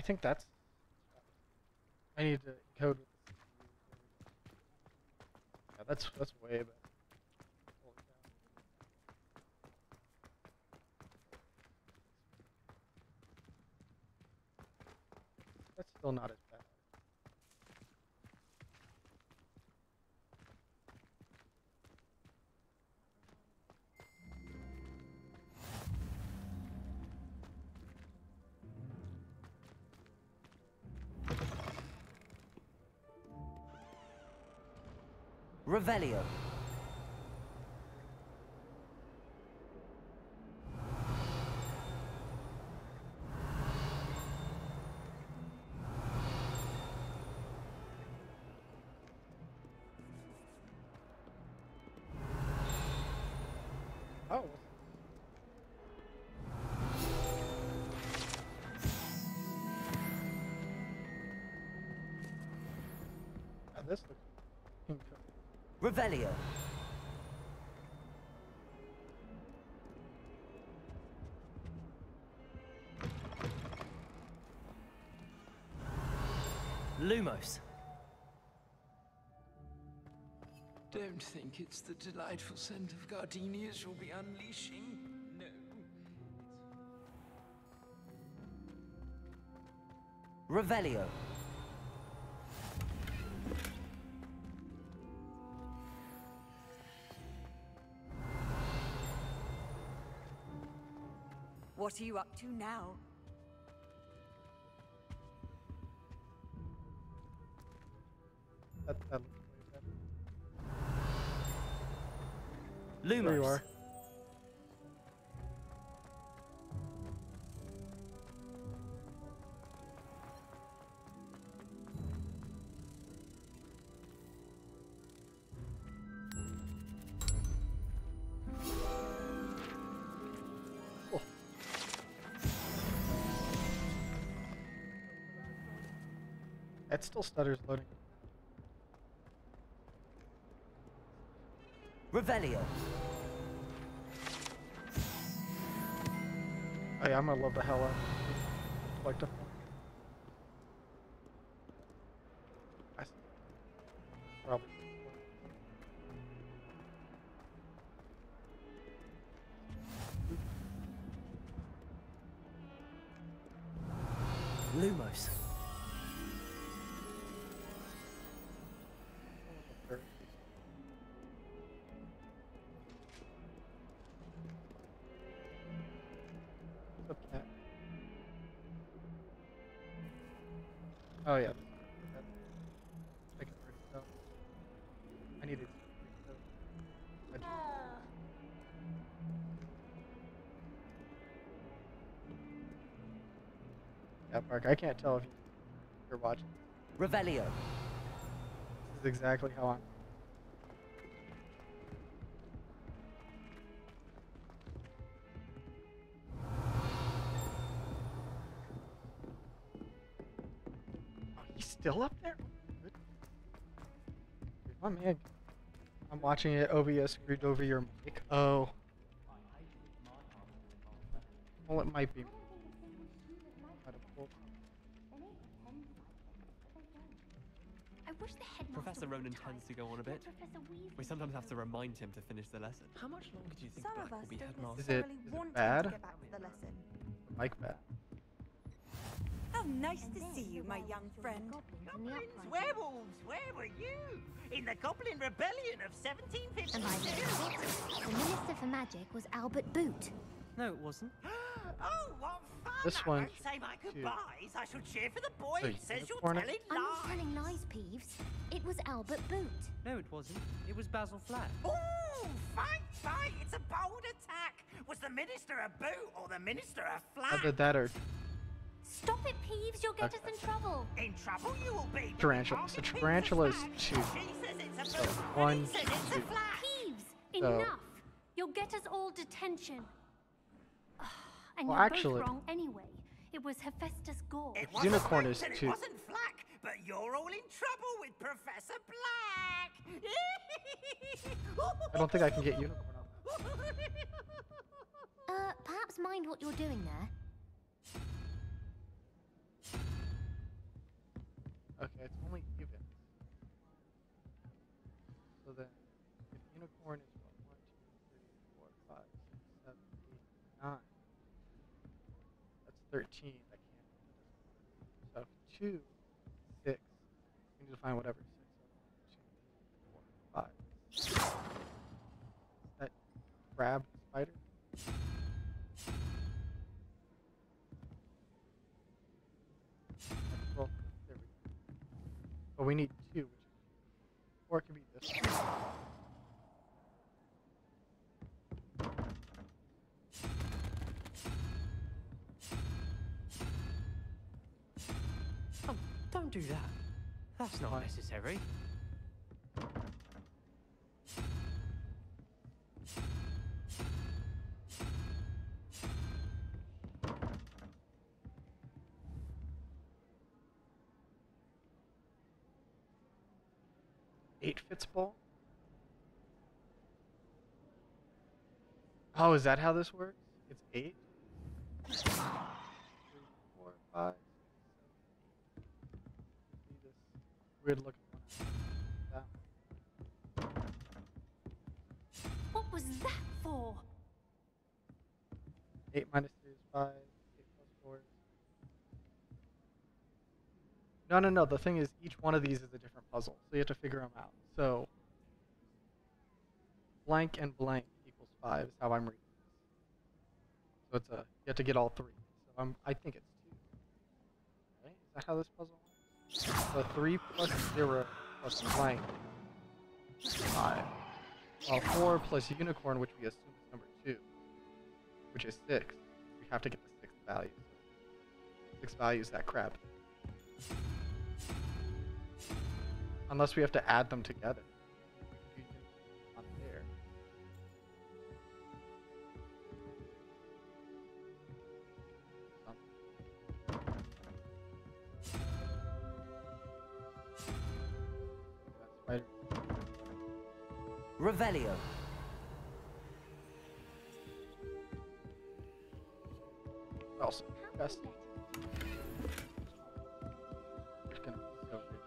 think that's. I need to code with the CPU. Yeah, that's way better. Holy cow. That's still not as bad. Revelio. Oh. Now this looks pink. Revelio. Lumos. Don't think it's the delightful scent of gardenias you'll be unleashing. No. Revelio. What are you up to now? That looks way better. Lumos. There you are. It still stutters loading. Revelio. Oh yeah, I'm gonna love the hell out of it. Like the I see. Probably. Lumos. What's up, cat? Oh yeah. I can already tell. I needed. Yeah, Mark. I can't tell if you're watching. Revelio. This is exactly how I'm. He's still up there? Good. My man. I'm watching it. OBS screwed over your mic. Oh. Well, it might be. Might have pulled. I wish the headmaster Professor would Ronan type tends to go on a bit. what Professor Weasley We sometimes have to said. remind him to finish the lesson. How much longer do you think Some Black of will us be don't headmaster? necessarily Is it want him bad? to get back to the lesson. Mic bad. How nice to see you, my young friend. Goblins, werewolves, where were you? In the Goblin Rebellion of And I 1752. know the Minister for Magic was Albert Boot. No, it wasn't. Oh, what fun! This I one, won't say my too. goodbyes. I shall cheer for the boy So who says you're unicorn it? telling I'm not lies. telling lies, Peeves. It was Albert Boot. No, it wasn't. It was Basil Flat. Ooh, fight! It's a bold attack. Was the minister a boot or the minister a flat? Either that or Stop it, Peeves. You'll get us in trouble. In trouble you will be. tarantula. So tarantula is 2. She says it's a So boot, 1, and he says it's a 2. flat. Peeves, So- enough. You'll get us all detention. And Well, you're actually- both wrong anyway. It was Hephaestus Gore. It wasn't Unicorn boot is and 2. It wasn't flack, but you're all in trouble with Professor Black. I don't think I can get unicorn up. Perhaps mind what you're doing there. So then, if unicorn is what, 1, 2, 3, 4, 5, 6, 7, 8, 9. That's 13. That can't. That doesn't work. So 2, 6. We need to find whatever 6 are. 1, 2, 3, 4, 5. That crab spider. Well, there we go. But we need 2, which is, or it could be this one. Oh, don't do that. That's not necessary. Eight fits ball. Oh, is that how this works? It's 8. 3, 4, 5, 6, 7, 8. See this weird looking one. That one. What was that for? 8 minus 3 is 5. 8 plus 4 is... No. The thing is, each one of these is a different puzzle, so you have to figure them out. So, blank and blank equals 5 is how I'm reading this. So it's you have to get all 3. So I think it's 2. Right? Is that how this puzzle works? So 3 plus 0 plus blank is 5. While 4 plus unicorn, which we assume is number 2, which is 6. We have to get the 6th value. So 6 value is that crab. Unless we have to add them together. Not there. That's spider. Revelio. Also, best. It's gonna be so good.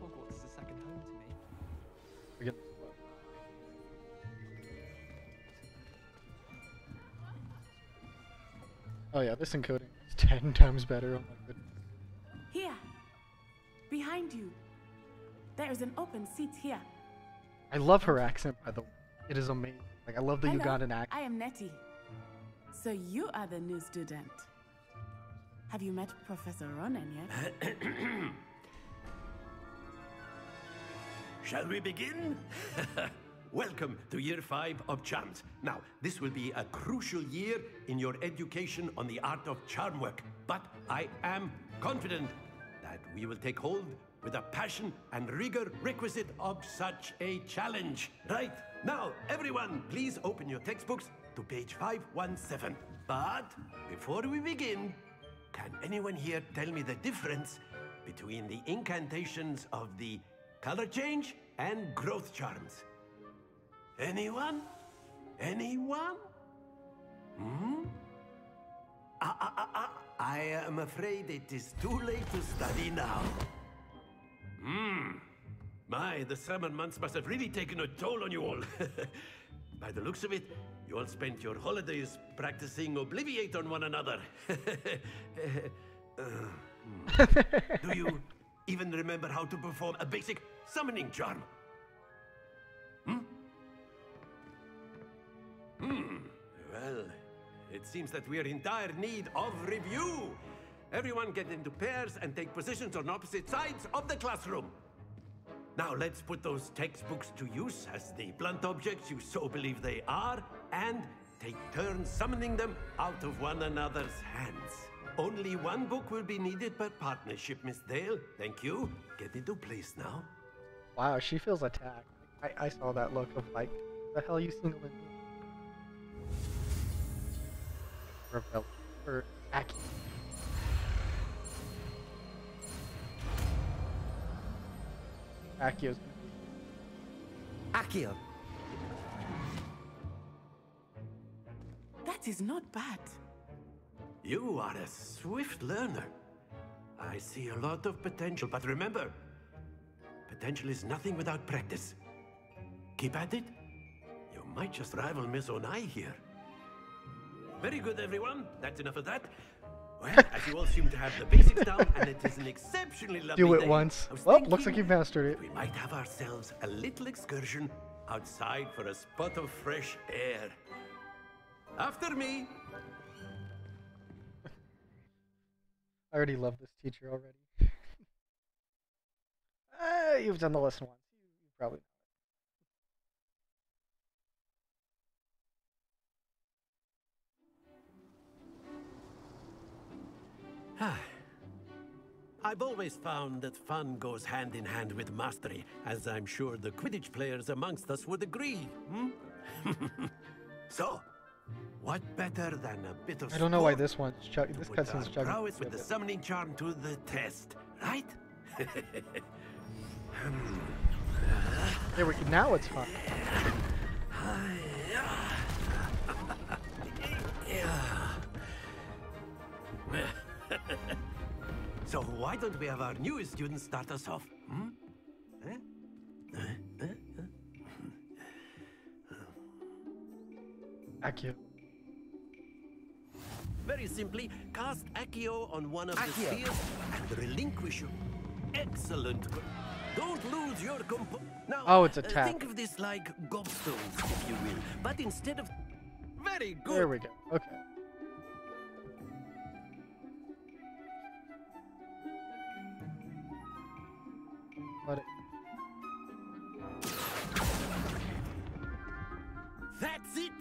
Hogwarts is a second home to me. We're getting this close. Oh yeah, this encoding is 10 times better. Oh my goodness. Here. Behind you. There is an open seat here. I love her accent, by the way. It is amazing. Like, I love the Hello, Ugandan accent. I am Nettie. So you are the new student. Have you met Professor Ronan yet? Shall we begin? Welcome to Year 5 of Charms. Now, this will be a crucial year in your education on the art of charm work, but I am confident that we will take hold with the passion and rigor requisite of such a challenge. Right, now, everyone, please open your textbooks to page 517. But before we begin, can anyone here tell me the difference between the incantations of the color change and growth charms? Anyone? Anyone? I am afraid it is too late to study now. My, the summer months must have really taken a toll on you all. By the looks of it, you all spent your holidays practicing Obliviate on one another. Do you even remember how to perform a basic summoning charm? Well, it seems that we are in dire need of review. Everyone get into pairs and take positions on opposite sides of the classroom. Now let's put those textbooks to use as the blunt objects you so believe they are, and take turns summoning them out of one another's hands. Only one book will be needed per partnership, Miss Dale. Thank you. Get into place now. Wow, she feels attacked. I saw that look of like, the hell you singling me? Revel or Aki. Akio's gonna be Accio. That is not bad. You are a swift learner. I see a lot of potential, but remember, Potential is nothing without practice. Keep at it. You might just rival Miss Onai here. Very good, everyone. That's enough of that. Well, as you all seem to have the basics down, and it is an exceptionally lovely Do it day, once. I was Well, thinking looks like you've mastered it. we might have ourselves a little excursion outside for a spot of fresh air. After me. I already love this teacher already. You've done the lesson once. You probably I've always found that fun goes hand in hand with mastery, as I'm sure the Quidditch players amongst us would agree. So, what better than a bit of I don't know why sport this one's this to put cutscene's our chugging. prowess with the summoning charm to the test, right? There we go. Now it's fun. So why don't we have our newest student start us off? Accio. Very simply, cast Accio on one of the Accio. spheres and relinquish your... Excellent. Don't lose your compo... Now, Oh, it's a tap. think of this like gobstones, if you will. But instead of... Very good. There we go. Okay. Let it. That's it.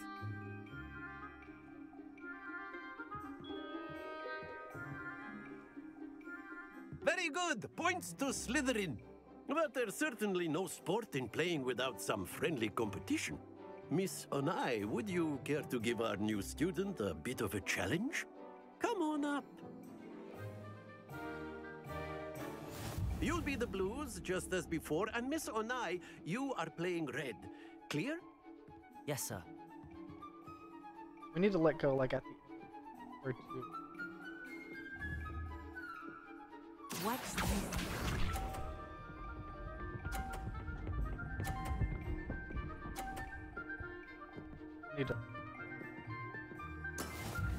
Very good. Points to Slytherin. But there's certainly no sport in playing without some friendly competition. Miss Onai, would you care to give our new student a bit of a challenge? Come on up. You'll be the blues, just as before, and Miss Onai, you are playing red. Clear? Yes, sir. We need to let go like at the end or two. What's this? Need to.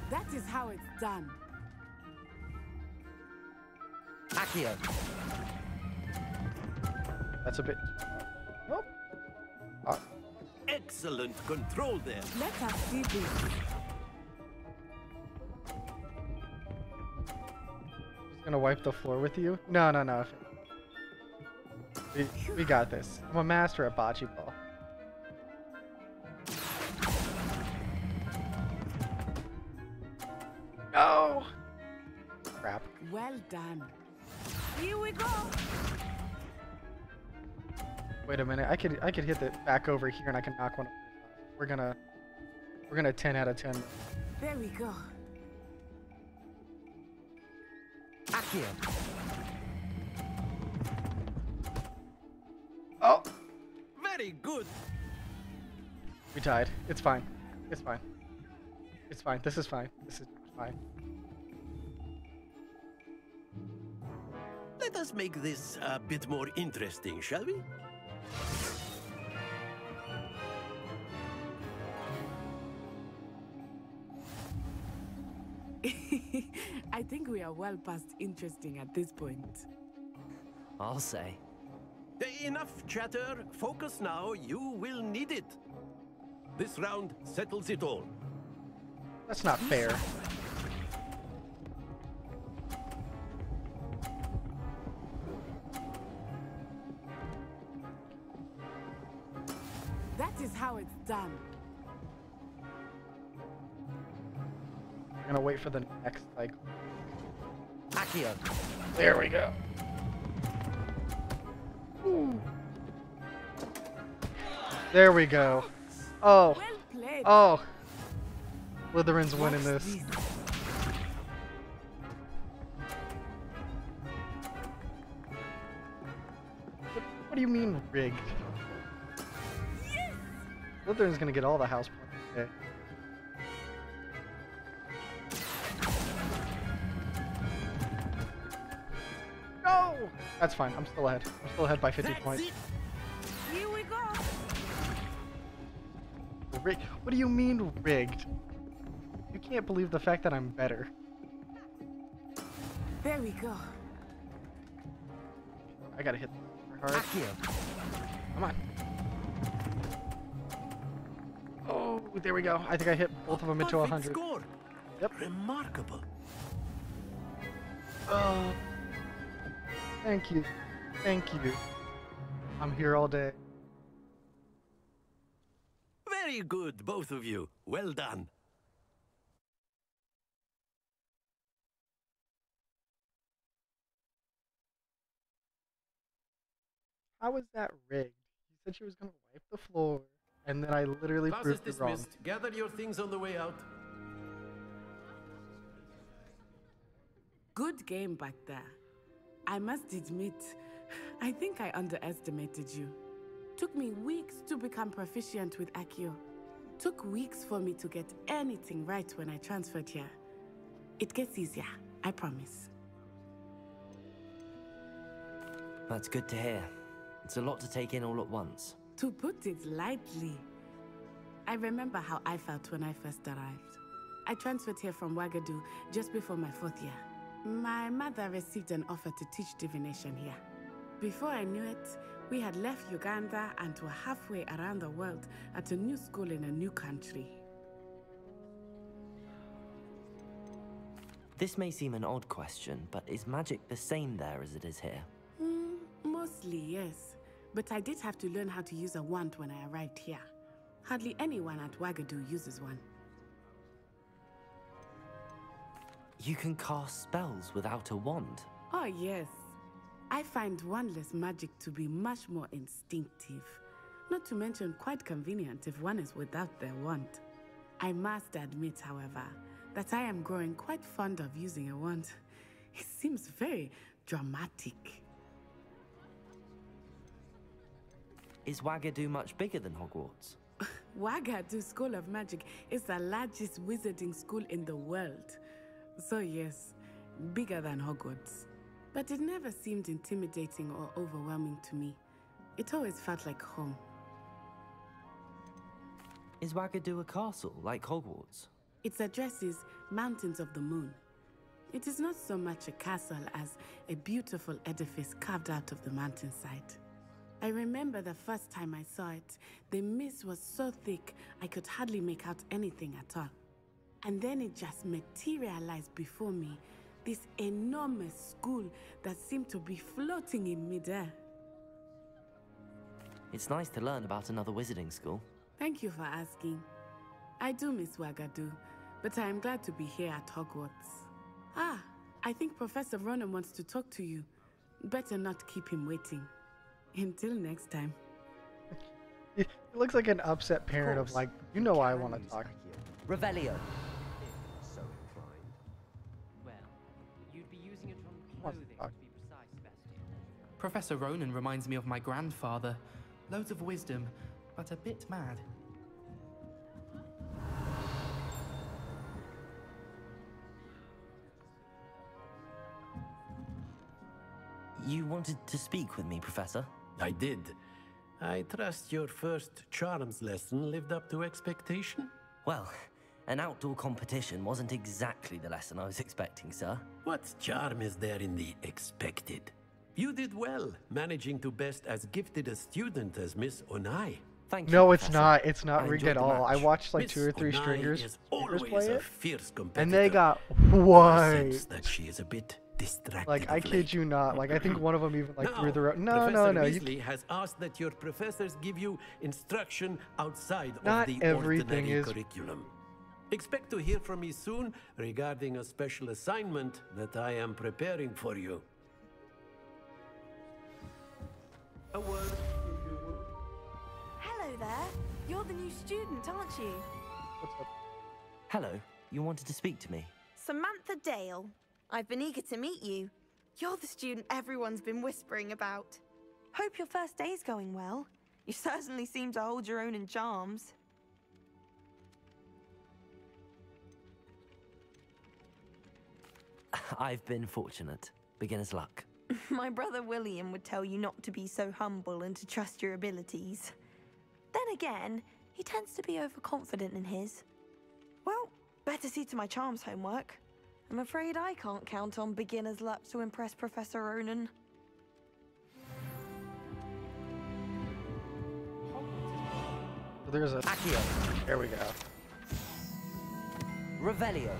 That is how it's done. Accio. That's a bit. Nope. Excellent control there. Let us see this. Just gonna wipe the floor with you? No, no, no. We got this. I'm a master at bocce ball. No! Crap. Well done. Here we go. Wait a minute. I could hit the back over here and I can knock one of these off. We're gonna 10 out of 10. There we go. Accio. Oh! Very good. We tied. It's fine. It's fine. It's fine. This is fine. This is fine. Let us make this a bit more interesting, shall we? I think we are well past interesting at this point. I'll say. Enough chatter. Focus now. You will need it. This round settles it all. That's not fair. That is how it's done. I'm gonna wait for the next cycle. Accio. There we go. Ooh. There we go. Oh. Well played. Oh. Slytherin's winning Watch this. What do you mean rigged? Yes! Slytherin's gonna get all the house points today. No! No! That's fine. I'm still ahead. I'm still ahead by 50 points. Here we go. Rigged. What do you mean rigged? You can't believe the fact that I'm better. There we go. I gotta hit super hard. Accio. Come on. Oh, there we go. I think I hit both of them into Perfect 100. Score. Yep. Remarkable. Oh. Thank you. Thank you. I'm here all day. Very good, both of you. Well done. How was that rigged? He said she was gonna wipe the floor, and then I literally Class is proved it wrong. dismissed. Gather your things on the way out. Good game back there. I must admit, I think I underestimated you. Took me weeks to become proficient with Accio. Took weeks for me to get anything right when I transferred here. It gets easier, I promise. That's good to hear. It's a lot to take in all at once. To put it lightly, I remember how I felt when I first arrived. I transferred here from Wagadu just before my 4th year. My mother received an offer to teach divination here. Before I knew it, we had left Uganda and were halfway around the world at a new school in a new country. This may seem an odd question, but is magic the same there as it is here? Mostly, yes. But I did have to learn how to use a wand when I arrived here. Hardly anyone at Wagadu uses one. You can cast spells without a wand. Oh, yes. I find wandless magic to be much more instinctive. Not to mention quite convenient if one is without their wand. I must admit, however, that I am growing quite fond of using a wand. It seems very dramatic. Is Wagadu much bigger than Hogwarts? Wagadu School of Magic is the largest wizarding school in the world. So yes, bigger than Hogwarts. But it never seemed intimidating or overwhelming to me. It always felt like home. Is Wagadu a castle like Hogwarts? Its address is Mountains of the Moon. It is not so much a castle as a beautiful edifice carved out of the mountainside. I remember the first time I saw it, the mist was so thick I could hardly make out anything at all. And then it just materialized before me, this enormous school that seemed to be floating in midair. It's nice to learn about another wizarding school. Thank you for asking. I do miss Wagadu, but I am glad to be here at Hogwarts. Ah, I think Professor Ronan wants to talk to you. Better not keep him waiting. Until next time. He looks like an upset parent of like, you know I want to talk. Revelio. So inclined. Well, you'd be using it on clothing to be precise, Sebastian. Professor Ronan reminds me of my grandfather. Loads of wisdom, but a bit mad. You wanted to speak with me, Professor? I did. I trust your first charms lesson lived up to expectation? Well, an outdoor competition wasn't exactly the lesson I was expecting, sir. What charm is there in the expected? You did well, managing to best as gifted a student as Miss Onai. Thank you, No, Professor. it's not. It's not I rigged enjoyed at the all. I match. watched like Miss 2 or 3 Onai stringers is play always a it, fierce competitor. and they got I wiped. sense that she is a bit distracted. Like, I of kid late. you not. Like, I think one of them even like Now, threw the rope. No, Professor no. You, Weasley has asked that your professors give you instruction outside Not of the everything ordinary is- curriculum. Expect to hear from me soon regarding a special assignment that I am preparing for you. A word, if you would. Hello there. You're the new student, aren't you? what's up? Hello, you wanted to speak to me? Samantha Dale. I've been eager to meet you. You're the student everyone's been whispering about. Hope your first day's going well. You certainly seem to hold your own in charms. I've been fortunate. Beginner's luck. My brother William would tell you not to be so humble and to trust your abilities. Then again, he tends to be overconfident in his. Well, better see to my charms homework. I'm afraid I can't count on beginner's luck to impress Professor Ronan. So there's a... Accio. There we go. Revelio.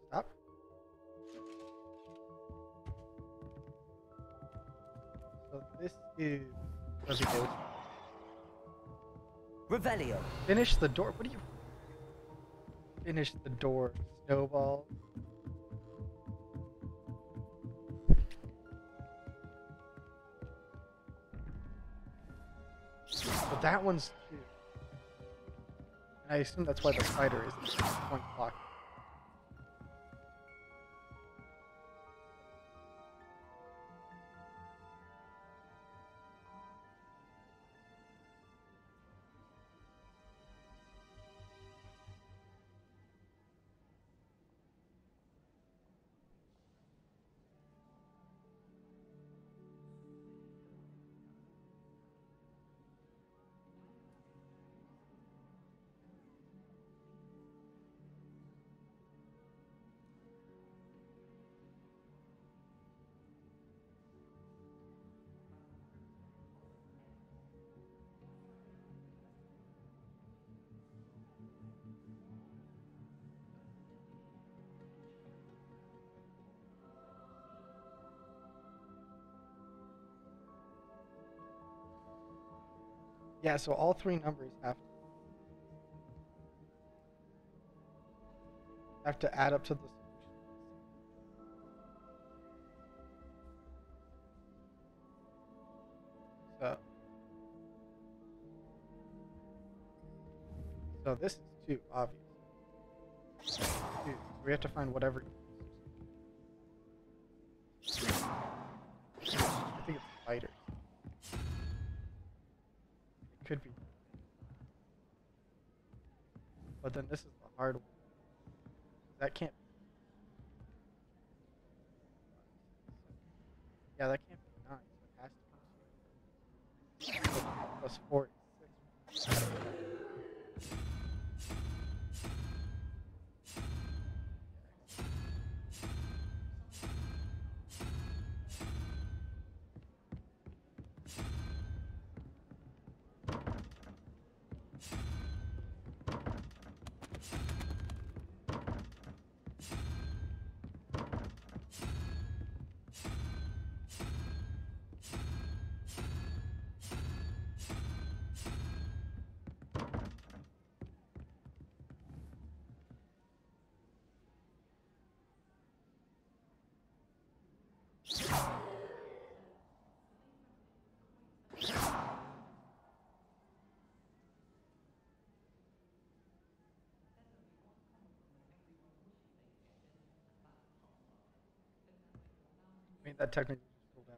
Stop. So this is... Where we go. Revelio. Finish the door. What do you... Finish the door. Snowball. But that one's two. And I assume that's why the spider is one block. Yeah, so all three numbers have to add up to the solution. So this is 2, obviously. 2. So we have to find whatever. I think it's spiders. It could be. But then this is the hard one. That can't be. Yeah, that can't be 9, so it has to be 2. Plus 4 is 6. I mean, that technically just pulled out.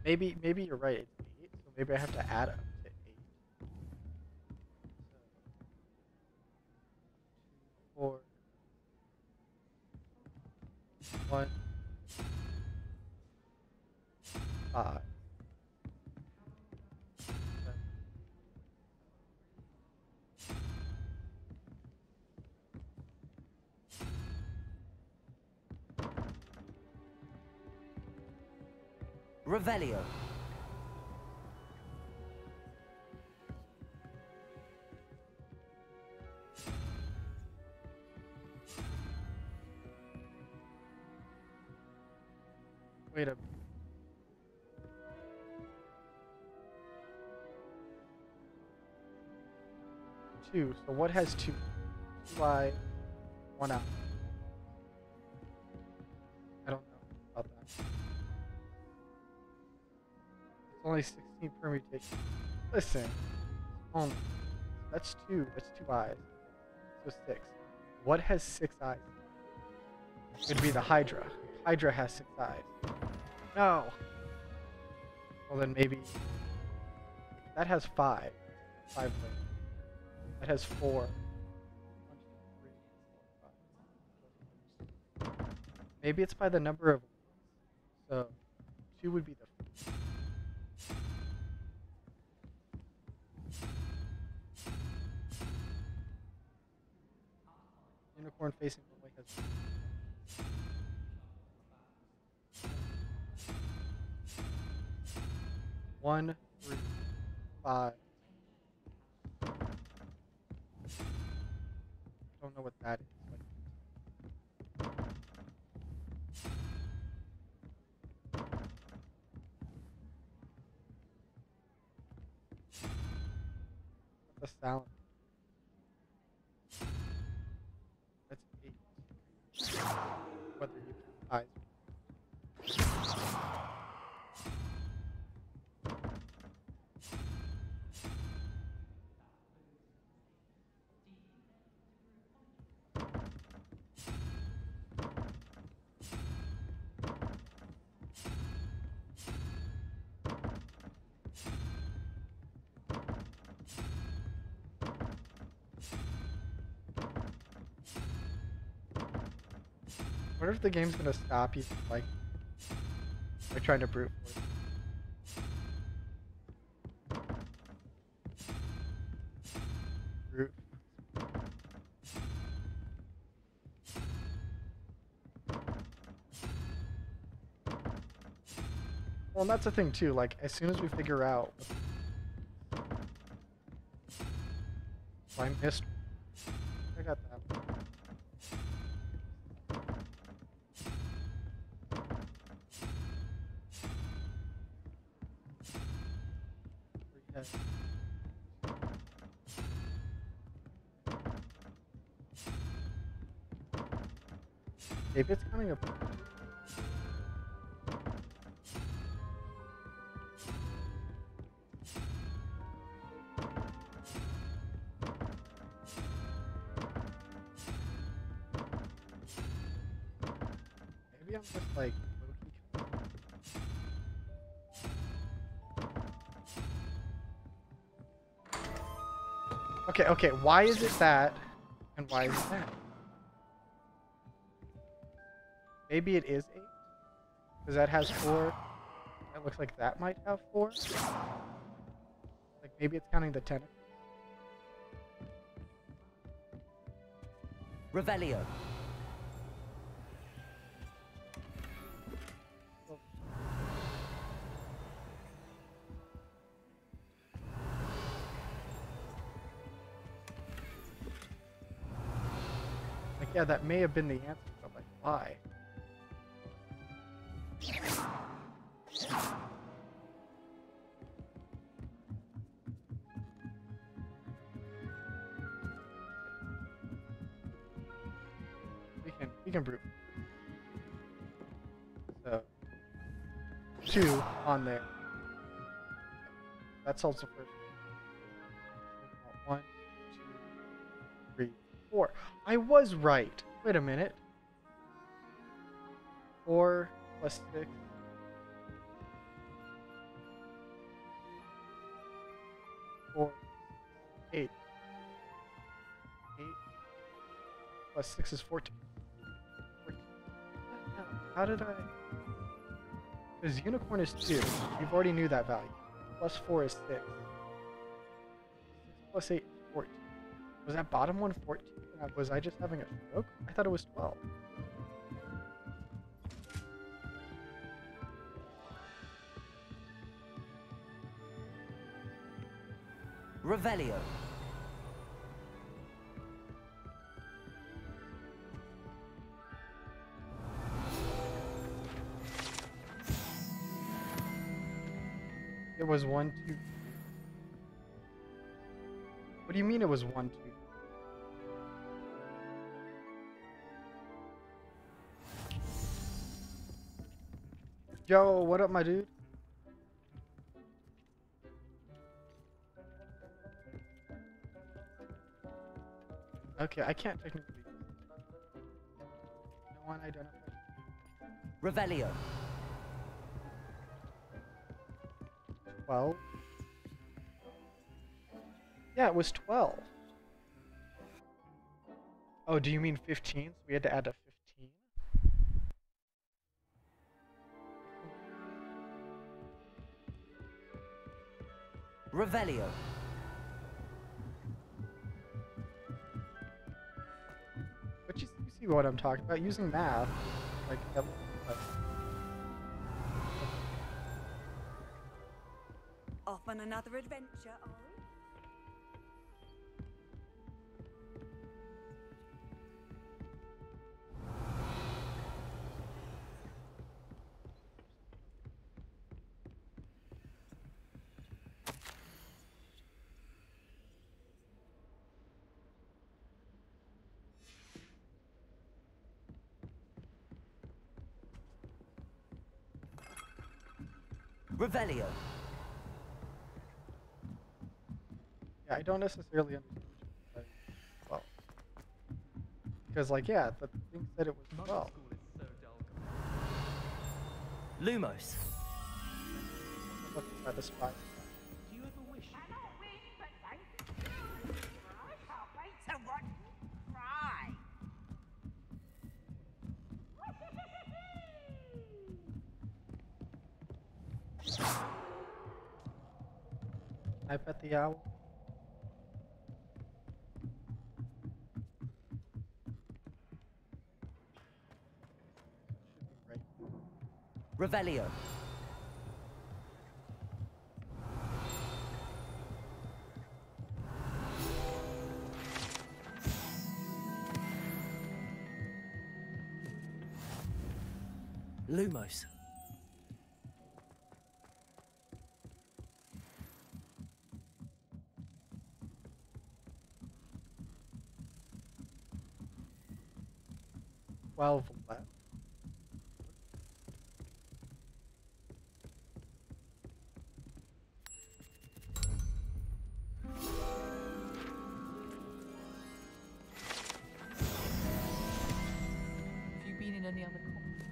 Maybe you're right. It's 8, so maybe I have to add up to 8. So 2, 4, 1, 5. 7. Revelio. Wait a minute. 2. So what has 2? 2 I, 1 out. only 16 permutations. Listen. Only. That's 2. That's 2 eyes. So 6. What has 6 eyes? It would be the Hydra. Hydra has 6 eyes. No! Well then maybe... That has 5. 5 legs. That has 4. 1, 2, 3, 4, 5. Maybe it's by the number of wings. So 2 would be the... Unicorn facing one way has... 1, 3, 5. Don't know what that is. That's a salad. That's 8. Whether you count eyes. I wonder if the game's gonna stop you like by trying to brute force. Brute. Well, and that's the thing too. Like, as soon as we figure out, I missed. I got that. Okay. Maybe it's coming up. Maybe I'm just like low-key. Okay, okay, why is it that, and why is it that? Maybe it is 8, because that has 4. It looks like that might have 4. Like, maybe it's counting the tentacles. Revelio. Like, yeah, that may have been the answer, but like, why? We can brute. So 2 on there. That solves the first one. 1, 2, 3, 4. I was right. Wait a minute. 4 plus 6. 4, 8. 8 plus 6 is 14. How did I? Because unicorn is 2. You've already knew that value. Plus 4 is 6. 6 plus 8 is 14. Was that bottom one 14? Was I just having a stroke? I thought it was 12. Revelio. It was 1, 2. What do you mean it was 1, 2? Yo, what up, my dude? Okay, I can't technically. No one identified. Revelio. 12. Yeah, it was 12. Oh, do you mean 15? So we had to add a 15? Revelio. But you see what I'm talking about? Using math, like, Off on another adventure, are we? Revelio. Yeah, I don't necessarily understand what you said. 12. Because, like, yeah, the thing said it was 12. Lumos. Look at the spy. Do you ever wish? I don't win, but thank you. I can't wait to watch you cry. I bet the owl. Should be right. Revelio. Lumos. Twelve left. Have you been in any other competitions?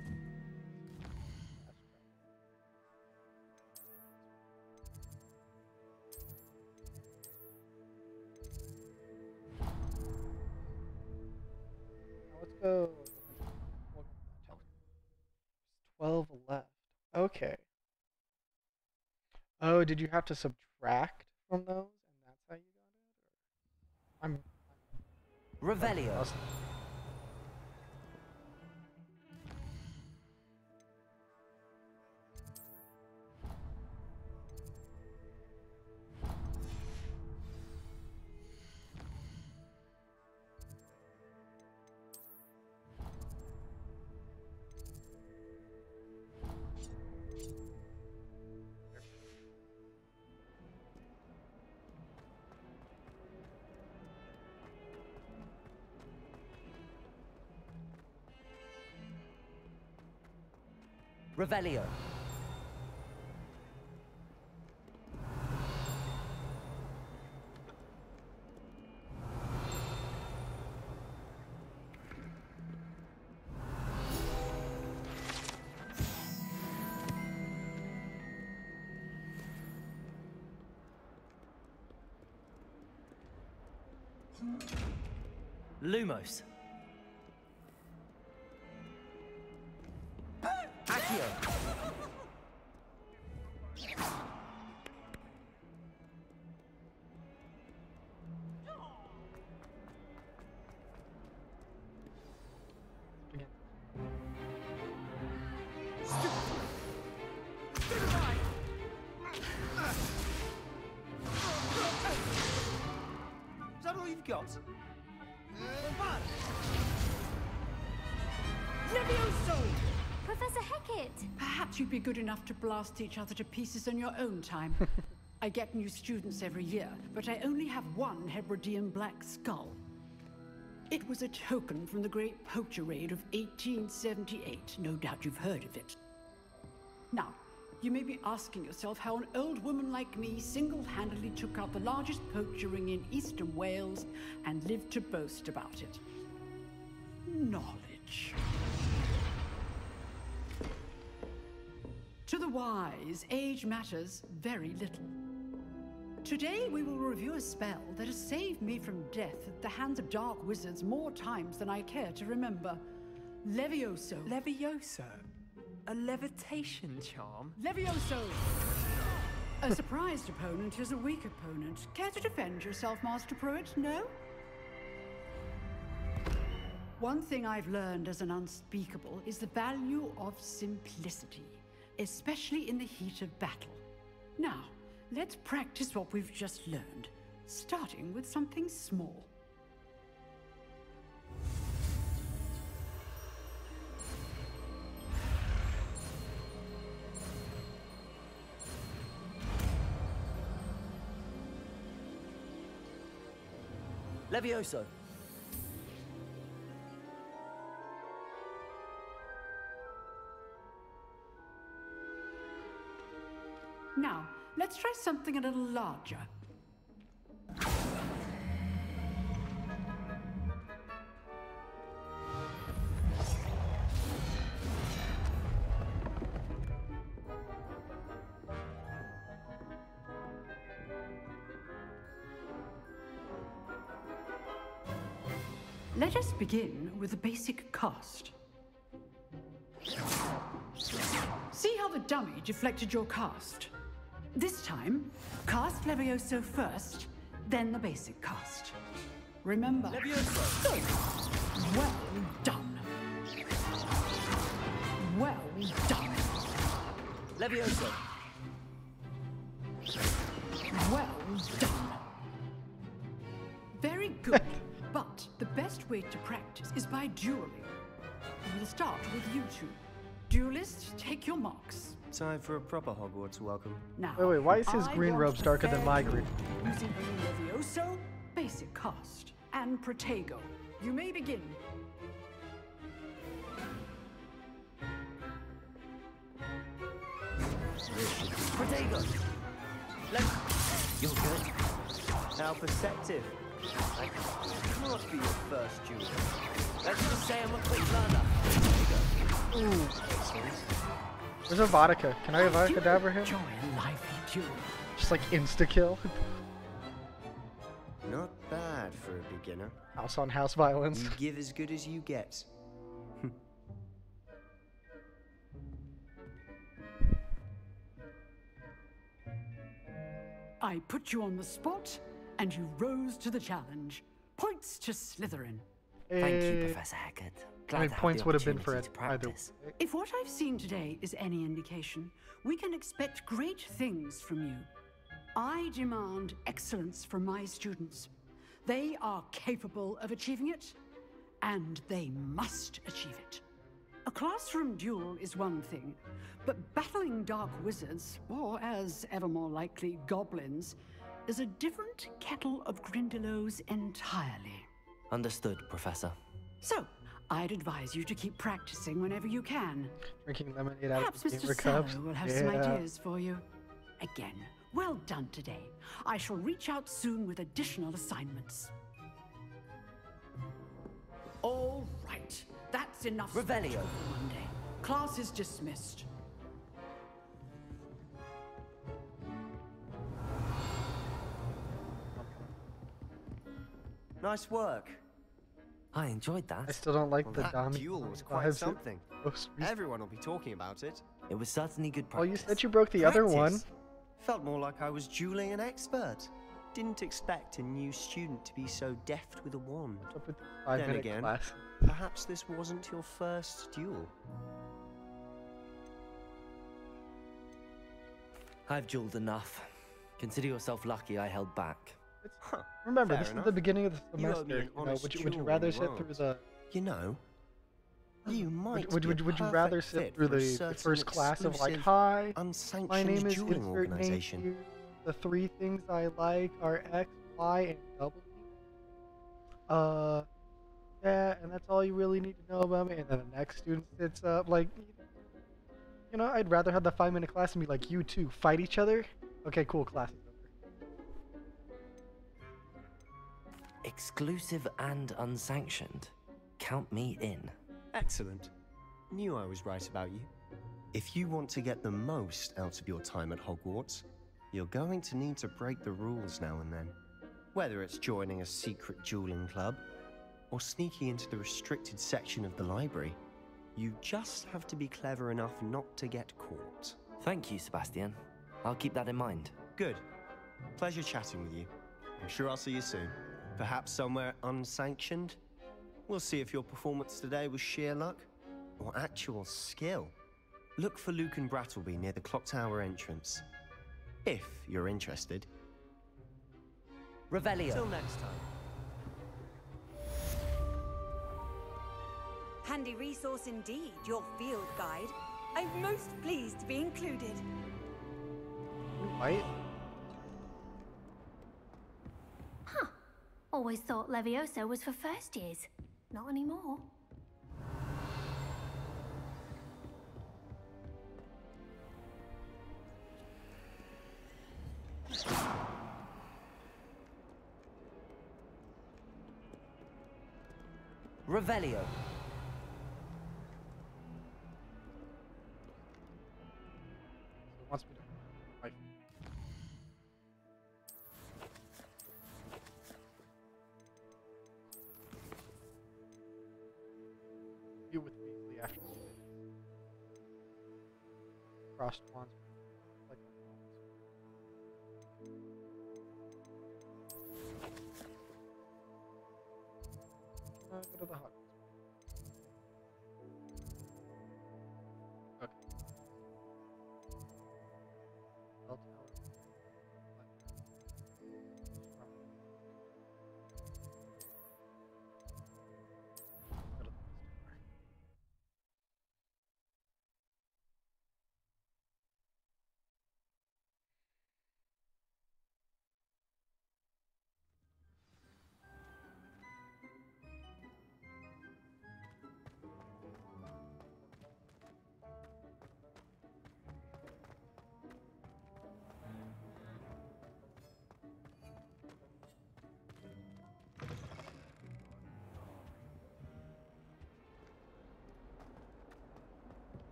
Now let's go. 12 left. Okay. Oh, did you have to subtract from those, and that's how you got it? Or... Revelio. lost. Revelio. Lumos. Accio. Again. Is that all you've got? Professor Hecat! Perhaps you'd be good enough to blast each other to pieces on your own time. I get new students every year, but I only have one Hebridean black skull. It was a token from the Great Poacher Raid of 1878. No doubt you've heard of it. Now, You may be asking yourself how an old woman like me single-handedly took out the largest poacher ring in eastern Wales and lived to boast about it. Knowledge. To the wise, age matters very little. Today we will review a spell that has saved me from death at the hands of dark wizards more times than I care to remember. Levioso. Levioso? A levitation charm? Levioso! A surprised opponent is a weak opponent. Care to defend yourself, Master Pruitt? No? One thing I've learned as an unspeakable is the value of simplicity, especially in the heat of battle. Now, let's practice what we've just learned, starting with something small. Levioso. Now, let's try something a little larger. Let us begin with the basic cast. See how the dummy deflected your cast? This time, cast Levioso first, then the basic cast. Remember. Levioso! Well done. Well done. Levioso. Well done. Very good. But the best way to practice is by dueling. We'll start with you two. Duelists, take your marks. Time for a proper Hogwarts welcome. Now, wait, why is his green want robes darker than my green? Using Levioso, basic cast, and Protego. You may begin. Protego. You're good. How perceptive. I can't be your first duel. Let's just say I'm a quick learner. Ooh. There's a vodka. Can I vodka dabber him? Enjoy a lively duel. Just like insta kill. Not bad for a beginner. House on house violence. You give as good as you get. I put you on the spot, and you rose to the challenge. Points to Slytherin. Thank you, Professor Haggard. I mean, points would have been for it either. If what I've seen today is any indication, we can expect great things from you. I demand excellence from my students. They are capable of achieving it, and they must achieve it. A classroom duel is one thing, but battling dark wizards, or as ever more likely, goblins, is a different kettle of Grindylows entirely. Understood, Professor. So, I'd advise you to keep practicing whenever you can. Drinking lemonade out Perhaps of the Mr. gamer cups. Sello will have some ideas for you. Again, well done today. I shall reach out soon with additional assignments. All right, that's enough. Revelio. For Monday. Class is dismissed. Nice work. I enjoyed that. I still don't like the That dummy. duel was quite vibes. something. Everyone will be talking about it. It was certainly good Oh, practice. you said you broke the other one. Practice? Felt more like I was dueling an expert. Didn't expect a new student to be so deft with a wand. Up with the Then 5-minute again, class. perhaps this wasn't your first duel. I've dueled enough. Consider yourself lucky I held back. Remember, Fair this enough. is the beginning of the You owe me semester. an honest Would you duel rather when you sit won't. through the? You know, you might Would be a you rather perfect sit fit through for a the certain first class of like, exclusive, hi, unsanctioned my name is dueling insert name organization? here. The 3 things I like are X, Y, and W. Yeah, and that's all you really need to know about me. And then the next student sits up, like, You know, I'd rather have the 5-minute class and be like, you two fight each other. Okay, cool, class is over. Exclusive and unsanctioned. Count me in. Excellent. Knew I was right about you. If you want to get the most out of your time at Hogwarts, you're going to need to break the rules now and then. Whether it's joining a secret dueling club, or sneaking into the restricted section of the library, you just have to be clever enough not to get caught. Thank you, Sebastian. I'll keep that in mind. Good. Pleasure chatting with you. I'm sure I'll see you soon. Perhaps somewhere unsanctioned? We'll see if your performance today was sheer luck or actual skill. Look for Luke and Brattleby near the clock tower entrance. If you're interested. Revelio. Till next time. Handy resource indeed, your field guide. I'm most pleased to be included. Right? Huh. Always thought Levioso was for first years. Not anymore. Revelio. So it wants me to fight. You with Weasley after crossed wands. Like go to the Hogwarts. Okay. Bell tower. Go to the tower.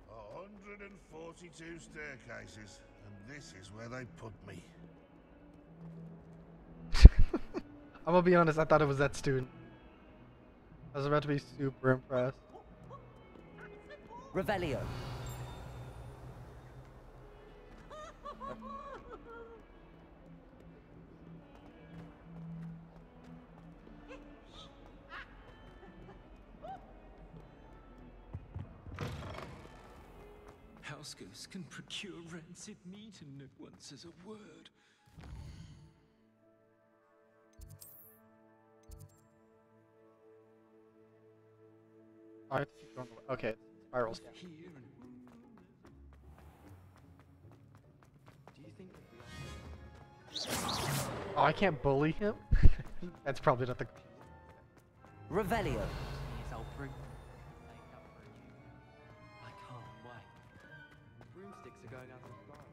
A 142 staircases, and this is where they put me. I'm gonna be honest, I thought it was that student. I was about to be super impressed. Revelio. Housegoose can procure rancid meat and at once as a word. I have to keep going. Okay, spirals down. Here and Do you think that we are... Oh, I can't bully him? That's probably not the... Revelio. Yes, I'll bring make up for a new... I can't wait. Broomsticks are going out on trial.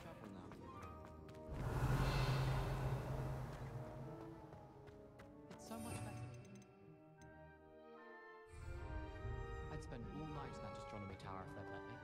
Travel now. It's so much better. I'd spend all night in that astronomy tower if they'd let me.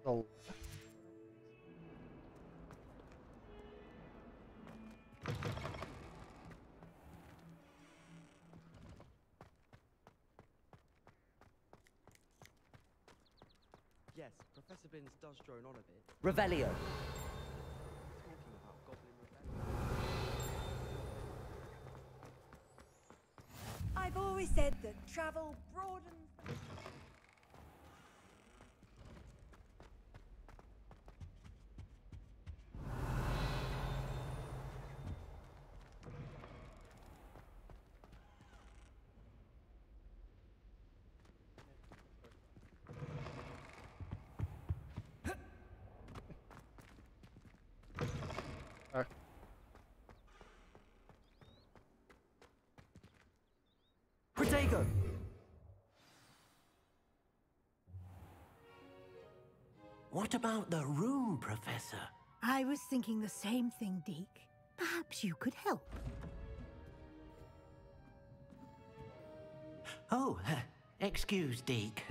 The left. Yes, Professor Binns does drone on a bit. Revelio. Talking about Goblin Rebellion. I've always said that travel broadens. What about the room, Professor? I was thinking the same thing, Deke. Perhaps you could help. Oh, excuse, Deke.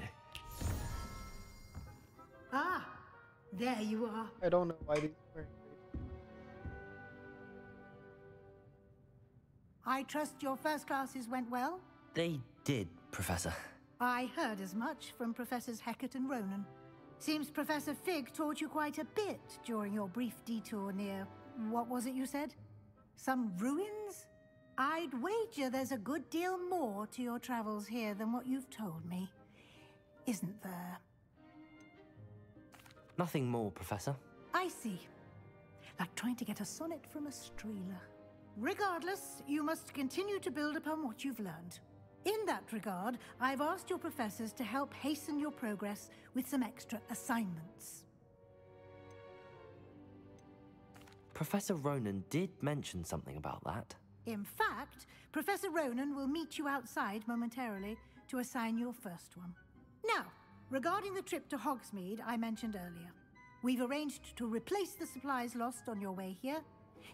Ah, there you are. I don't know why these wearing I trust your first classes went well? They did, Professor. I heard as much from Professors Hecat and Ronan. Seems Professor Fig taught you quite a bit during your brief detour near... what was it you said? Some ruins? I'd wager there's a good deal more to your travels here than what you've told me. Isn't there? Nothing more, Professor. I see. Like trying to get a sonnet from a streeler. Regardless, you must continue to build upon what you've learned. In that regard, I've asked your professors to help hasten your progress with some extra assignments. Professor Ronan did mention something about that. In fact, Professor Ronan will meet you outside momentarily to assign your first one. Now, regarding the trip to Hogsmeade I mentioned earlier, we've arranged to replace the supplies lost on your way here,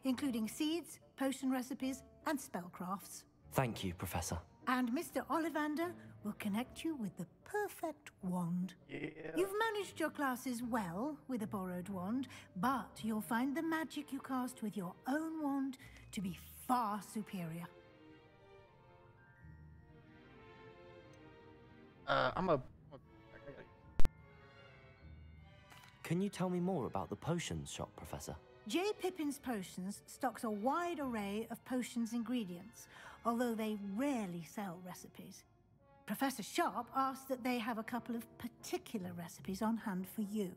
including seeds, potion recipes, and spellcrafts. Thank you, Professor. And Mr. Ollivander will connect you with the perfect wand. Yeah. You've managed your classes well with a borrowed wand, but you'll find the magic you cast with your own wand to be far superior. Can you tell me more about the potions shop, Professor? J. Pippin's Potions stocks a wide array of potions ingredients, although they rarely sell recipes. Professor Sharp asked that they have a couple of particular recipes on hand for you.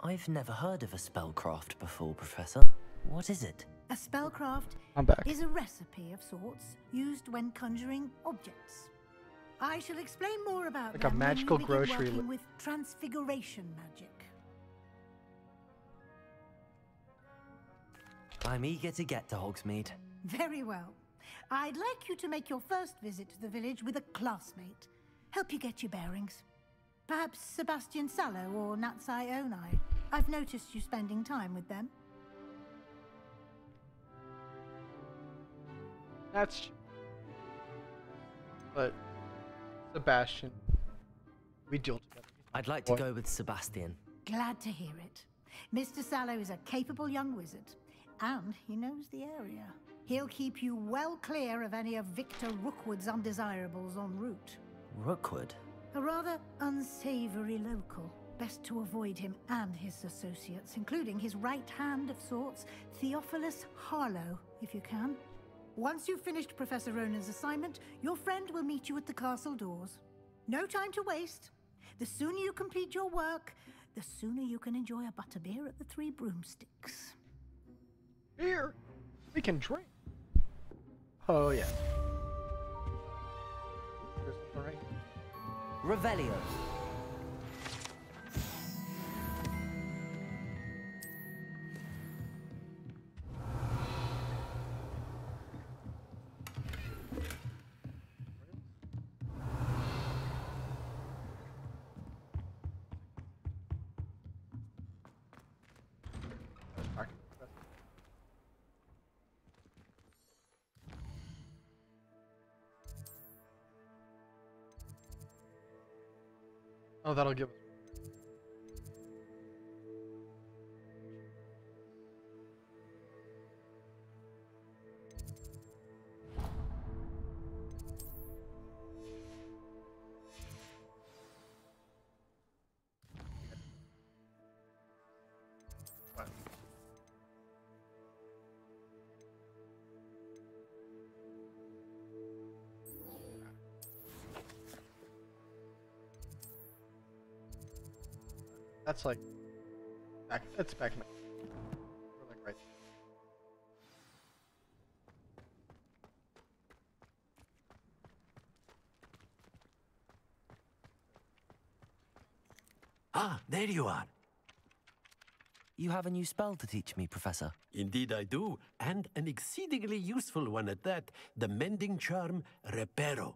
I've never heard of a spellcraft before, Professor. What is it? A spellcraft I'm back. is a recipe of sorts used when conjuring objects. I shall explain more about Like a them magical when you begin grocery working with transfiguration magic. I'm eager to get to Hogsmeade. Very well. I'd like you to make your first visit to the village with a classmate. Help you get your bearings. Perhaps Sebastian Sallow or Natsai Onai. I've noticed you spending time with them. That's... But... Sebastian... We deal together. I'd like to go with Sebastian. Glad to hear it. Mr. Sallow is a capable young wizard, and he knows the area. He'll keep you well clear of any of Victor Rookwood's undesirables en route. Rookwood? A rather unsavory local. Best to avoid him and his associates, including his right hand of sorts, Theophilus Harlow, if you can. Once you've finished Professor Ronan's assignment, your friend will meet you at the castle doors. No time to waste. The sooner you complete your work, the sooner you can enjoy a butterbeer at the Three Broomsticks. Here, we can drink. Oh yeah. Here's the parade. Revelio. Oh, that'll give us. That's like that's back in my we're like right there. Ah, there you are. You have a new spell to teach me, Professor. Indeed I do, and an exceedingly useful one at that. The mending charm, Reparo.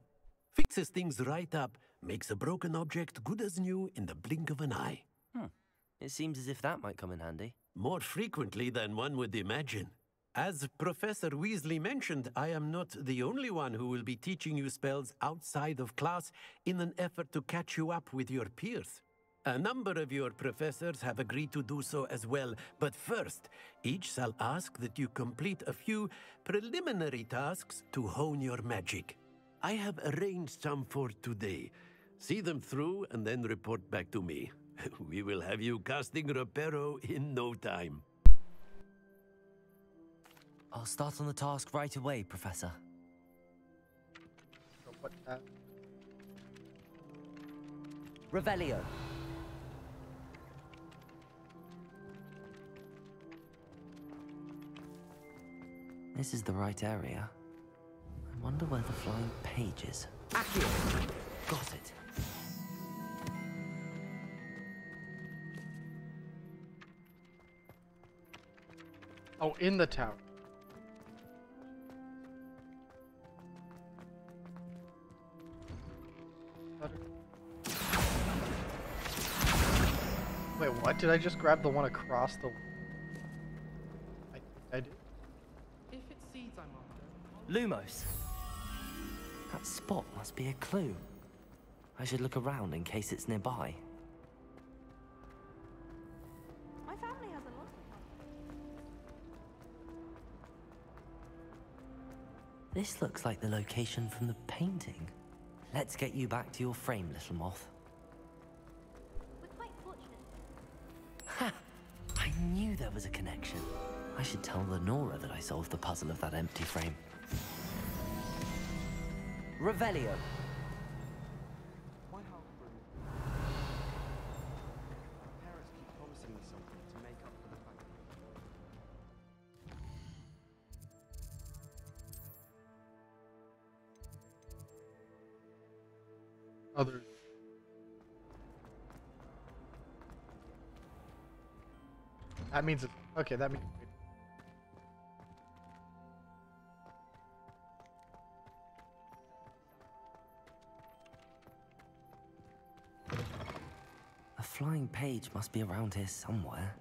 Fixes things right up, makes a broken object good as new in the blink of an eye. It seems as if that might come in handy. More frequently than one would imagine. As Professor Weasley mentioned, I am not the only one who will be teaching you spells outside of class in an effort to catch you up with your peers. A number of your professors have agreed to do so as well, but first, each shall ask that you complete a few preliminary tasks to hone your magic. I have arranged some for today. See them through and then report back to me. We will have you casting Reparo in no time. I'll start on the task right away, Professor. So what task? Revelio. This is the right area. I wonder where the flying page is. Accio! Got it. Oh, in the tower. Wait, what? Did I just grab the one across the... I think I did. If it's seeds I'm after... Lumos. That spot must be a clue. I should look around in case it's nearby. My family has a lot of... This looks like the location from the painting. Let's get you back to your frame, little moth. We're quite fortunate. Ha! I knew there was a connection. I should tell Lenora that I solved the puzzle of that empty frame. Revelio. Why help Broom? Parents keep promising me something to make up for the fact that Others. That means it. Okay, that means. A flying page must be around here somewhere.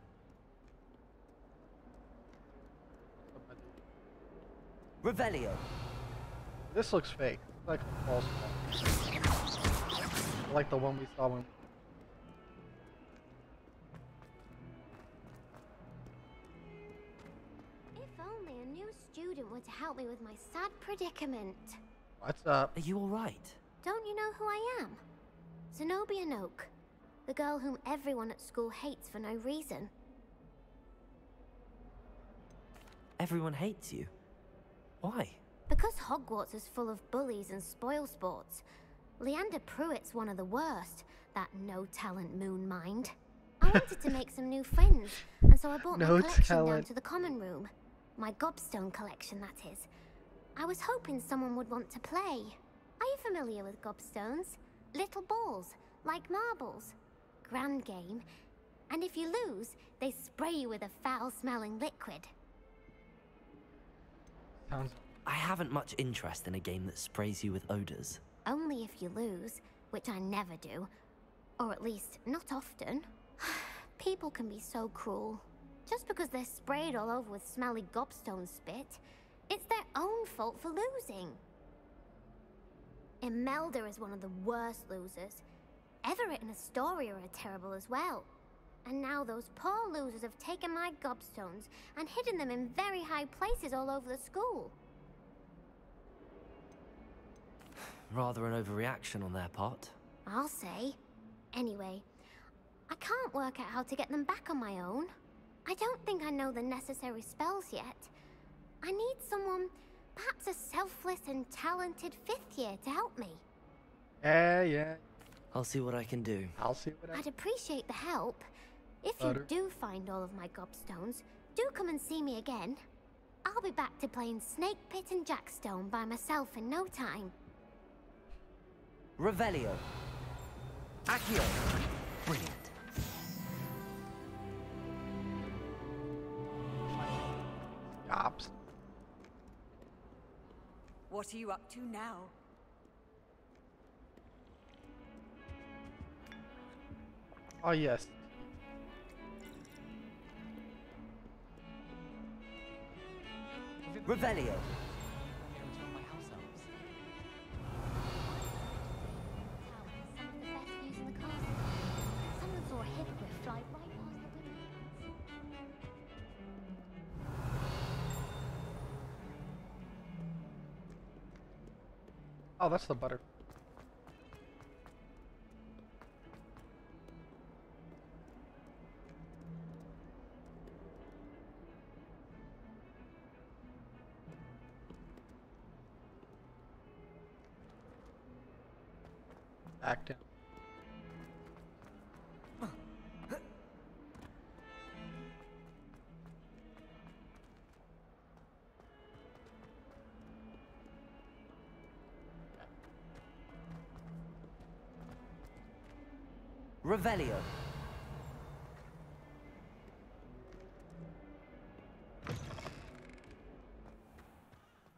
Revelio. This looks fake. It's like a false one. Like the one we saw when. If only a new student were to help me with my sad predicament. What's up? Are you alright? Don't you know who I am? Zenobia Noak, the girl whom everyone at school hates for no reason. Everyone hates you. Why? Because Hogwarts is full of bullies and spoilsports. Leander Pruitt's one of the worst, that no-talent moon mind. I wanted to make some new friends, and so I brought my collection down to the common room. My gobstone collection, that is. I was hoping someone would want to play. Are you familiar with gobstones? Little balls, like marbles. Grand game. And if you lose, they spray you with a foul-smelling liquid. I haven't much interest in a game that sprays you with odors. Only if you lose, which I never do. Or at least, not often. People can be so cruel. Just because they're sprayed all over with smelly gobstone spit, it's their own fault for losing. Imelda is one of the worst losers. Everett and Astoria are terrible as well. And now those poor losers have taken my gobstones and hidden them in very high places all over the school. Rather an overreaction on their part. I'll say. Anyway, I can't work out how to get them back on my own. I don't think I know the necessary spells yet. I need someone, perhaps a selfless and talented 5th year to help me. Yeah. I'll see what I can do. I'll see what I I'd appreciate the help, If you do find all of my gobstones, do come and see me again. I'll be back to playing Snake Pit and Jackstone by myself in no time. Revelio. Accio. Brilliant. Ops. What are you up to now? Oh, yes. Revelio. Someone saw a hippogriff fly right past the window. Oh, that's the butter. Back down. Revelio.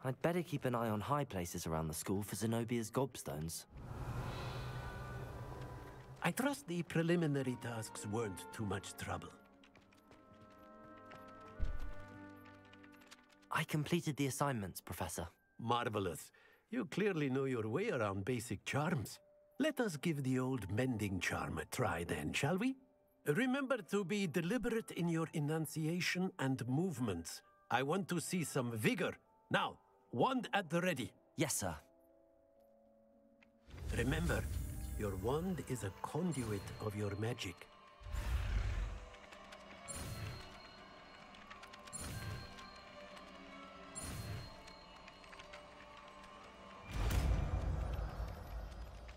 I'd better keep an eye on high places around the school for Zenobia's gobstones. I trust the preliminary tasks weren't too much trouble. I completed the assignments, Professor. Marvelous. You clearly know your way around basic charms. Let us give the old mending charm a try then, shall we? Remember to be deliberate in your enunciation and movements. I want to see some vigor. Now, wand at the ready. Yes, sir. Remember, your wand is a conduit of your magic.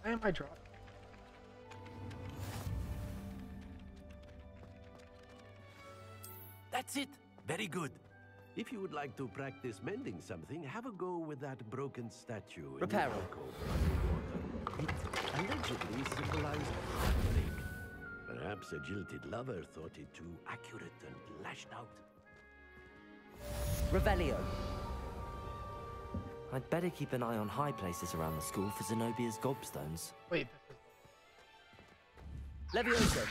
Why am I dropping? That's it. Very good. If you would like to practice mending something, have a go with that broken statue. Repair it allegedly symbolized heartbreak. Perhaps a jilted lover thought it too accurate and lashed out. Revelio. I'd better keep an eye on high places around the school for Zenobia's gobstones. Wait. Levioso.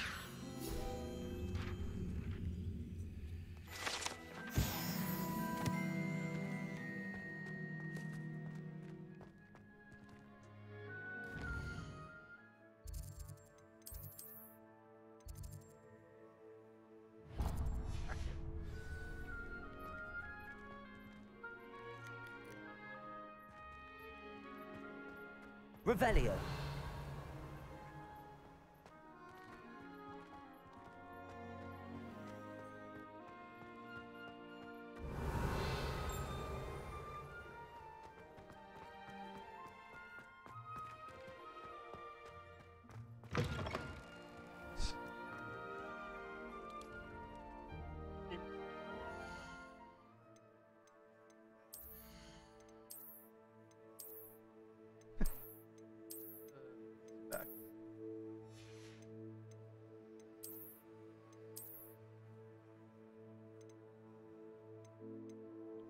Revelio.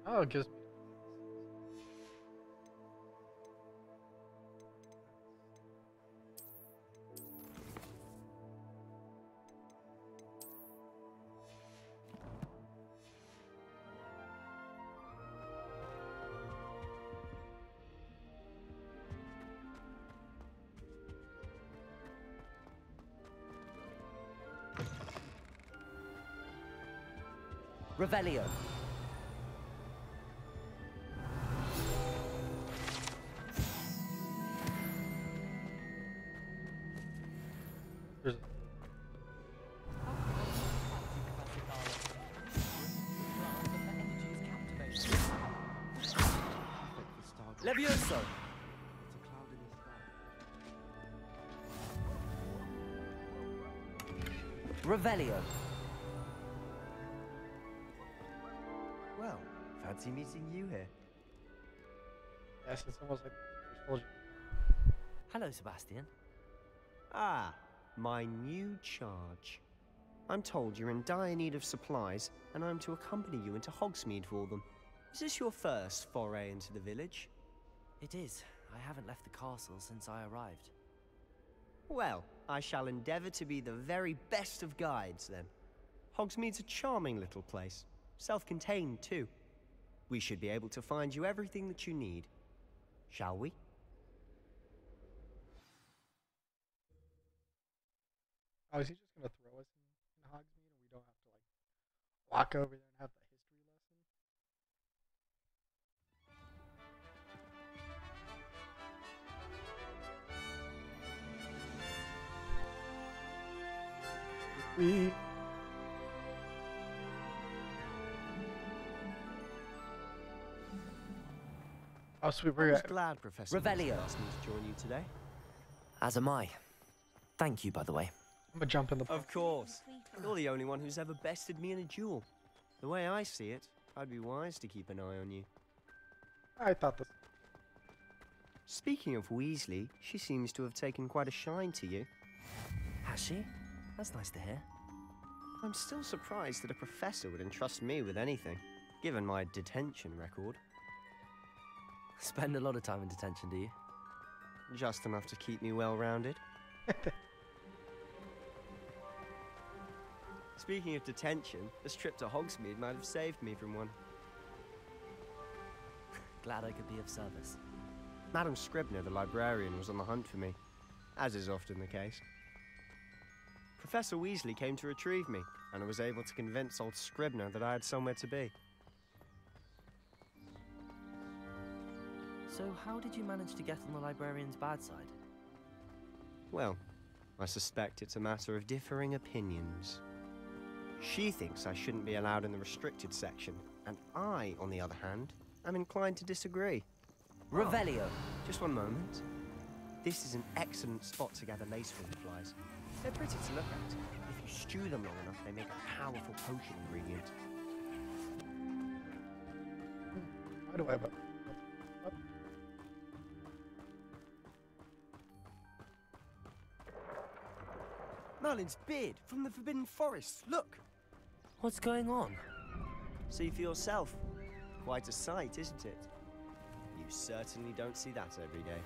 Oh, it gives me. Revelio. Levioso. Revelio. Well, fancy meeting you here. Yes, it's almost like I told you. Hello, Sebastian. Ah, my new charge. I'm told you're in dire need of supplies, and I'm to accompany you into Hogsmeade for them. Is this your first foray into the village? It is. I haven't left the castle since I arrived. Well, I shall endeavour to be the very best of guides, then. Hogsmeade's a charming little place. Self-contained, too. We should be able to find you everything that you need. Shall we? Oh, is he just gonna throw us in Hogsmeade and we don't have to like walk over there and have the history lesson? Oh, sweet. I was glad Professor Revelio asked me to join you today. As am I. Thank you, by the way. I'm gonna jump in the. Of course. You're the only one who's ever bested me in a duel. The way I see it, I'd be wise to keep an eye on you. I thought this. Speaking of Weasley, she seems to have taken quite a shine to you. Has she? That's nice to hear. I'm still surprised that a professor would entrust me with anything, given my detention record. Spend a lot of time in detention, do you? Just enough to keep me well-rounded. Speaking of detention, this trip to Hogsmeade might have saved me from one. Glad I could be of service. Madam Scribner, the librarian, was on the hunt for me, as is often the case. Professor Weasley came to retrieve me, and I was able to convince old Scribner that I had somewhere to be. So how did you manage to get on the librarian's bad side? Well, I suspect it's a matter of differing opinions. She thinks I shouldn't be allowed in the restricted section, and I, on the other hand, am inclined to disagree. Revelio. Just one moment. This is an excellent spot to gather lacewing flies. They're pretty to look at. If you stew them long enough, they make a powerful potion ingredient. Why do I have a... Merlin's beard from the Forbidden Forest. Look! What's going on? See for yourself. Quite a sight, isn't it? You certainly don't see that every day.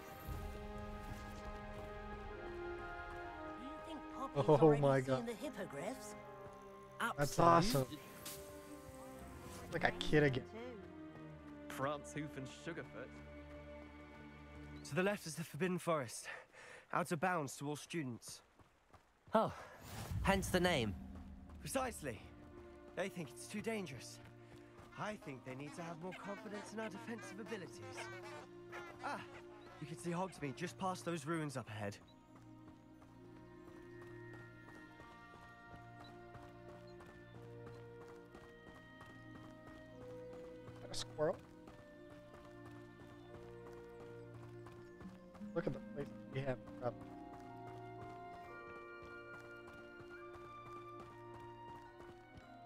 Do you think Poppy's Oh my already God. seen the hippogriffs? That's awesome. Like a kid again. Prance, Hoof, and Sugarfoot. To the left is the Forbidden Forest. Out of bounds to all students. Oh, hence the name. Precisely. They think it's too dangerous. I think they need to have more confidence in our defensive abilities. Ah, you can see Hogsmeade just past those ruins up ahead. A squirrel? Look at the place we have.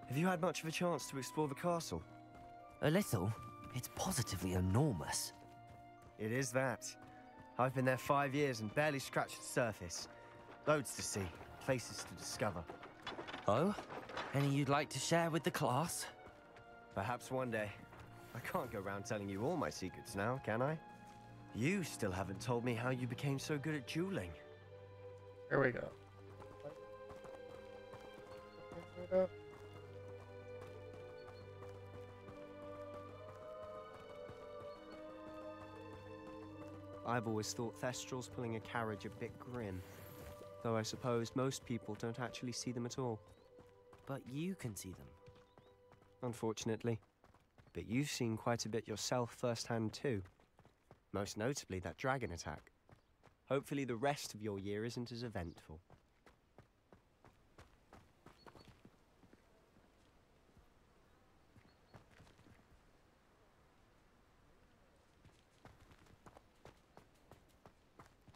Have you had much of a chance to explore the castle? A little. It's positively enormous. It is that. I've been there 5 years and barely scratched the surface. Loads to see, places to discover. Oh? Any you'd like to share with the class? Perhaps one day. I can't go around telling you all my secrets now, can I? You still haven't told me how you became so good at dueling. Here we go. I've always thought Thestrals pulling a carriage a bit grim. Though I suppose most people don't actually see them at all. But you can see them. Unfortunately. But you've seen quite a bit yourself firsthand too. Most notably that dragon attack. Hopefully the rest of your year isn't as eventful.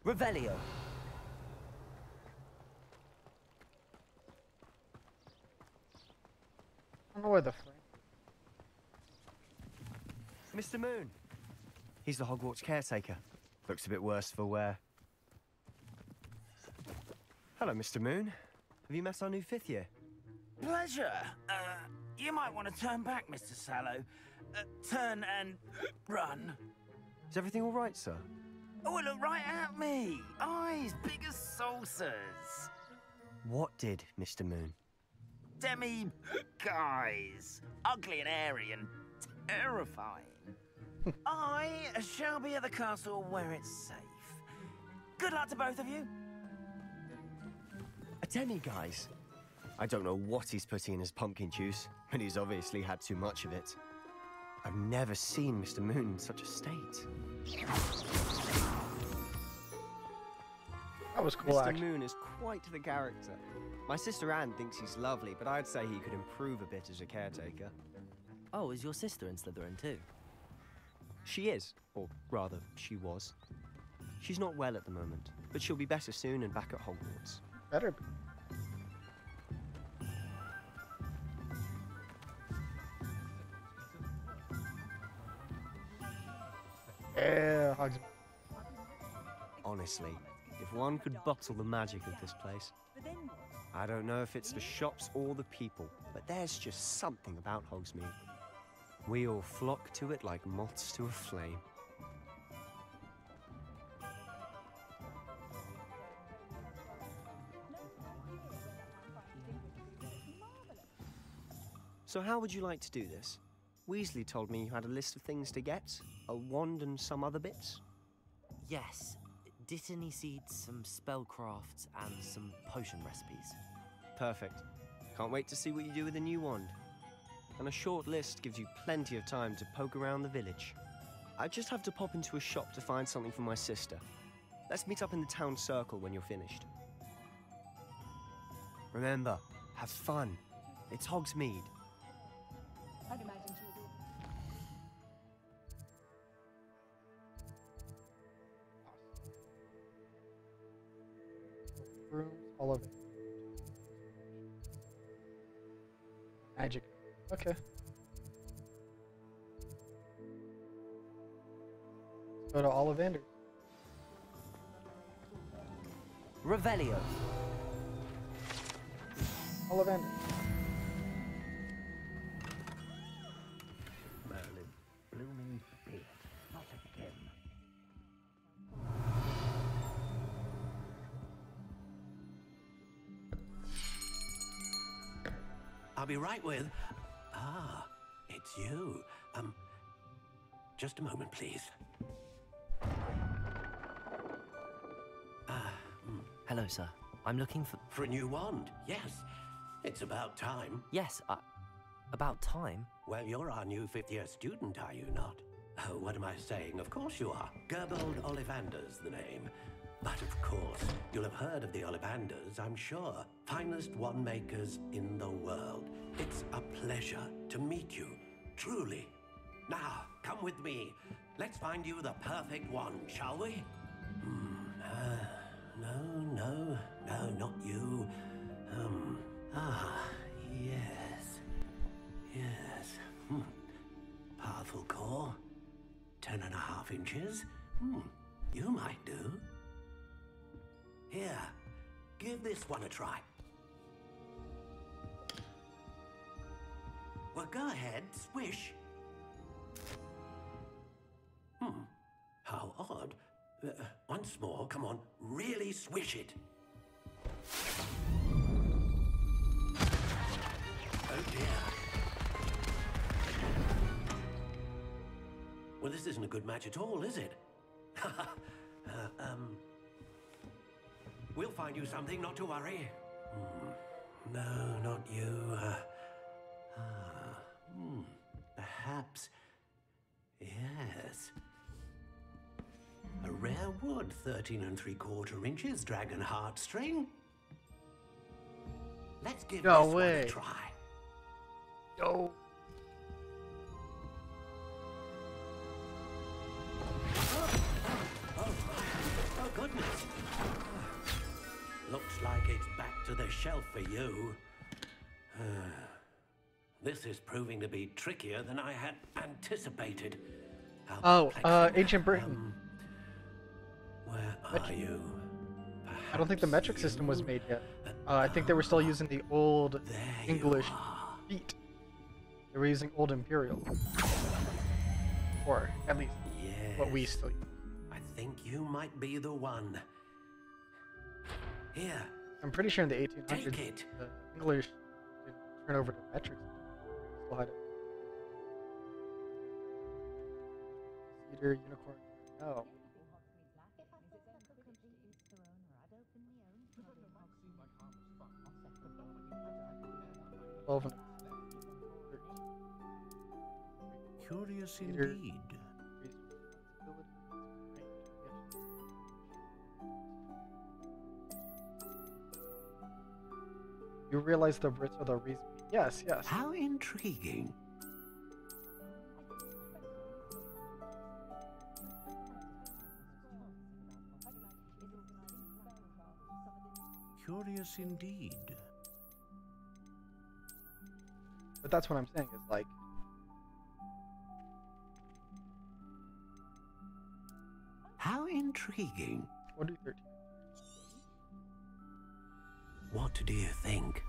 Revelio. know where the Frank. Mr. Moon. He's the Hogwarts caretaker. Looks a bit worse for wear. Hello, Mr. Moon. Have you met our new 5th year? Pleasure. You might want to turn back, Mr. Sallow. Turn and run. Is everything all right, sir? Oh, look right at me. Eyes big as saucers. What did, Mr. Moon? Guys. Ugly and airy and terrifying. I shall be at the castle where it's safe. Good luck to both of you. A demi-guise? I don't know what he's putting in his pumpkin juice, but he's obviously had too much of it. I've never seen Mr. Moon in such a state. That was cool, Mr. actually. Moon is quite the character. My sister Anne thinks he's lovely, but I'd say he could improve a bit as a caretaker. Oh, is your sister in Slytherin too? She is, or rather, she was. She's not well at the moment, but she'll be better soon and back at Hogwarts. Better be. Yeah, Hogsmeade. Honestly, if one could bottle the magic of this place. I don't know if it's the shops or the people, but there's just something about Hogsmeade. We all flock to it like moths to a flame. So how would you like to do this? Weasley told me you had a list of things to get, a wand and some other bits. Yes. Dittany seeds, some spellcrafts, and some potion recipes. Perfect. Can't wait to see what you do with the new wand. And a short list gives you plenty of time to poke around the village. I just have to pop into a shop to find something for my sister. Let's meet up in the town circle when you're finished. Remember, have fun. It's Hogsmeade. I'd imagine she would. Rooms, all of it. Magic. Okay. Let's go to Ollivander. Revelio. Ollivander. Merlin, blooming beard, not again. I'll be right with... Ah, it's you. Just a moment, please. Hello, sir. I'm looking for... For a new wand, yes. It's about time. Yes, about time? Well, you're our new 5th year student, are you not? Oh, what am I saying? Of course you are. Gerbold Ollivander's the name. But of course, you'll have heard of the Ollivanders, I'm sure. Finest wand makers in the world. It's a pleasure to meet you, truly. Now, come with me. Let's find you the perfect wand, shall we? No, not you. Yes. Powerful core. 10.5 inches. You might do. Here, give this one a try. Well, go ahead, swish. How odd. Once more, come on, really swish it. Oh dear. Well, this isn't a good match at all, is it? We'll find you something, not to worry. No, not you. Perhaps. Yes. A rare wood, 13 3/4 inches, dragon heartstring. Let's give this one a try. Yo. Oh, goodness. Looks like it's back to the shelf for you. This is proving to be trickier than I had anticipated. Ancient Britain. Where are you? I don't think the metric system was made yet. I think they were still using the old English feet. They were using Old Imperial. Or at least what we still use. I think you might be the one. Here. I'm pretty sure in the 1800s, the English didn't turn over to metric system. Still had it. Cedar, unicorn, no. Curious indeed. You realize the Brits are the reason? Yes, yes. How intriguing. Curious indeed. But that's what I'm saying, is like... How intriguing. What do you 13? What do you think?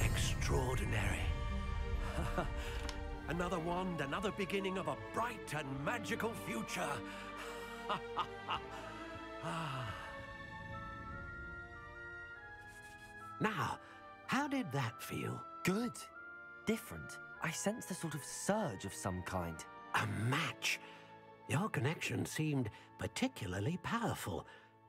Extraordinary. Another wand, another beginning of a bright and magical future. Now, how did that feel? Good. Different. I sensed a sort of surge of some kind. A match. Your connection seemed particularly powerful.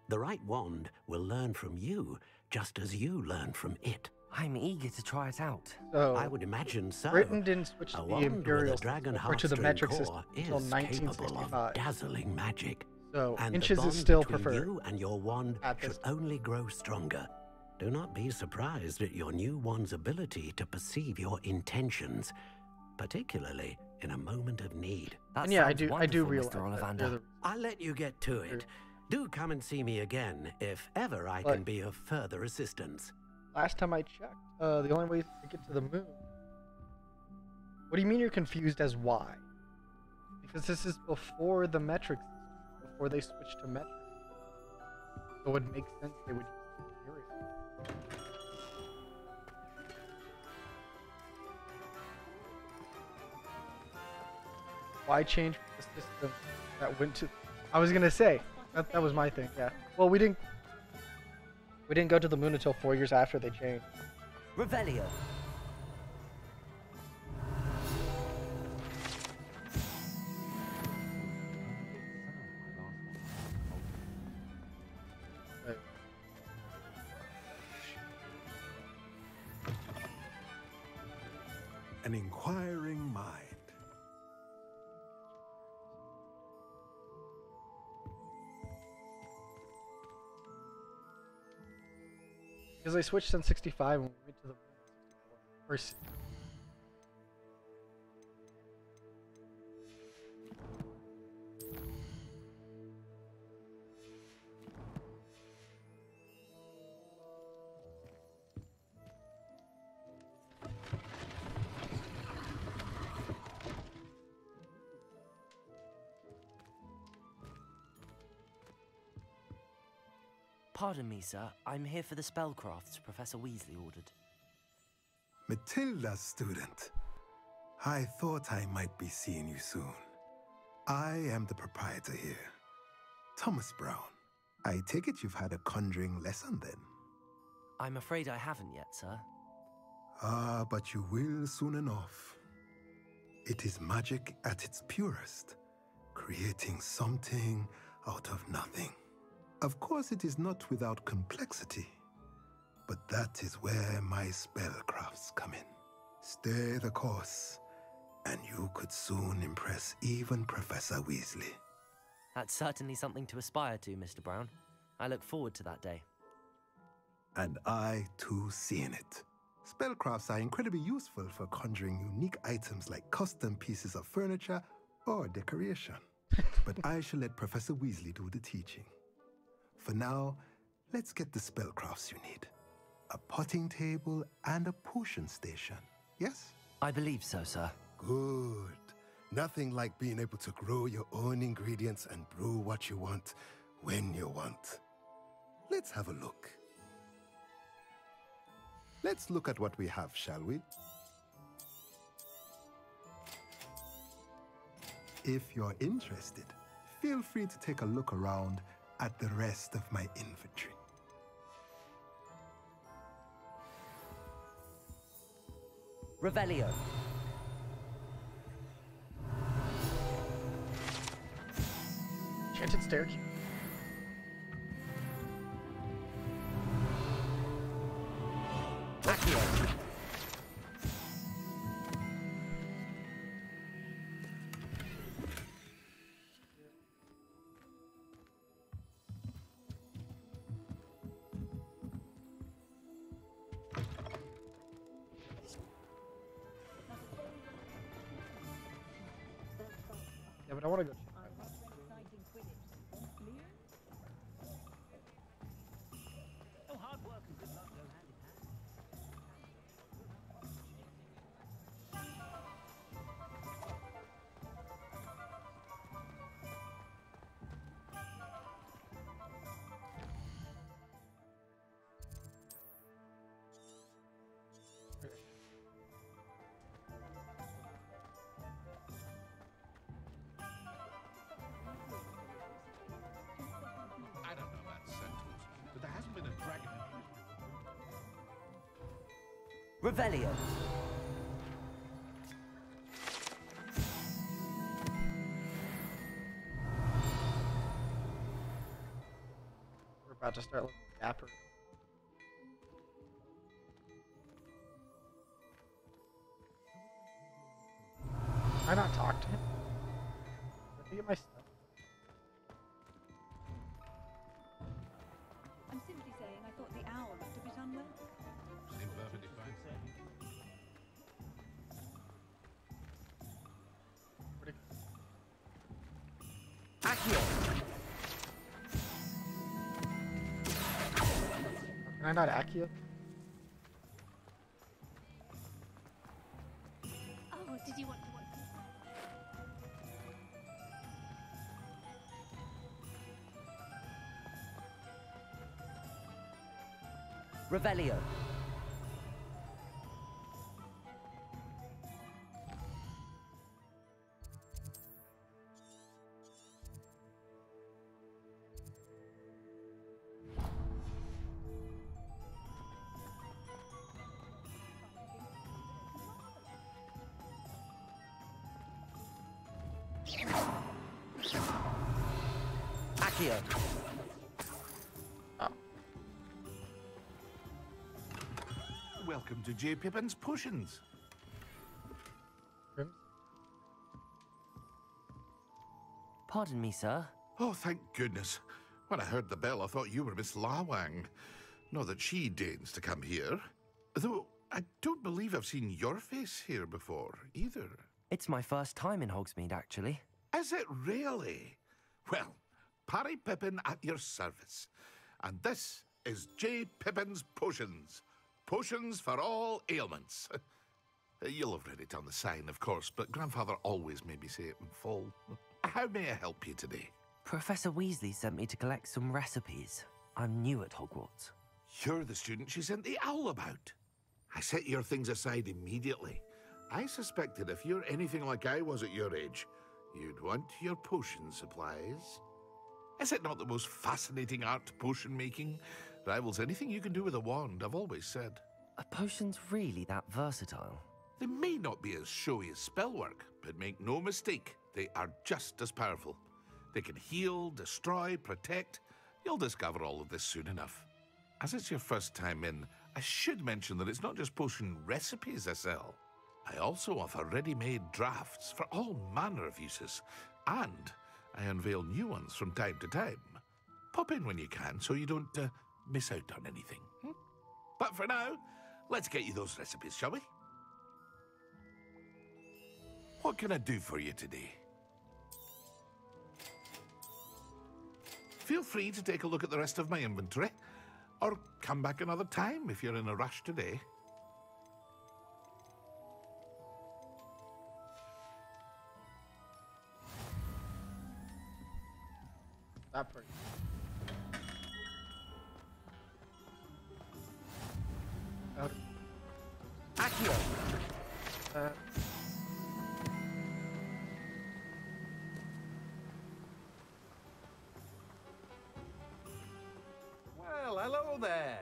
The right wand will learn from you, just as you learn from it. I'm eager to try it out. So, I would imagine so. Britain didn't switch to the Imperial dragon or to the metric core system until is 1965. capable of dazzling magic. So And inches the is bond still between preferred. You and your wand should only grow stronger. Do not be surprised at your new wand's ability to perceive your intentions, particularly in a moment of need. And yeah, I do realize that. I'll let you get to it. Do come and see me again if ever I can be of further assistance. Last time I checked, the only way to get to the moon. What do you mean you're confused as why? Because this is before the metric system, before they switched to metric. So it would make sense they would use the Imperial. Why change the system that went to... I was gonna say, that was my thing, yeah. Well, we didn't go to the moon until 4 years after they changed. Revelio. An inquiring mind. Because I switched in 65 when we went to the first. Pardon me, sir. I'm here for the spellcrafts Professor Weasley ordered. Matilda's student. I thought I might be seeing you soon. I am the proprietor here, Thomas Brown. I take it you've had a conjuring lesson then? I'm afraid I haven't yet, sir. Ah, but you will soon enough. It is magic at its purest, creating something out of nothing. Of course, it is not without complexity, but that is where my spellcrafts come in. Stay the course, and you could soon impress even Professor Weasley. That's certainly something to aspire to, Mr. Brown. I look forward to that day. And I, too, seeing it. Spellcrafts are incredibly useful for conjuring unique items like custom pieces of furniture or decoration. but I shall let Professor Weasley do the teaching. For now, let's get the spellcrafts you need. A potting table and a potion station, yes? I believe so, sir. Good. Nothing like being able to grow your own ingredients and brew what you want when you want. Let's have a look. Let's look at what we have, shall we? If you're interested, feel free to take a look around at the rest of my inventory. Revelio. Enchanted staircase. Accio. Yeah, but I want to go check. I don't know about centaurs, but there hasn't been a dragon in Revelio. We're about to start looking dapper. Can I not talk to him? Let me get my stuff. I'm simply saying I thought the owl looked a bit unwell. Seemed perfectly fine. Accio. Can I not Accio? Oh, did you want to watch? Revelio. Accio. Welcome to J. Pippin's Potions. Pardon me, sir. Oh, thank goodness. When I heard the bell, I thought you were Miss Lawang. Not that she deigns to come here. Though, I don't believe I've seen your face here before, either. It's my first time in Hogsmeade, actually. Is it really? Well, Parry Pippin at your service. And this is J. Pippin's Potions. Potions for all ailments. You'll have read it on the sign, of course, but Grandfather always made me say it in full. How may I help you today? Professor Weasley sent me to collect some recipes. I'm new at Hogwarts. You're the student she sent the owl about. I set your things aside immediately. I suspected if you're anything like I was at your age, you'd want your potion supplies. Is it not the most fascinating art, potion making? Rivals anything you can do with a wand, I've always said. Are potions really that versatile? They may not be as showy as spellwork, but make no mistake, they are just as powerful. They can heal, destroy, protect. You'll discover all of this soon enough. As it's your first time in, I should mention that it's not just potion recipes I sell. I also offer ready-made drafts for all manner of uses, and I unveil new ones from time to time. Pop in when you can so you don't miss out on anything. But for now, let's get you those recipes, shall we? What can I do for you today? Feel free to take a look at the rest of my inventory, or come back another time if you're in a rush today. That part. Accio! Well, hello there.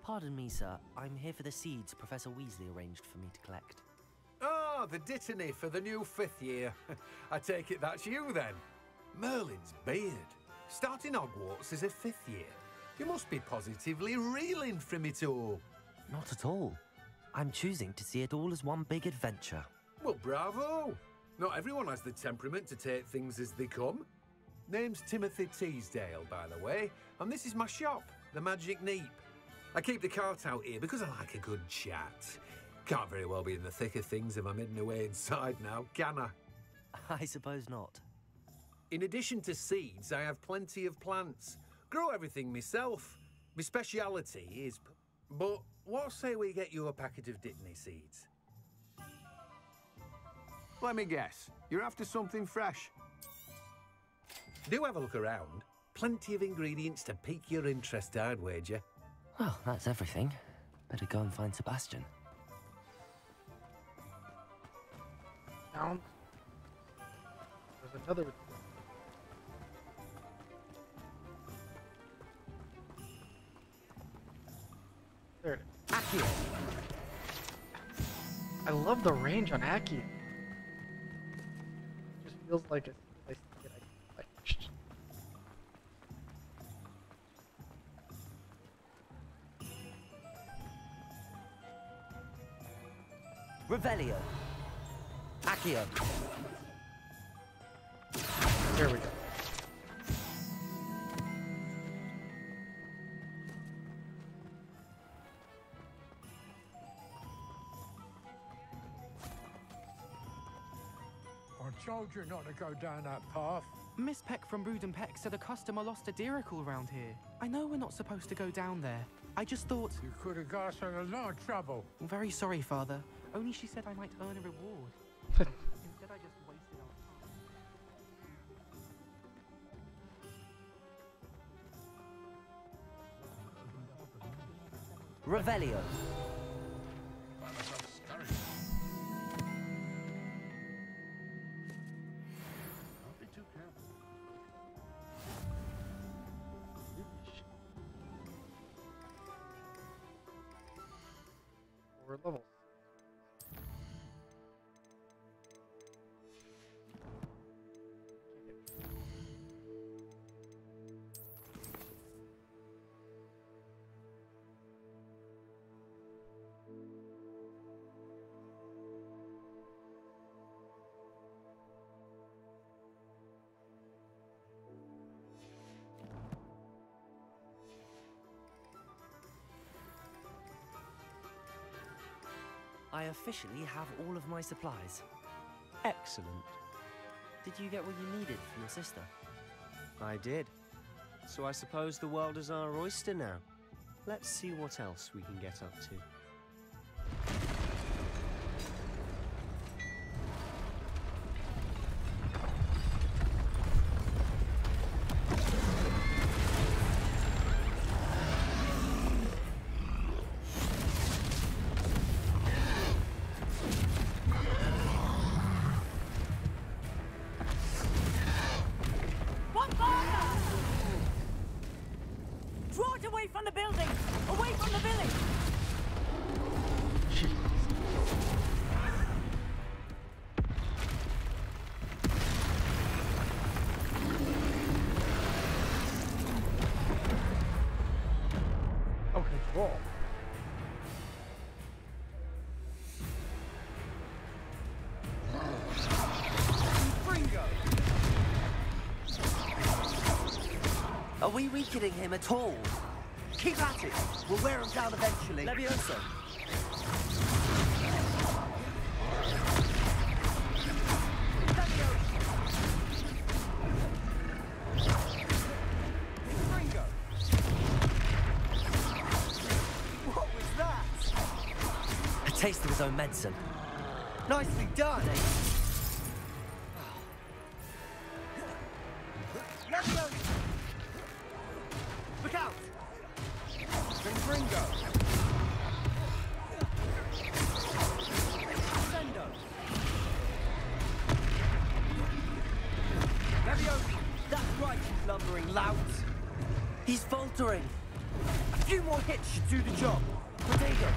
Pardon me, sir. I'm here for the seeds Professor Weasley arranged for me to collect. Oh, the dittany for the new 5th year. I take it that's you, then. Merlin's beard. Starting Hogwarts as a 5th year. You must be positively reeling from it all. Not at all. I'm choosing to see it all as one big adventure. Well, bravo. Not everyone has the temperament to take things as they come. Name's Timothy Teasdale, by the way, and this is my shop, the Magic Neep. I keep the cart out here because I like a good chat. Can't very well be in the thick of things if I'm hidden away inside now, can I? I suppose not. In addition to seeds, I have plenty of plants. Grow everything myself. My speciality is... But what say we get you a packet of Dittany seeds? Let me guess. You're after something fresh. Do have a look around. Plenty of ingredients to pique your interest, I'd wager. Well, that's everything. Better go and find Sebastian. Down. There's another. There it is. Accio. I love the range on Accio. It just feels like it's nice to get like. Revelio. Accio. There we go. I told you not to go down that path. Miss Peck from Brood and Peck said a customer lost a deeracle round here. I know we're not supposed to go down there. I just thought... You could have got us in a lot of trouble. I'm very sorry, Father. Only she said I might earn a reward. Instead, I just wasted our time. Revelio. We're level. I officially have all of my supplies. Excellent. Did you get what you needed for your sister? I did. So I suppose the world is our oyster now. Let's see what else we can get up to. Away from the building! Away from the village! Okay, cool. Are we weakening him at all? Keep at it! We'll wear him down eventually. Levioso! taste of his own medicine. Nicely done, eh? Look out! Ringo! Sendo! Leviosa! That's right, you lumbering lout! He's faltering! A few more hits should do the job. Potato!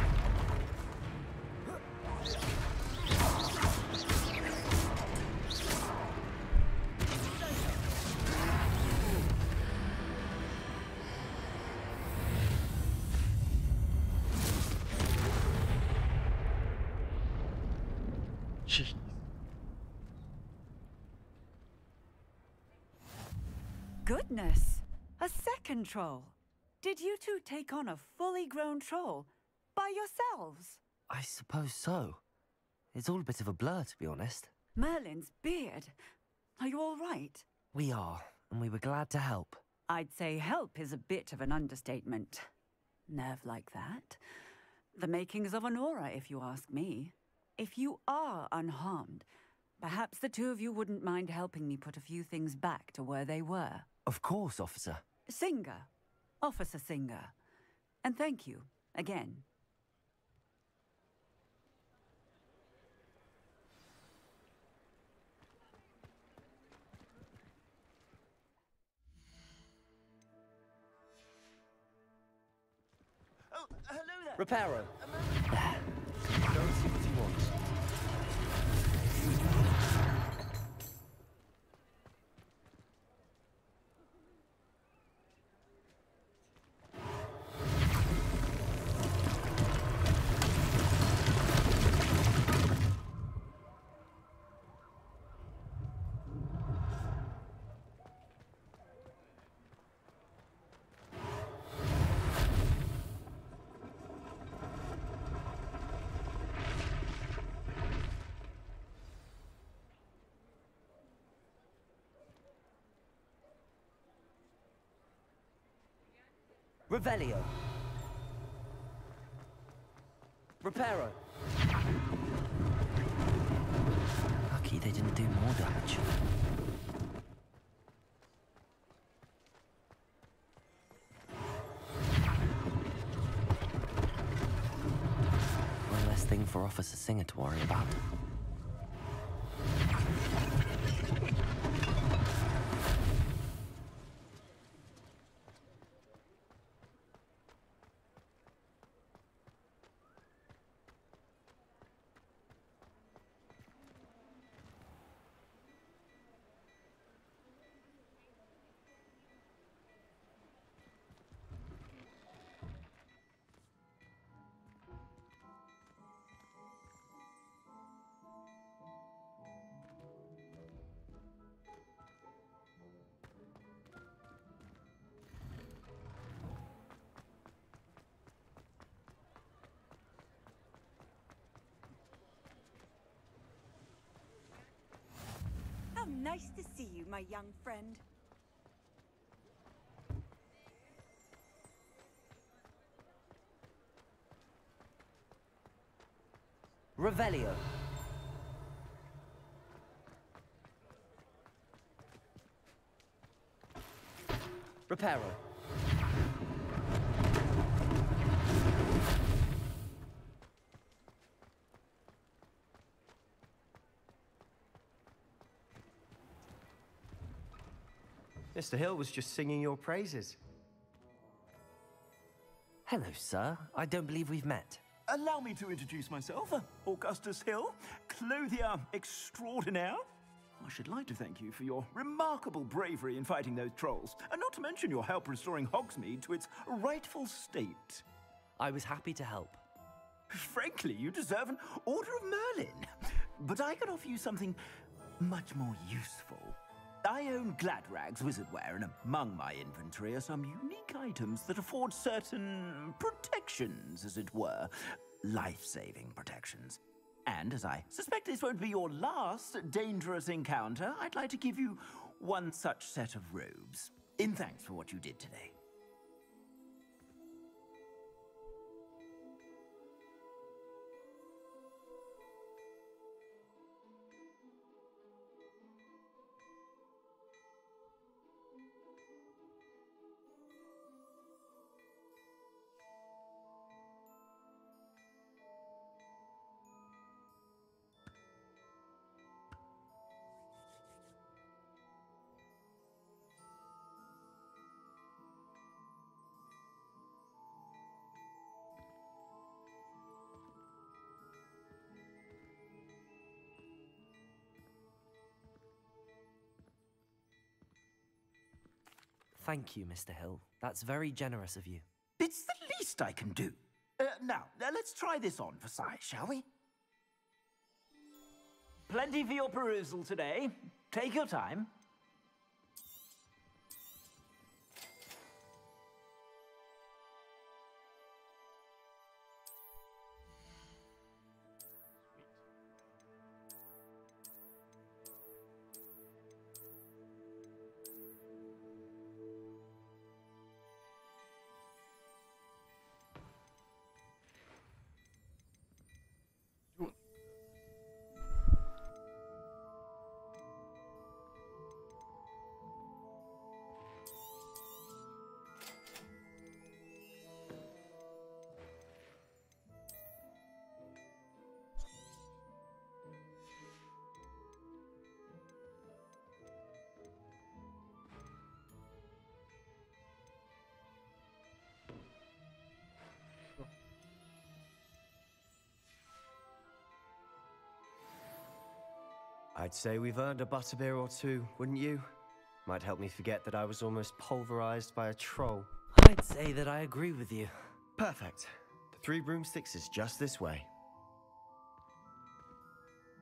Jeez. Goodness! A second troll. Did you two take on a fully grown troll by yourselves? I suppose so. It's all a bit of a blur, to be honest. Merlin's beard. Are you all right? We are, and we were glad to help. I'd say help is a bit of an understatement. Nerve like that. The makings of an aura, if you ask me. If you are unharmed, perhaps the two of you wouldn't mind helping me put a few things back to where they were. Of course, officer. Singer. Officer Singer. And thank you, again. Oh, hello there. Reparo. Go and see what he wants. Revelio. Reparo. Lucky they didn't do more damage. One less thing for Officer Singer to worry about. How nice to see you, my young friend. Revelio. Reparo. Mr. Hill was just singing your praises. Hello, sir. I don't believe we've met. Allow me to introduce myself, Augustus Hill, clothier extraordinaire. I should like to thank you for your remarkable bravery in fighting those trolls, and not to mention your help restoring Hogsmeade to its rightful state. I was happy to help. Frankly, you deserve an Order of Merlin. But I can offer you something much more useful. I own Gladrag's wizardware, and among my inventory are some unique items that afford certain protections, as it were. Life-saving protections. And as I suspect this won't be your last dangerous encounter, I'd like to give you one such set of robes, in thanks for what you did today. Thank you, Mr. Hill. That's very generous of you. It's the least I can do. Now, let's try this on for size, shall we? Plenty for your perusal today. Take your time. I'd say we've earned a butterbeer or two, wouldn't you? Might help me forget that I was almost pulverized by a troll. I'd say that I agree with you. Perfect. The 3 broomsticks is just this way.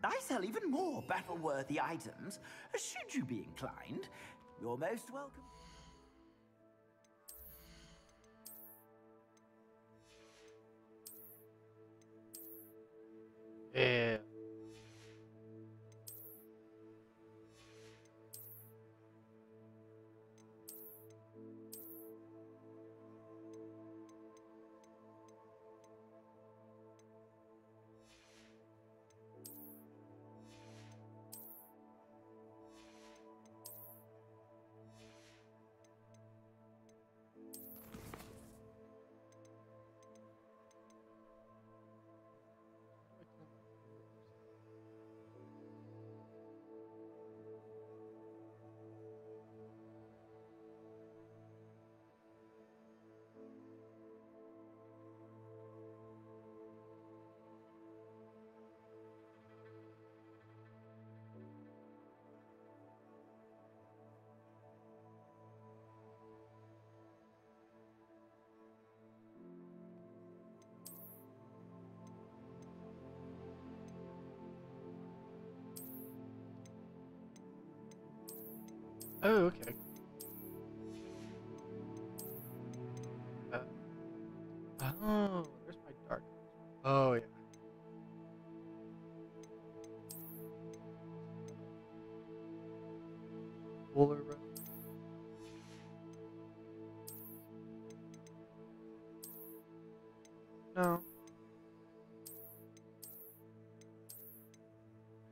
I sell even more battle-worthy items. Should you be inclined, you're most welcome. Yeah. Oh, okay. Oh, there's my dark. Oh, yeah. Fuller Road. No.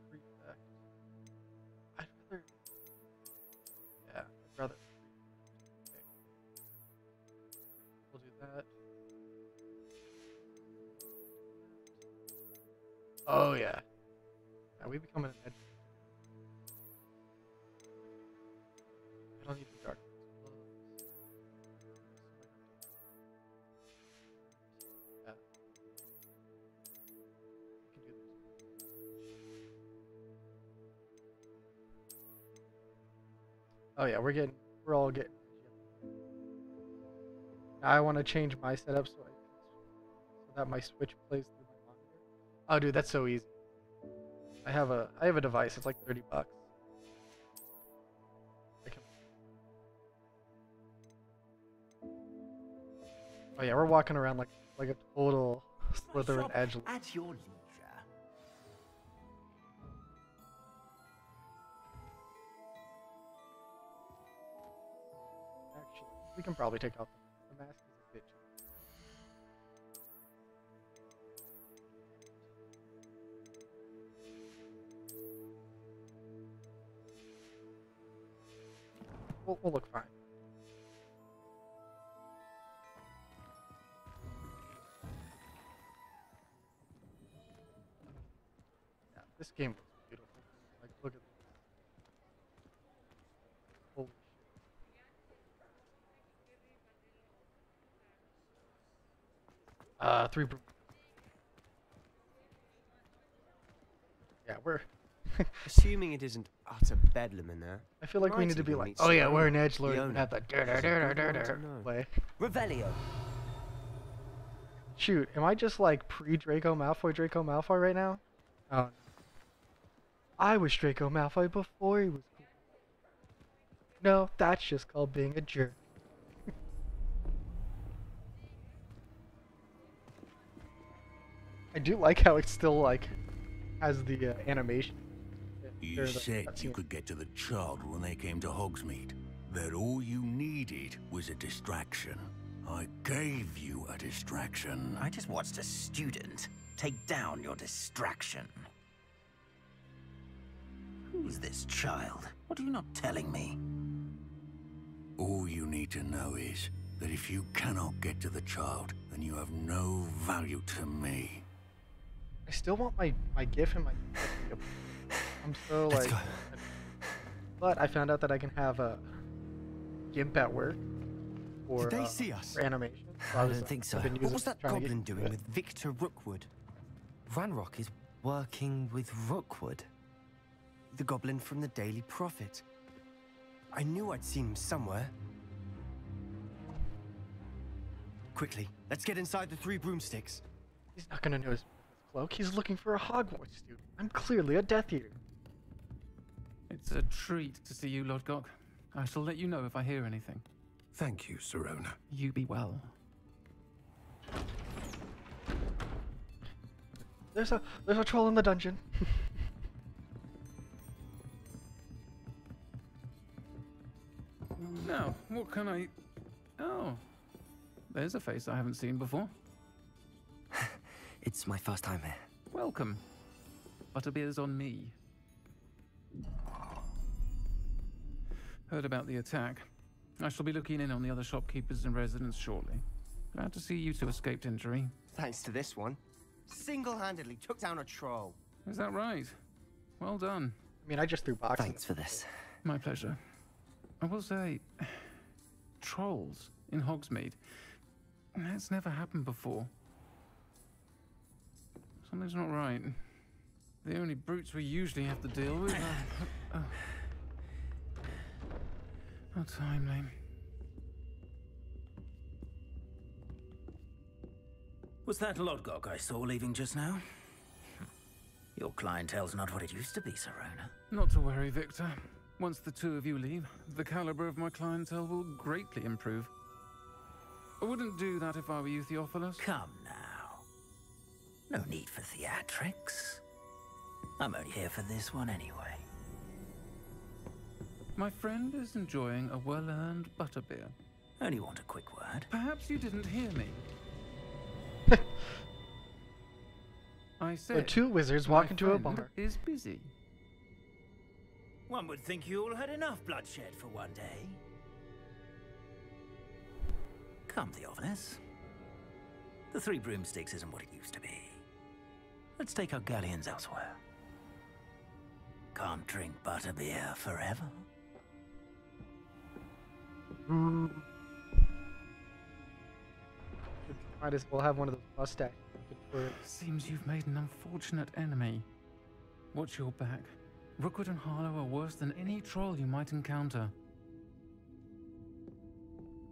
Prefect. I'd rather. Yeah, I'd rather. Okay. We'll do that. Oh yeah. Yeah, we become an edge. I don't need the dark. Yeah. We can do this. Oh yeah, we're all getting. Now I want to change my setup so that my Switch plays through my monitor. Oh dude, that's so easy. I have a device. It's like $30. Oh yeah, we're walking around like a total Slytherin edge. At your leisure. Actually, we can probably take off the mask. Is a bit we'll look fine. Yeah, this game looks beautiful. Like, look at this. Holy shit. 3. Yeah, we're Assuming it isn't utter bedlam in there. I feel like we might need to be even like, meet oh yeah, Serona, we're an edgelord the and owner. have that She's a good one to know. way. Revelio. Shoot, am I just like pre-Draco Malfoy right now? Oh no. I was Draco Malfoy before he was cool. No, that's just called being a jerk. I do like how it still like has the animation. You said you could get to the child when they came to Hogsmeade. That all you needed was a distraction. I gave you a distraction. I just watched a student take down your distraction. Who's this child? What are you not telling me? All you need to know is that if you cannot get to the child, then you have no value to me. I still want my GIF and my. I'm so like. But I found out that I can have a GIMP at work. For, Did they see us? For animation. So I don't think so. What was that goblin doing with Victor Rookwood? Ranrock is working with Rookwood. The goblin from the Daily Prophet. I knew I'd seen him somewhere. Quickly, let's get inside the 3 broomsticks. He's not gonna notice his cloak. He's looking for a Hogwarts student. I'm clearly a Death Eater. It's a treat to see you, Lodgok. I shall let you know if I hear anything. Thank you, Serona. You be well. There's a troll in the dungeon. Now, what can I... Oh. There's a face I haven't seen before. It's my first time here. Welcome. Butterbeer's on me. Heard about the attack. I shall be looking in on the other shopkeepers and residents shortly. Glad to see you two escaped injury. Thanks to this one. Single-handedly took down a troll. Is that right? Well done. I mean, I just threw boxes. Thanks for this. My pleasure. I will say, trolls in Hogsmeade. That's never happened before. Something's not right. The only brutes we usually have to deal with are... How timely. Was that Lodgok I saw leaving just now? Your clientele's not what it used to be, Serona. Not to worry, Victor. Once the two of you leave, the caliber of my clientele will greatly improve. I wouldn't do that if I were you, Theophilus. Come now. No need for theatrics. I'm only here for this one anyway. My friend is enjoying a well-earned butterbeer. Only want a quick word. Perhaps you didn't hear me. I said... So 2 wizards walk into a bar. Is busy. One would think you all had enough bloodshed for one day. Come, Theophilus. The 3 broomsticks isn't what it used to be. Let's take our galleons elsewhere. Can't drink butterbeer forever. Might as well have one of those mustaches. Seems you've made an unfortunate enemy. Watch your back. Rookwood and Harlow are worse than any troll you might encounter.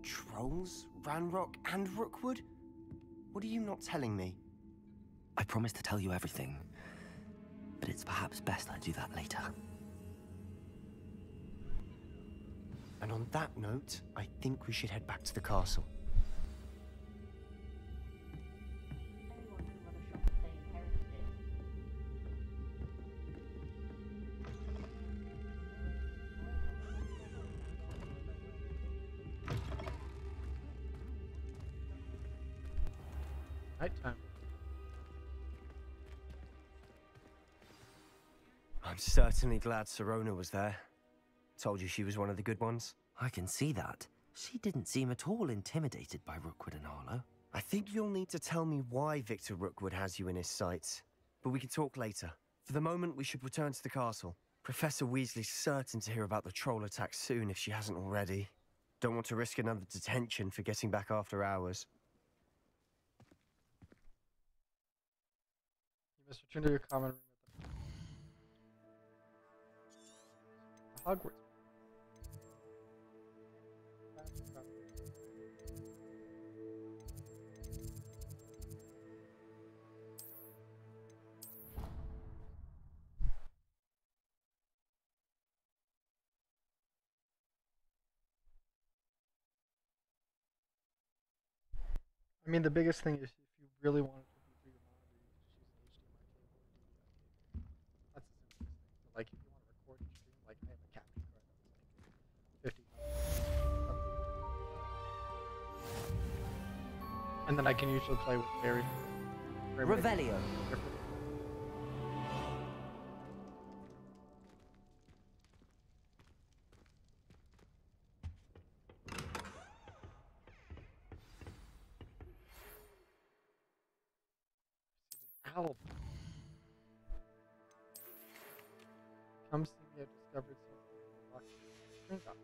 Trolls? Ranrock and Rookwood? What are you not telling me? I promised to tell you everything, but it's perhaps best I do that later. And on that note, I think we should head back to the castle. Nighttime. I'm certainly glad Serona was there. Told you she was one of the good ones. I can see that. She didn't seem at all intimidated by Rookwood and Harlow. I think you'll need to tell me why Victor Rookwood has you in his sights. But we can talk later. For the moment, we should return to the castle. Professor Weasley's certain to hear about the troll attack soon if she hasn't already. Don't want to risk another detention for getting back after hours. You must return to your common room. Hogwarts. I mean, the biggest thing is if you really wanted to be through your monitor, you could just use an HDMI cable or DVI cable. That's the simplest thing. But like, if you want to record and stream, like I have a capture card that was like $50. And then I can usually play with very Revelio. Owl. Come see me. I've discovered something. Lock screen top.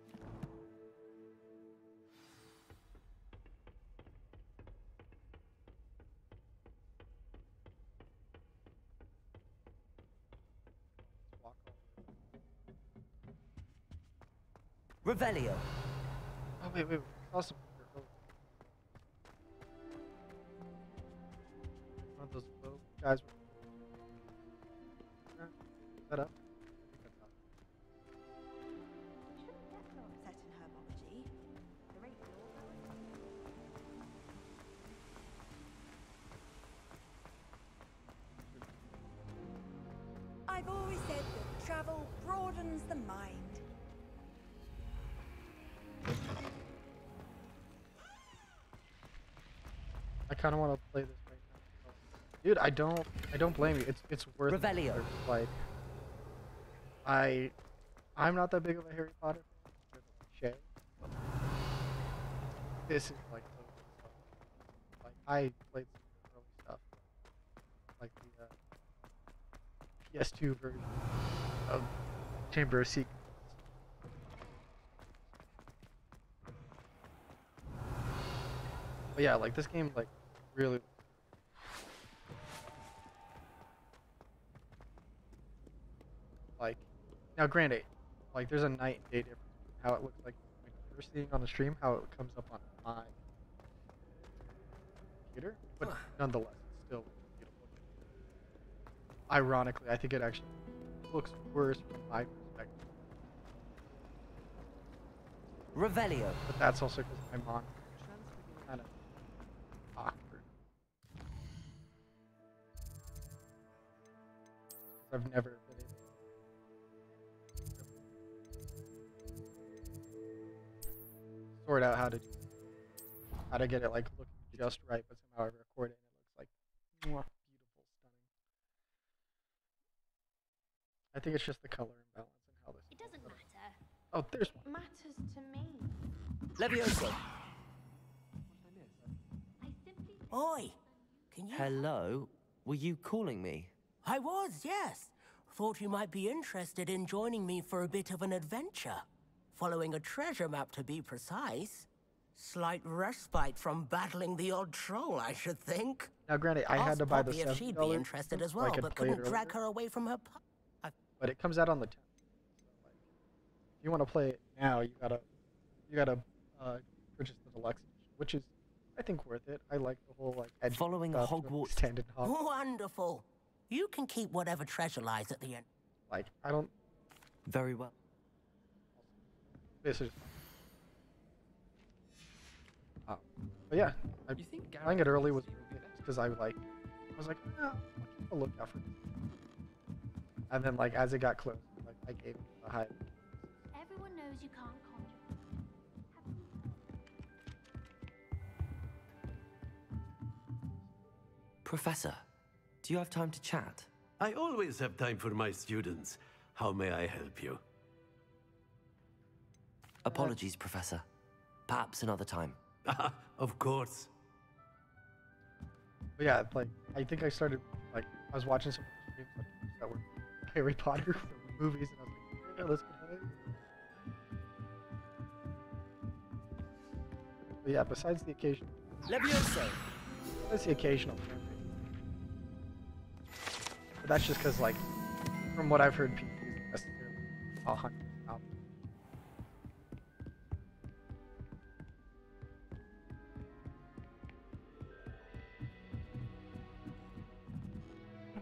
Walk all Revelio. Oh wait. I saw some here. Oh. One of those bow guys. Is that up? I think that's up. Shouldn't get so upset in herbology. The rate of your I've always said that travel broadens the mind. I kind of want to play this right now. Dude, I don't blame you. It's worth Revelio. it. Like, I'm not that big of a Harry Potter fan because of Shay. This is like so good stuff. Like I played some of the early stuff, like the PS2 version of Chamber of Secrets. But yeah, like this game, like really. Like, now granted, like there's a night and day difference between how it looks like when you're seeing on the stream, how it comes up on my computer, but nonetheless, it's still beautiful. Ironically, I think it actually looks worse from my perspective. Revelio. But that's also because my monitor is kind of awkward. I've never been able to sort out how to get it like looking just right, but somehow I record it and it looks like beautiful, stunning. I think it's just the color imbalance and how this. It doesn't matter. Oh, there's one. Matters to me. Levioso. Oi, can you? Hello. Were you calling me? I was, yes. Thought you might be interested in joining me for a bit of an adventure. Following a treasure map, to be precise. Slight respite from battling the odd troll, I should think. Now, granted, I had to buy the $7 if she'd be interested as well, but couldn't drag her away from her. But it comes out on the 10th. So, like, if you want to play it now, you gotta purchase the deluxe edition, which is, I think, worth it. I like the whole like edgy Following stuff Hogwarts. Extended Hogwarts. Wonderful. You can keep whatever treasure lies at the end. Like, I don't. Very well. This is. But yeah, playing it early was really nice because I was like, I'll keep a lookout for this. And then like as it got close, like I gave it a high. Everyone knows you can't conjure. Professor, do you have time to chat? I always have time for my students. How may I help you? Apologies, Professor. Perhaps another time. Of course. But yeah, like I think I started like I was watching some of the streams like, that were Harry Potter movies, and I was like, yeah, let's get high. But yeah, besides the occasional. Levioso. That's the occasional. But that's just because like, from what I've heard, people isn't necessarily 100%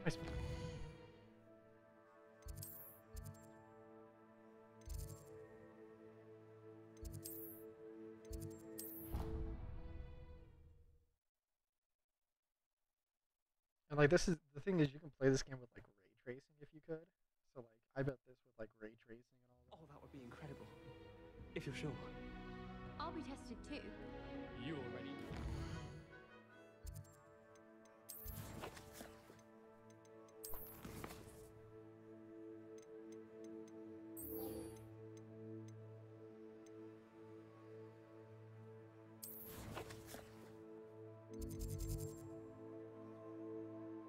Nice. And like this is the thing is you can play this game with like ray tracing if you could. So like I bet this with like ray tracing and all that. Oh, that would be incredible. If you're sure. I'll be tested too. You already know.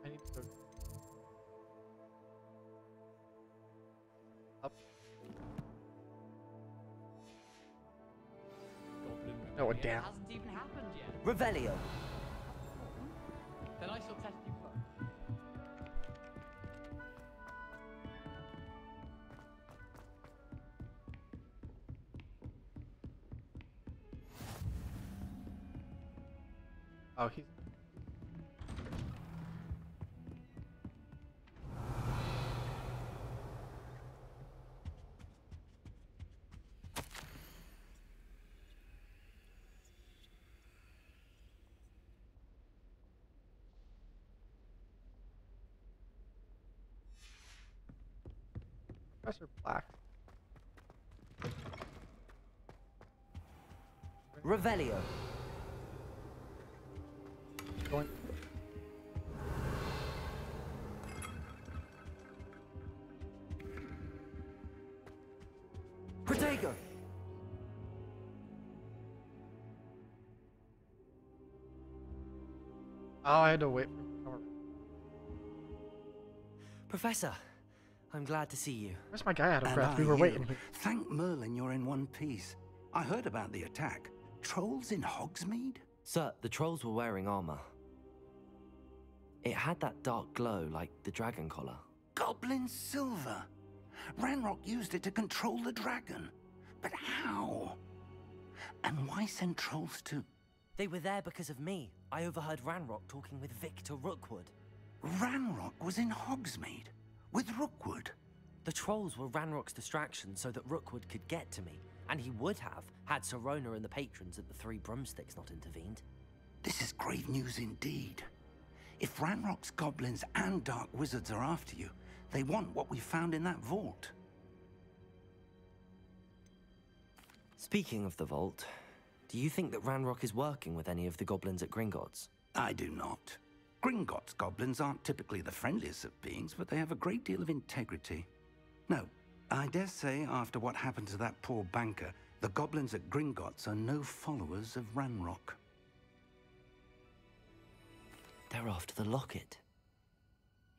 I need to go up. No, down. It hasn't even happened yet. Revelio. Then I shall test you first. Oh, he's Professor Black. Revelio. Going. Protego. Oh, I had to wait for him to come around. Professor, I'm glad to see you. Where's my guy out of And breath? We are were you? waiting here. Thank Merlin you're in one piece. I heard about the attack. Trolls in Hogsmeade? Sir, the trolls were wearing armor. It had that dark glow like the dragon collar. Goblin silver. Ranrock used it to control the dragon. But how? And why send trolls to... They were there because of me. I overheard Ranrock talking with Victor Rookwood. Ranrock was in Hogsmeade? With Rookwood? The trolls were Ranrock's distraction so that Rookwood could get to me. And he would have, had Sirona and the patrons at the Three Broomsticks not intervened. This is grave news indeed. If Ranrock's goblins and dark wizards are after you, they want what we found in that vault. Speaking of the vault, do you think that Ranrock is working with any of the goblins at Gringotts? I do not. Gringotts goblins aren't typically the friendliest of beings, but they have a great deal of integrity. No, I dare say after what happened to that poor banker, the goblins at Gringotts are no followers of Ranrock. They're after the locket.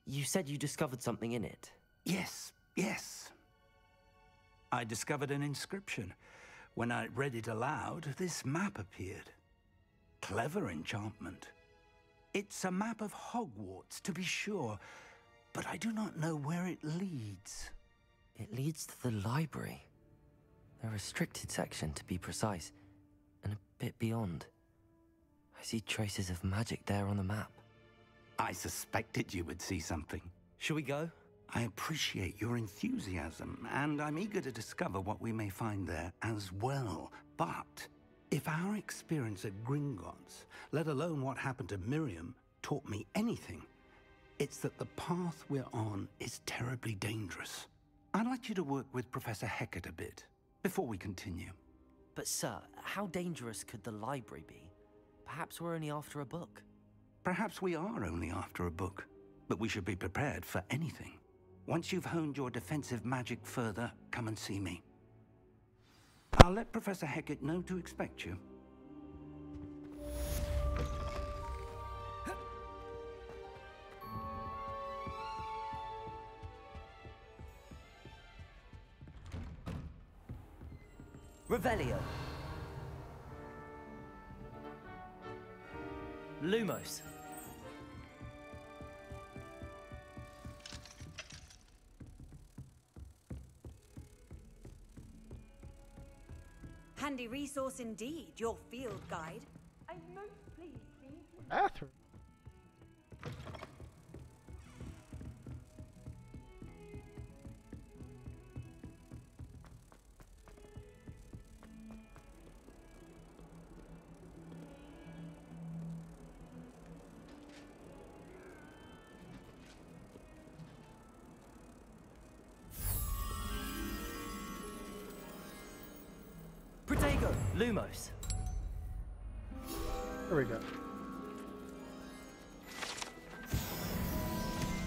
You said you discovered something in it. Yes, yes. I discovered an inscription. When I read it aloud, this map appeared. Clever enchantment. It's a map of Hogwarts, to be sure, but I do not know where it leads. It leads to the library. The restricted section, to be precise, and a bit beyond. I see traces of magic there on the map. I suspected you would see something. Shall we go? I appreciate your enthusiasm, and I'm eager to discover what we may find there as well. But if our experience at Gringotts, let alone what happened to Miriam, taught me anything, it's that the path we're on is terribly dangerous. I'd like you to work with Professor Hecat a bit before we continue. But sir, how dangerous could the library be? Perhaps we're only after a book. Perhaps we are only after a book, but we should be prepared for anything. Once you've honed your defensive magic further, come and see me. I'll let Professor Hecat know to expect you. Revelio. Lumos. Handy resource indeed, your field guide. I'm most pleased to be included. Bathroom. Lumos. There we go.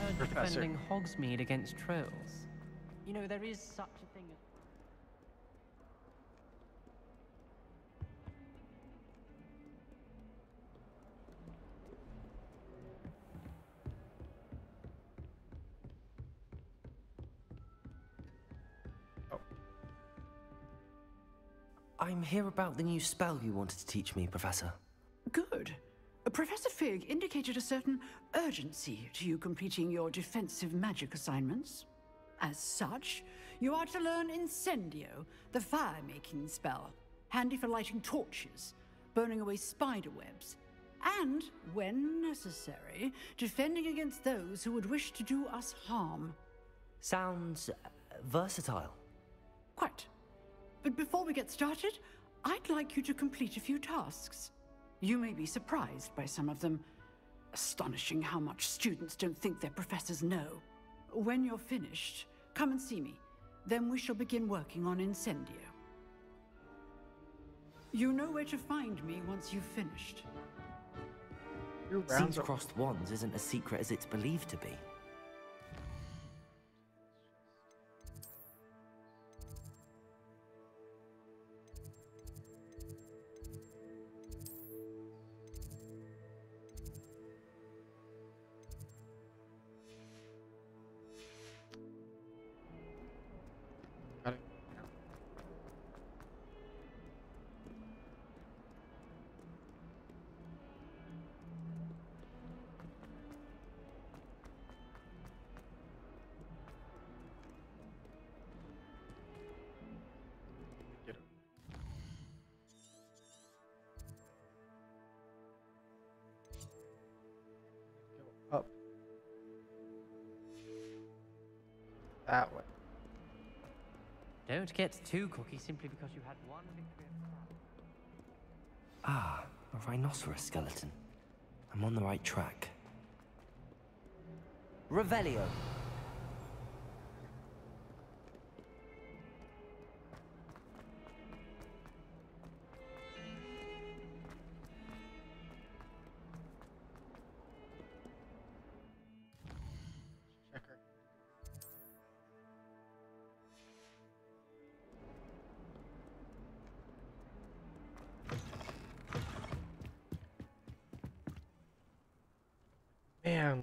Heard you're Professor. defending Hogsmeade against trolls. You know, there is such a thing as... I'm here about the new spell you wanted to teach me, Professor. Good. Professor Fig indicated a certain urgency to you completing your defensive magic assignments. As such, you are to learn Incendio, the fire-making spell, handy for lighting torches, burning away spider webs, and, when necessary, defending against those who would wish to do us harm. Sounds versatile. Quite. But before we get started, I'd like you to complete a few tasks. You may be surprised by some of them. Astonishing how much students don't think their professors know. When you're finished, come and see me. Then we shall begin working on Incendio. You know where to find me once you've finished. Seems crossed wands isn't as secret as it's believed to be. Up. That way. Don't get too cocky simply because you had one victory. Ah, a rhinoceros skeleton. I'm on the right track. Revelio. Man.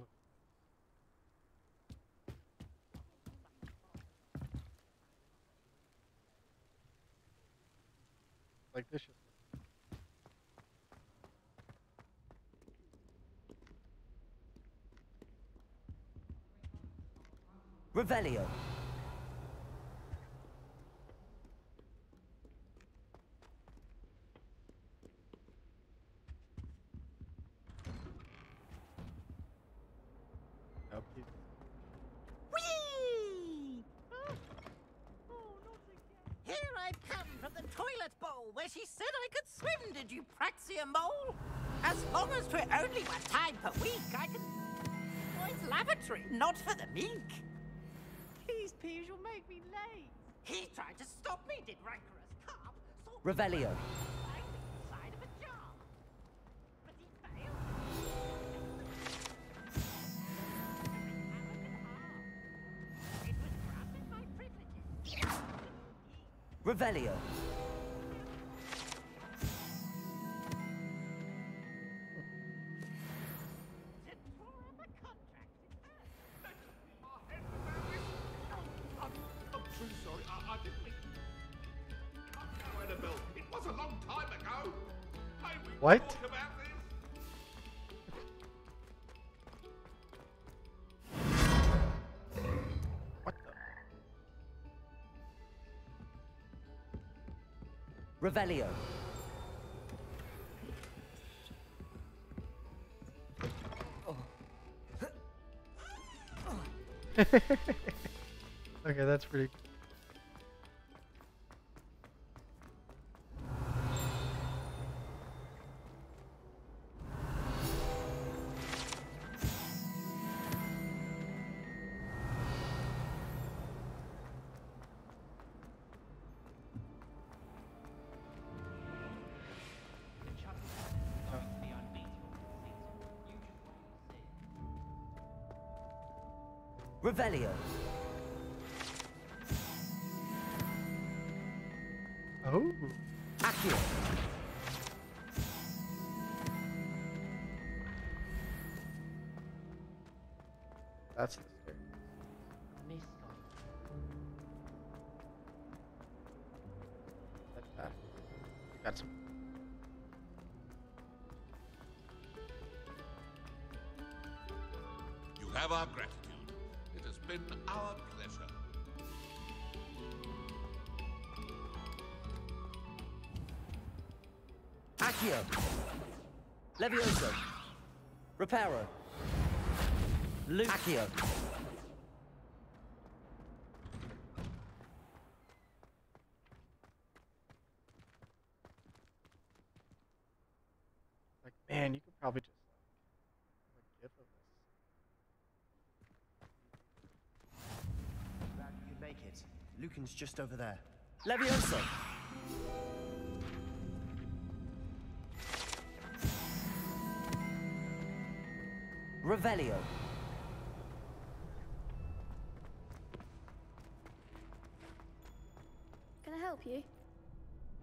Like this is Revelio. Whee! Here I've come from the toilet bowl where she said I could swim, did you praxia mole? As long as 'twere only 1 time per week, I can... Boys' lavatory, not for the meek. Please, Peeves, you'll make me late. He tried to stop me, did rancorous carp. Revelio. Side of a jar. But he failed. It was granted my privileges. Revelio. I'm so sorry. I didn't mean... Oh, Annabelle, it was a long time ago. Hey, we What? talk about this. Revelio. Okay, that's pretty cool. Revelio. Oh. Accio. That's the scary. That's bad. We got some. You have our gratitude. It has been our pleasure. Accio. Levioso. Reparo. Accio. Like, man, you could probably just like a gif of this. Glad you could make it. Lucan's just over there. Levioso. Revelio. Can I help you?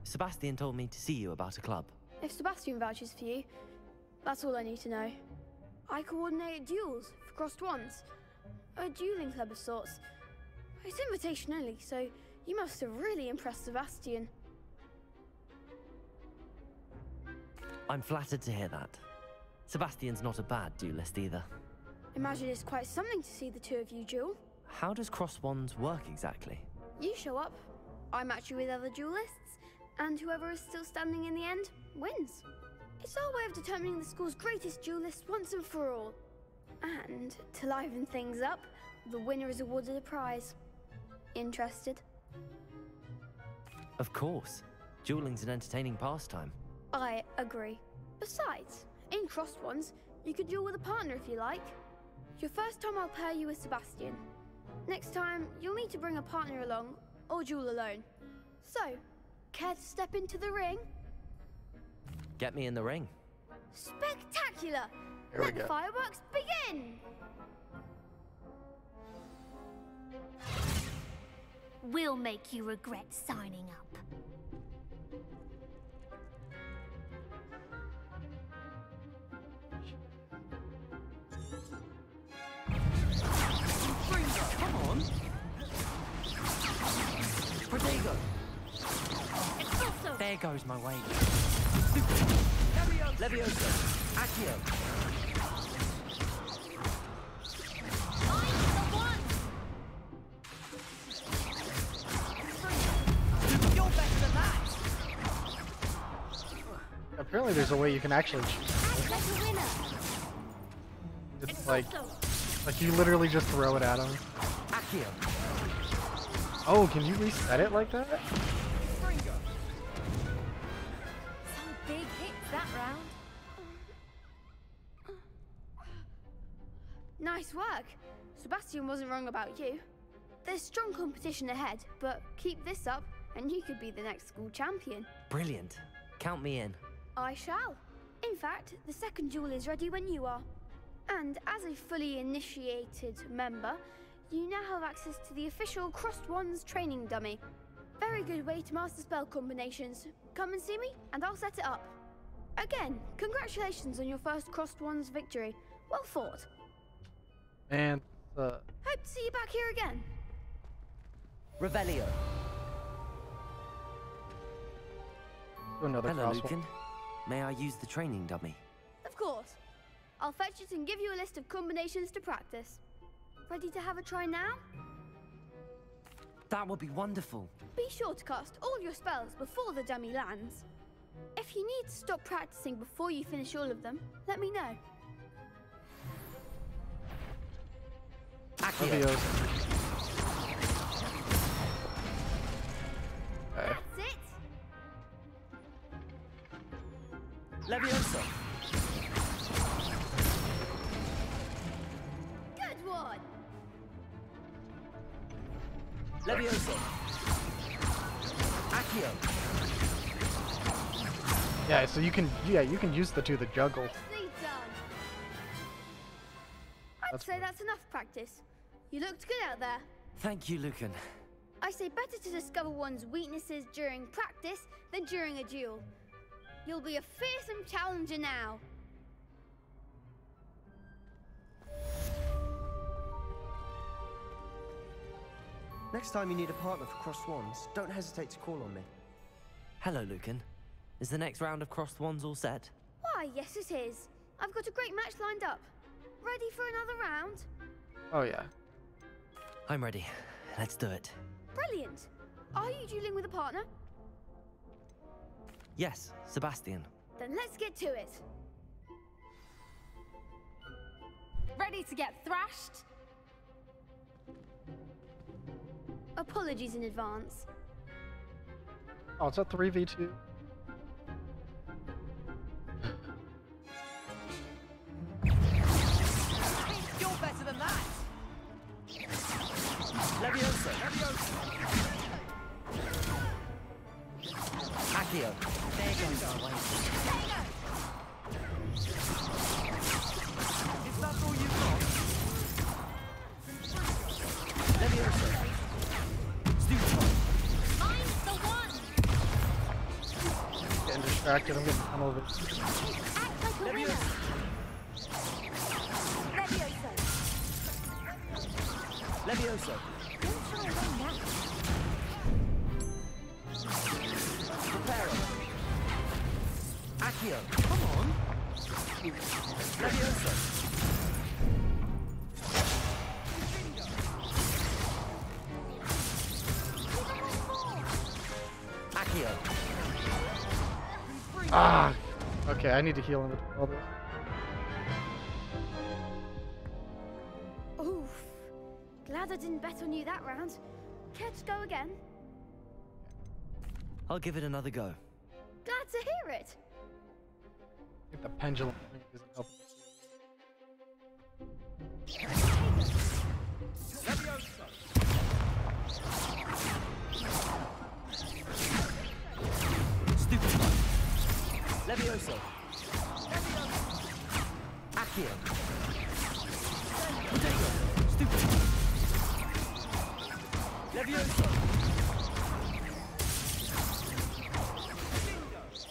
Sebastian told me to see you about a club. If Sebastian vouches for you, that's all I need to know. I coordinate duels for crossed ones. A dueling club of sorts. It's invitation only, so you must have really impressed Sebastian. I'm flattered to hear that. Sebastian's not a bad duelist either. Imagine it's quite something to see the two of you duel. How does cross wands work exactly? You show up, I match you with other duelists, and whoever is still standing in the end wins. It's our way of determining the school's greatest duelist once and for all. And to liven things up, the winner is awarded a prize. Interested? Of course. Dueling's an entertaining pastime. I agree. Besides, in crossed ones, you could duel with a partner if you like. Your first time I'll pair you with Sebastian. Next time, you'll need to bring a partner along, or duel alone. So, care to step into the ring? Get me in the ring. Spectacular! Here we Let the go. fireworks begin! We'll make you regret signing up. Come on! Protego! There goes my way. Levioso! Accio! You're better than that! Apparently there's a way you can actually choose. It's like you literally just throw it at him. Accio! Oh, can you reset it like that? Some big hits that round. Nice work. Sebastian wasn't wrong about you. There's strong competition ahead, but keep this up and you could be the next school champion. Brilliant. Count me in. I shall. In fact, the second duel is ready when you are. And as a fully initiated member, you now have access to the official Crossed Wands training dummy. Very good way to master spell combinations. Come and see me, and I'll set it up. Again, congratulations on your first Crossed Wands victory. Well fought. And Hope to see you back here again. Revelio. another Hello, crosswalk. Lucan. May I use the training dummy? Of course. I'll fetch it and give you a list of combinations to practice. Ready to have a try now? That would be wonderful. Be sure to cast all your spells before the dummy lands. If you need to stop practicing before you finish all of them, let me know. Accio. Okay. That's it. Levioso. Good one. Levioso. Accio. Yeah, so you can use the two to juggle. Nicely done. I'd say that's enough practice. You looked good out there. Thank you, Lucan. I say better to discover one's weaknesses during practice than during a duel. You'll be a fearsome challenger now. Next time you need a partner for crossed wands, don't hesitate to call on me. Hello, Lucan. Is the next round of crossed wands all set? Why, yes it is. I've got a great match lined up. Ready for another round? Oh yeah. I'm ready. Let's do it. Brilliant. Are you dueling with a partner? Yes, Sebastian. Then let's get to it. Ready to get thrashed? Apologies in advance. Oh, it's a 3v2. You're better than that. Leviosa. Accio. There goes our way. Is that all you've got? Leviosa. I'm the one. Getting distracted. I'm getting tunneled. Act like a winner. Leviosa. Don't try and win that. Prepare. Accio. Come on. Leviosa. Accio. Ah! Okay, I need to heal him with all this. Oof. Glad I didn't bet on you that round. Care to go again? I'll give it another go. Glad to hear it. I think the pendulum thing isn't helping. Stupid. Leviosa. Accio. Potato. Stupid. Leviosa.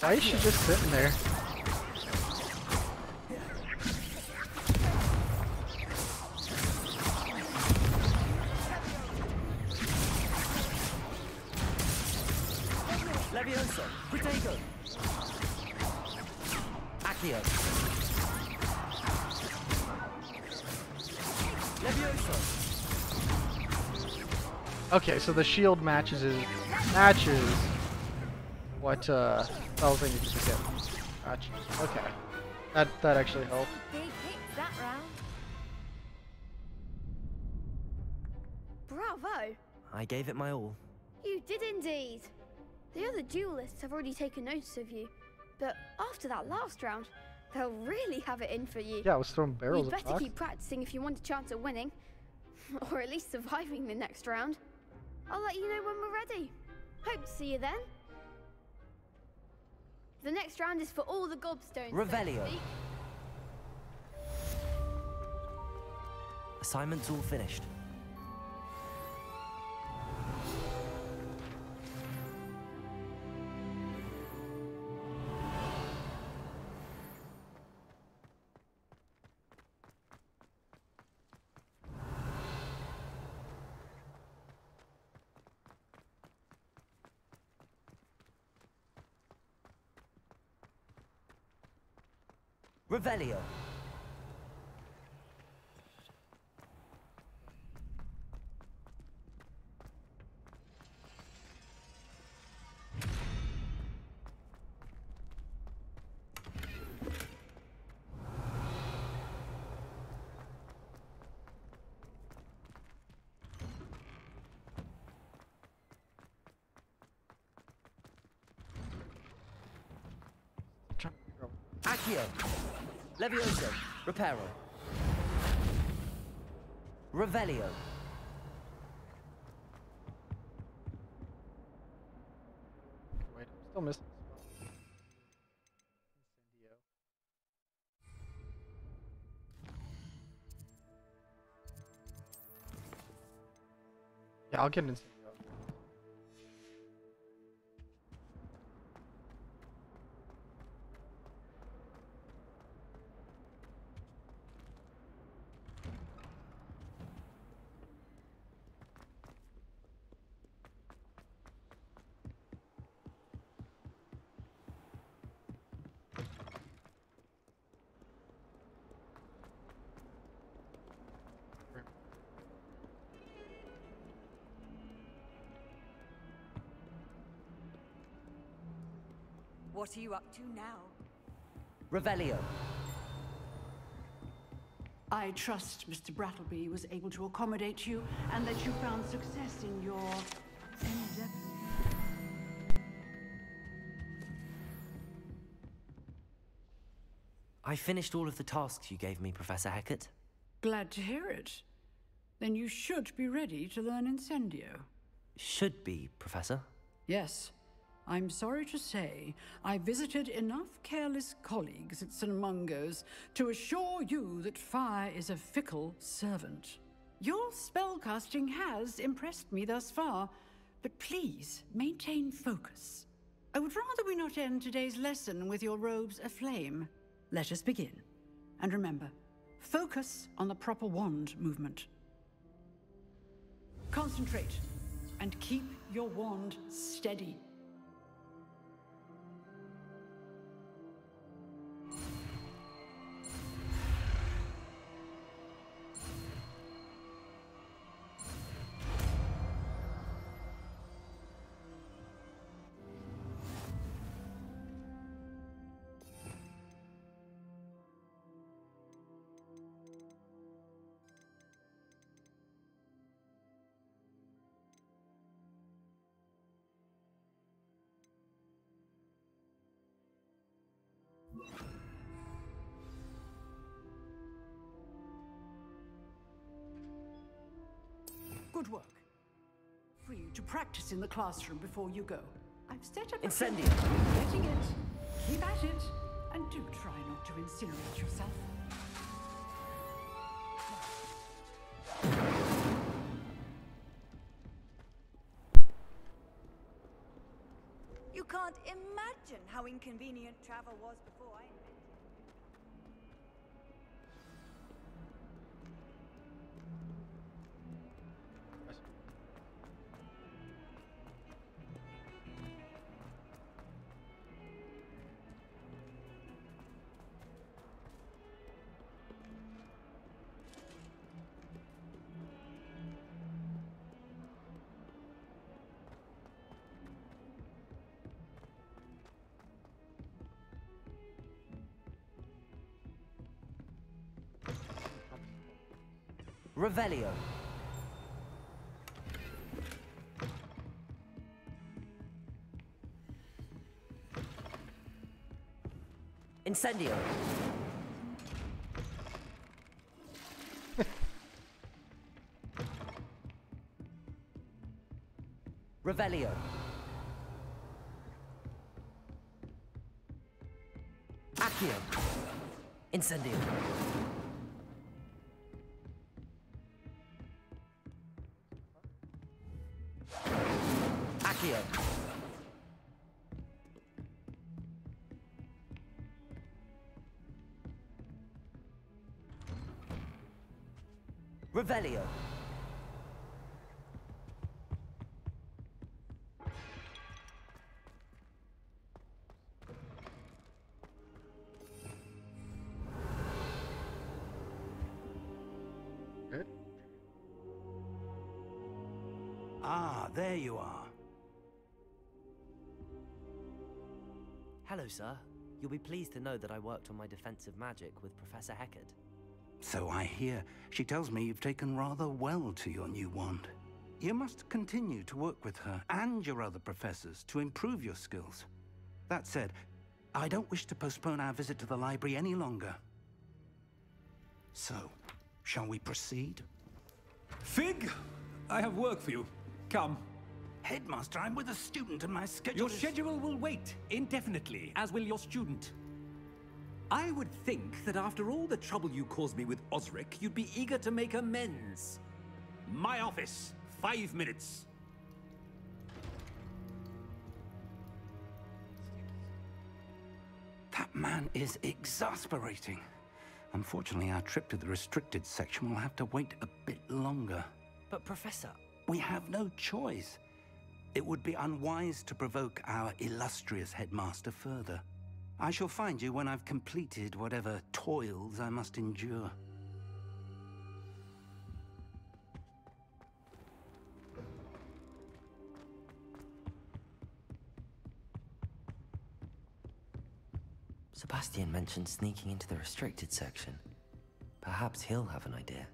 Why is she just sitting there? Leviosa. Potato. Accio. Leviosa. Okay, so the shield matches what spells I need to get. Gotcha. Okay. That actually helped. Big hits that round. Bravo. I gave it my all. You did indeed. The other duelists have already taken notice of you, but after that last round, they'll really have it in for you. Yeah, I was throwing barrels You'd of better rock. keep practicing if you want a chance at winning, or at least surviving the next round. I'll let you know when we're ready. Hope to see you then. The next round is for all the gobstones. so to Revelio. speak. Assignment's all finished. Revelio. Accio. Levioso. Reparo. Revelio. Wait, I'm still missing a spell. Incendio. Yeah, I'll get an incendio. What are you up to now? Revelio. I trust Mr. Brattleby was able to accommodate you and that you found success in your endeavor. I finished all of the tasks you gave me, Professor Hecat. Glad to hear it. Then you should be ready to learn Incendio. Should be, Professor. Yes. I'm sorry to say, I visited enough careless colleagues at St. Mungo's to assure you that fire is a fickle servant. Your spellcasting has impressed me thus far, but please maintain focus. I would rather we not end today's lesson with your robes aflame. Let us begin. And remember, focus on the proper wand movement. Concentrate, and keep your wand steady. Good work. For you to practice in the classroom before you go. I've set up Incendio. Getting it. Keep at it. And do try not to incinerate yourself. You can't imagine how inconvenient travel was before I invented it. Revelio. Incendio. Revelio. Accio. Incendio. Accio. Revelio. Good. Ah, there you are. Hello, sir. You'll be pleased to know that I worked on my defensive magic with Professor Hecat. So I hear. She tells me you've taken rather well to your new wand. You must continue to work with her and your other professors to improve your skills. That said, I don't wish to postpone our visit to the library any longer. So, shall we proceed? Fig, I have work for you. Come. Headmaster, I'm with a student and my schedule Your is... schedule will wait indefinitely, as will your student. I would think that after all the trouble you caused me with Osric, you'd be eager to make amends. My office, 5 minutes. That man is exasperating. Unfortunately, our trip to the restricted section will have to wait a bit longer. But Professor... We have no choice. It would be unwise to provoke our illustrious headmaster further. I shall find you when I've completed whatever toils I must endure. Sebastian mentioned sneaking into the restricted section. Perhaps he'll have an idea.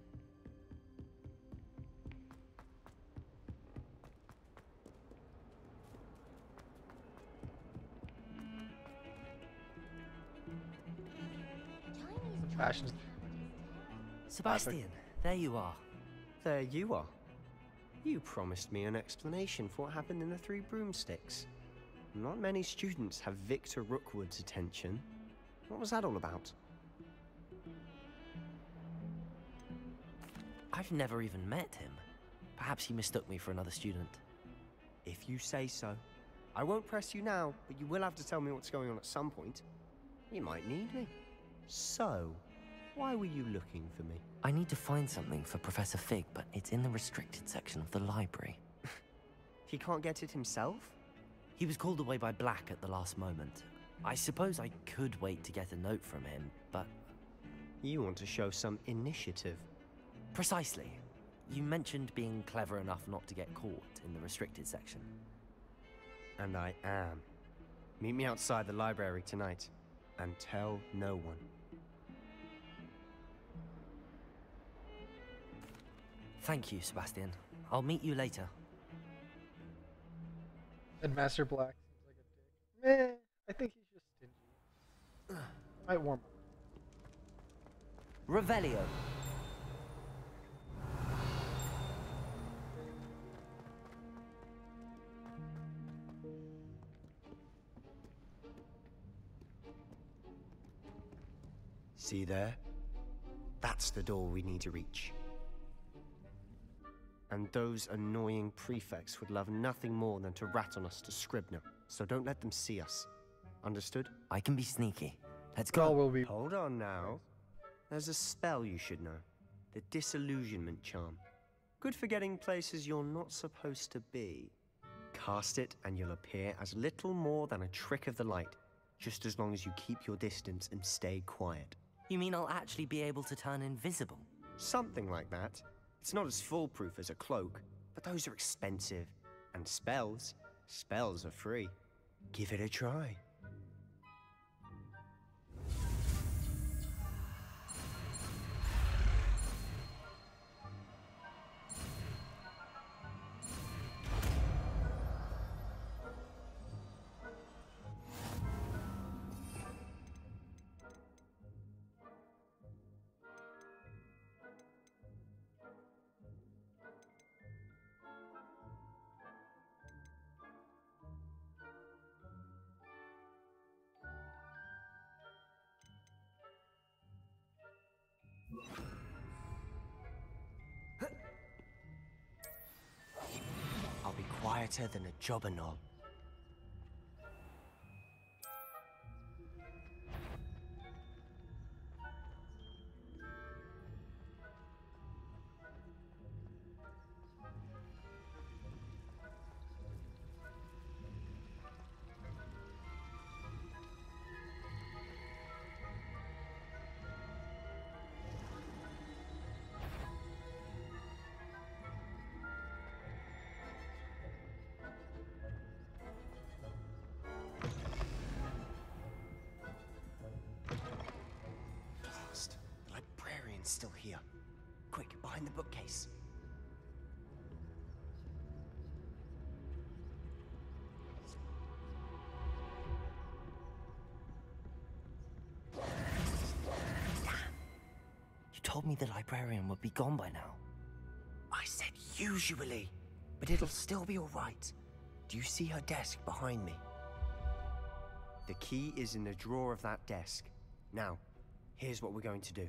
Fashion. Sebastian, there you are. There you are. You promised me an explanation for what happened in the Three Broomsticks. Not many students have Victor Rookwood's attention. What was that all about? I've never even met him. Perhaps he mistook me for another student. If you say so. I won't press you now, but you will have to tell me what's going on at some point. You might need me. So, why were you looking for me? I need to find something for Professor Fig, but it's in the restricted section of the library. He can't get it himself? He was called away by Black at the last moment. I suppose I could wait to get a note from him, but... You want to show some initiative. Precisely. You mentioned being clever enough not to get caught in the restricted section. And I am. Meet me outside the library tonight, and tell no one. Thank you, Sebastian. I'll meet you later. Headmaster Black seems like a dick. Meh, I think he's just stingy. Might warm up. Revelio. See there? That's the door we need to reach. And those annoying prefects would love nothing more than to rat on us to Scribner, so don't let them see us. Understood? I can be sneaky. Let's go. All will be. Hold on now. There's a spell you should know. The Disillusionment Charm. Good for getting places you're not supposed to be. Cast it and you'll appear as little more than a trick of the light, just as long as you keep your distance and stay quiet. You mean I'll actually be able to turn invisible? Something like that. It's not as foolproof as a cloak, but those are expensive. And spells are free. Give it a try. I'll be quieter than a jobberknoll. Still here. Quick, behind the bookcase. Damn. You told me the librarian would be gone by now. I said usually, but it'll still be all right. Do you see her desk behind me? The key is in the drawer of that desk. Now, here's what we're going to do.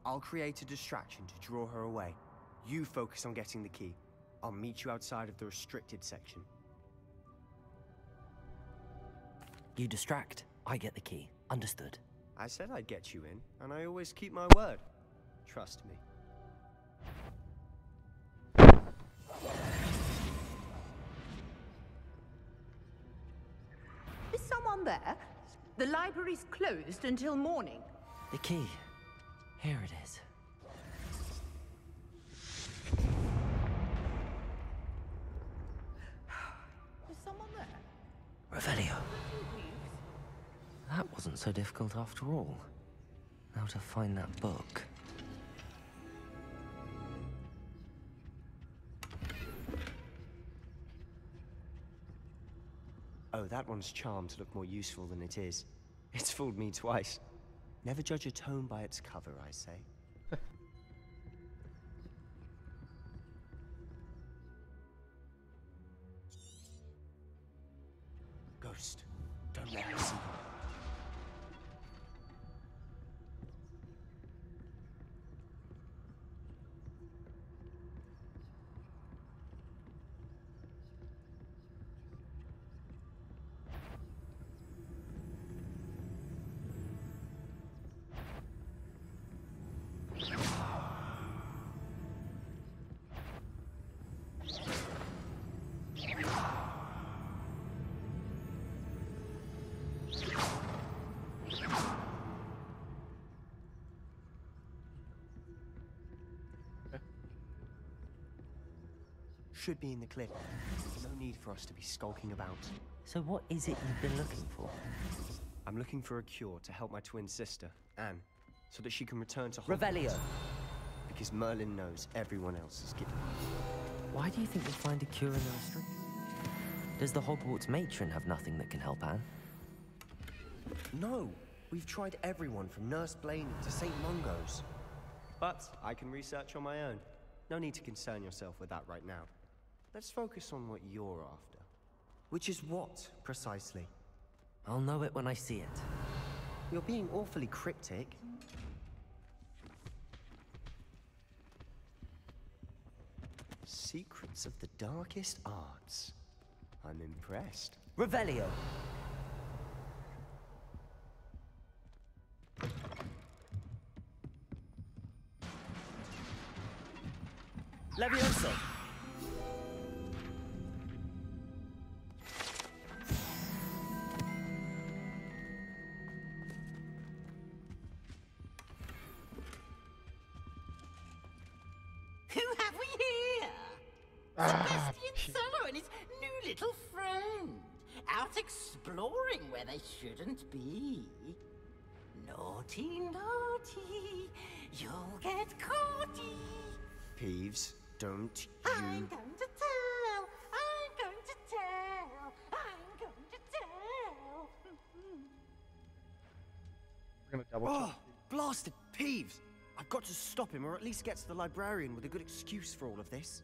I'll create a distraction to draw her away. You focus on getting the key. I'll meet you outside of the restricted section. You distract, I get the key. Understood. I said I'd get you in, and I always keep my word. Trust me. Is someone there? The library's closed until morning. The key. Here it is. Is someone there? Revelio. That wasn't so difficult after all. Now to find that book. Oh, that one's charmed to look more useful than it is. It's fooled me twice. Never judge a tome by its cover, I say. Ghost, don't let her see you. Should be in the cliff. No need for us to be skulking about. So what is it you've been looking for? I'm looking for a cure to help my twin sister, Anne, so that she can return to Hogwarts. Revelio. Because Merlin knows everyone else is given. Why do you think you'll find a cure in the restrict? Does the Hogwarts matron have nothing that can help Anne? No! We've tried everyone from Nurse Blaney to St. Mungo's. But I can research on my own. No need to concern yourself with that right now. Let's focus on what you're after. Which is what, precisely? I'll know it when I see it. You're being awfully cryptic. Secrets of the darkest arts. I'm impressed. Revelio! Levioso! Who have we here? Sebastian Cello and his new little friend. Out exploring where they shouldn't be. Naughty, naughty. You'll get caughty. Peeves, don't I'm going to tell. I'm going to tell. I'm going to tell. We're gonna double check. Blasted Peeves! I've got to stop him, or at least get to the librarian with a good excuse for all of this.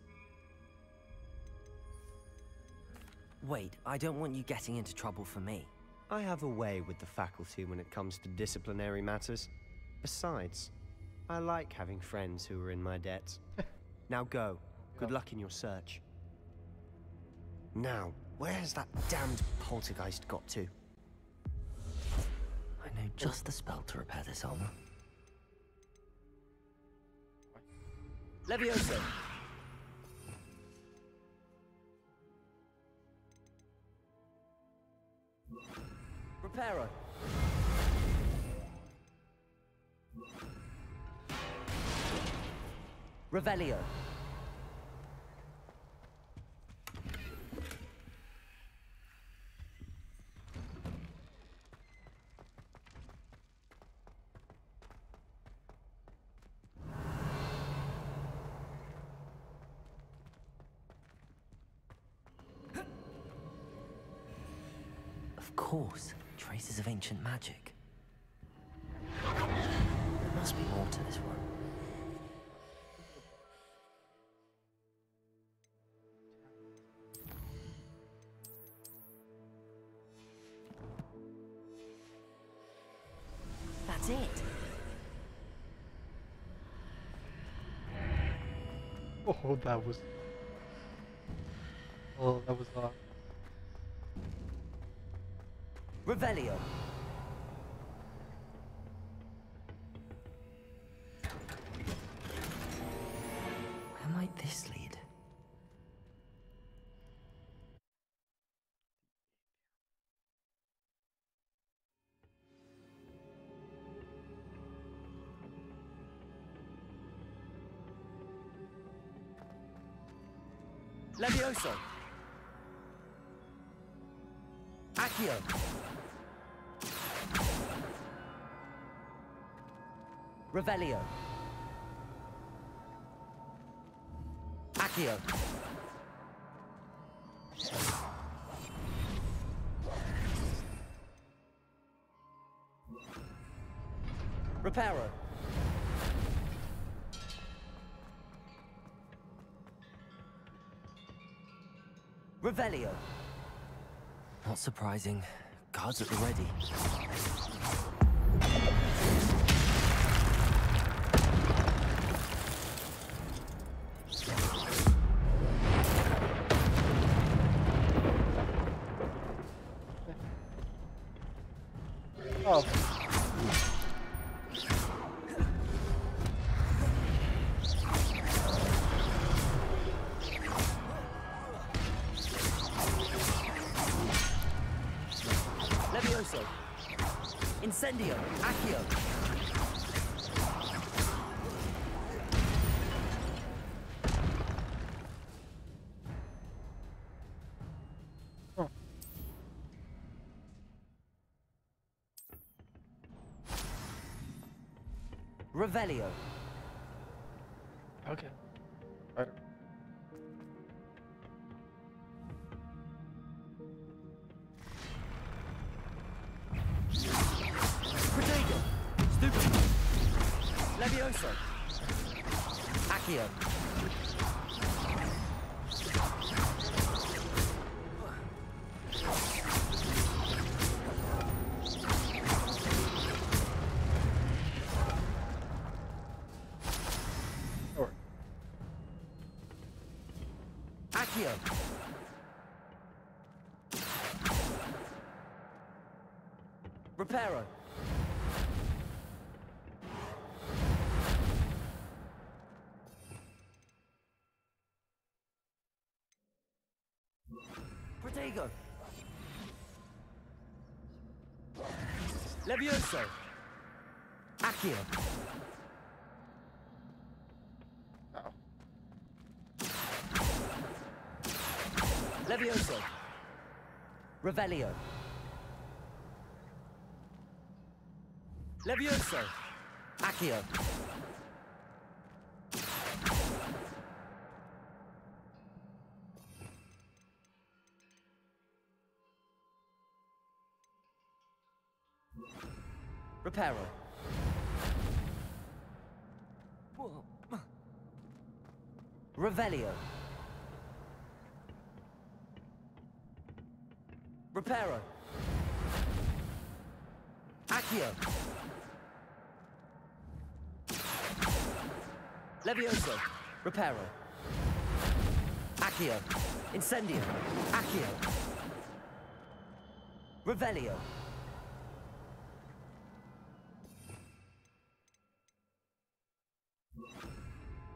Wait, I don't want you getting into trouble for me. I have a way with the faculty when it comes to disciplinary matters. Besides, I like having friends who are in my debt. Now go. Good luck in your search. Now, where's that damned poltergeist got to? I know just the spell to repair this armor. Levioso! Reparo! Revelio! Of course, traces of ancient magic. There must be more to this one. That's it. Oh, that was Oh, that was Revelio. Where might this lead? Levioso. Accio. Revelio. Accio. Reparo. Revelio. Not surprising. Guards at the ready. Oh. Levioso. Incendio. Accio. Revelio. Okay. Right. Protego. Stupid. Levioso. Accio. Accio. Reparo. Protego. Levioso. Accio. Levioso. Revelio. Levioso. Accio. Reparo. Revelio. Reparo. Accio. Levioso. Reparo. Accio. Incendio. Accio. Revelio.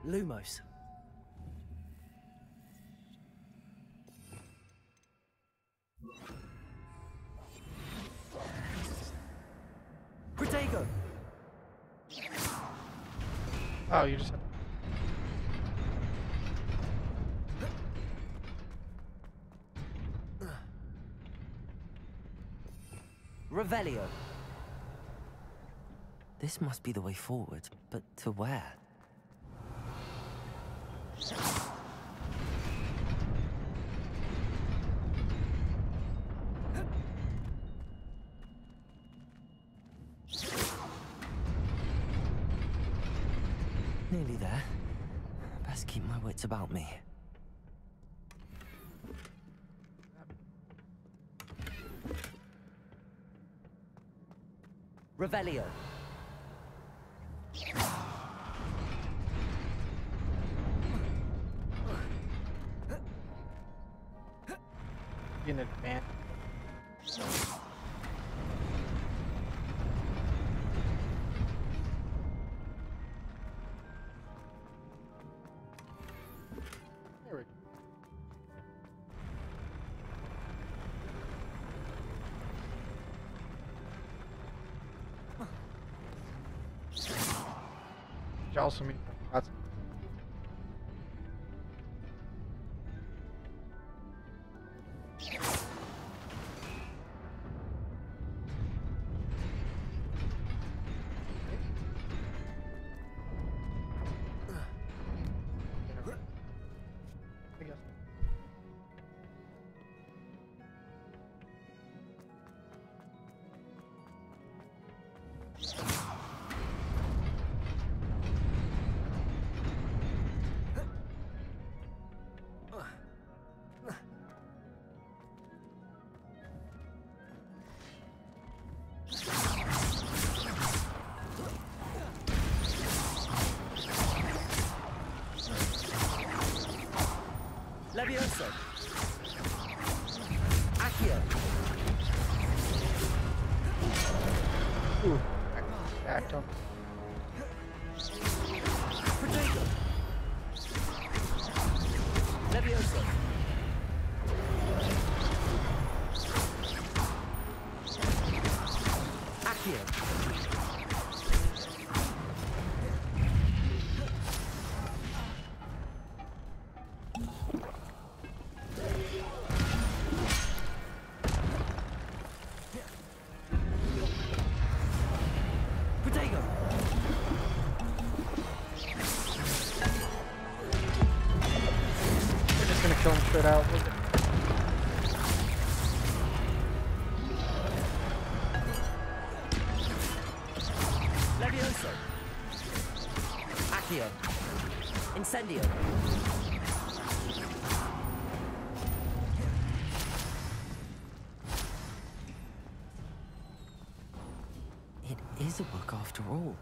Lumos. Protego. Oh, you just have Revelio. This must be the way forward, but to where? Nearly there. Best keep my wits about me. Revelio. be an advantage. There we go. Which also means that's I guess. Levioso. Accio. Ooh, backed up. Protego. Levioso. Accio. Protego. We're just gonna kill him straight out. Levioso. Accio. Incendio. It is a book after all.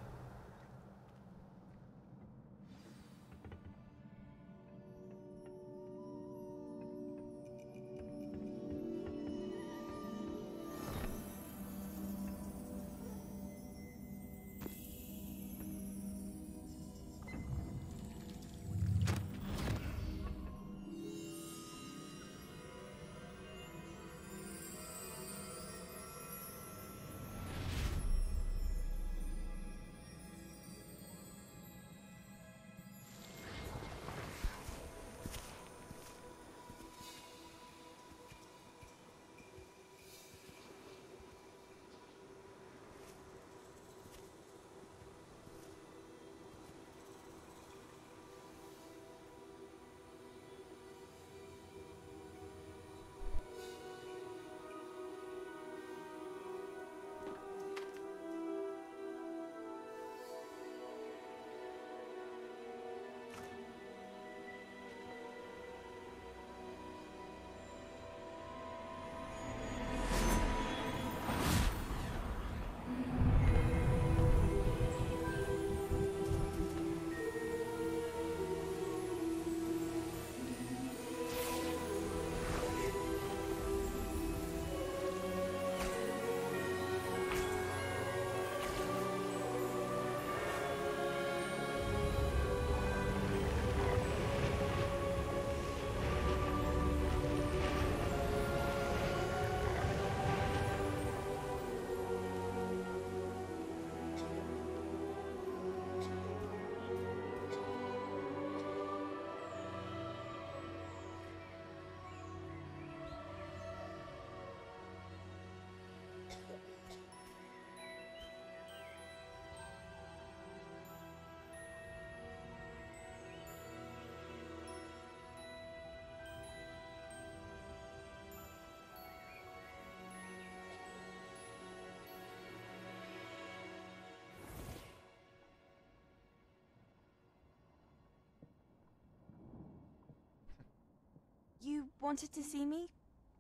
You wanted to see me?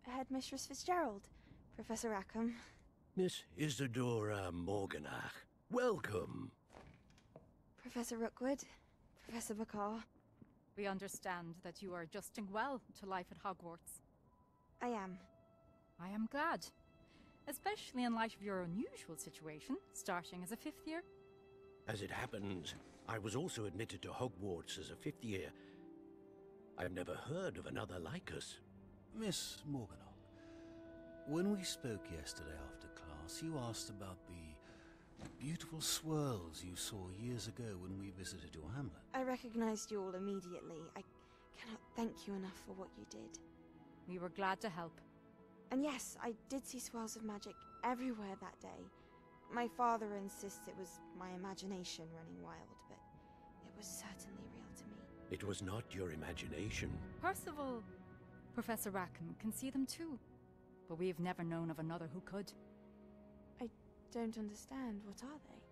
Headmistress Fitzgerald, Professor Rackham. Miss Isadora Morganach, welcome. Professor Rookwood, Professor Bakar. We understand that you are adjusting well to life at Hogwarts. I am. I am glad. Especially in light of your unusual situation, starting as a 5th year. As it happens, I was also admitted to Hogwarts as a 5th year. I've never heard of another like us. Miss Morganach, when we spoke yesterday after class, you asked about the beautiful swirls you saw years ago when we visited your hamlet. I recognized you all immediately. I cannot thank you enough for what you did. We were glad to help. And yes, I did see swirls of magic everywhere that day. My father insists it was my imagination running wild, but it was certainly real to me. It was not your imagination. Percival, Professor Rackham can see them too, but we've never known of another who could. I don't understand. What are they?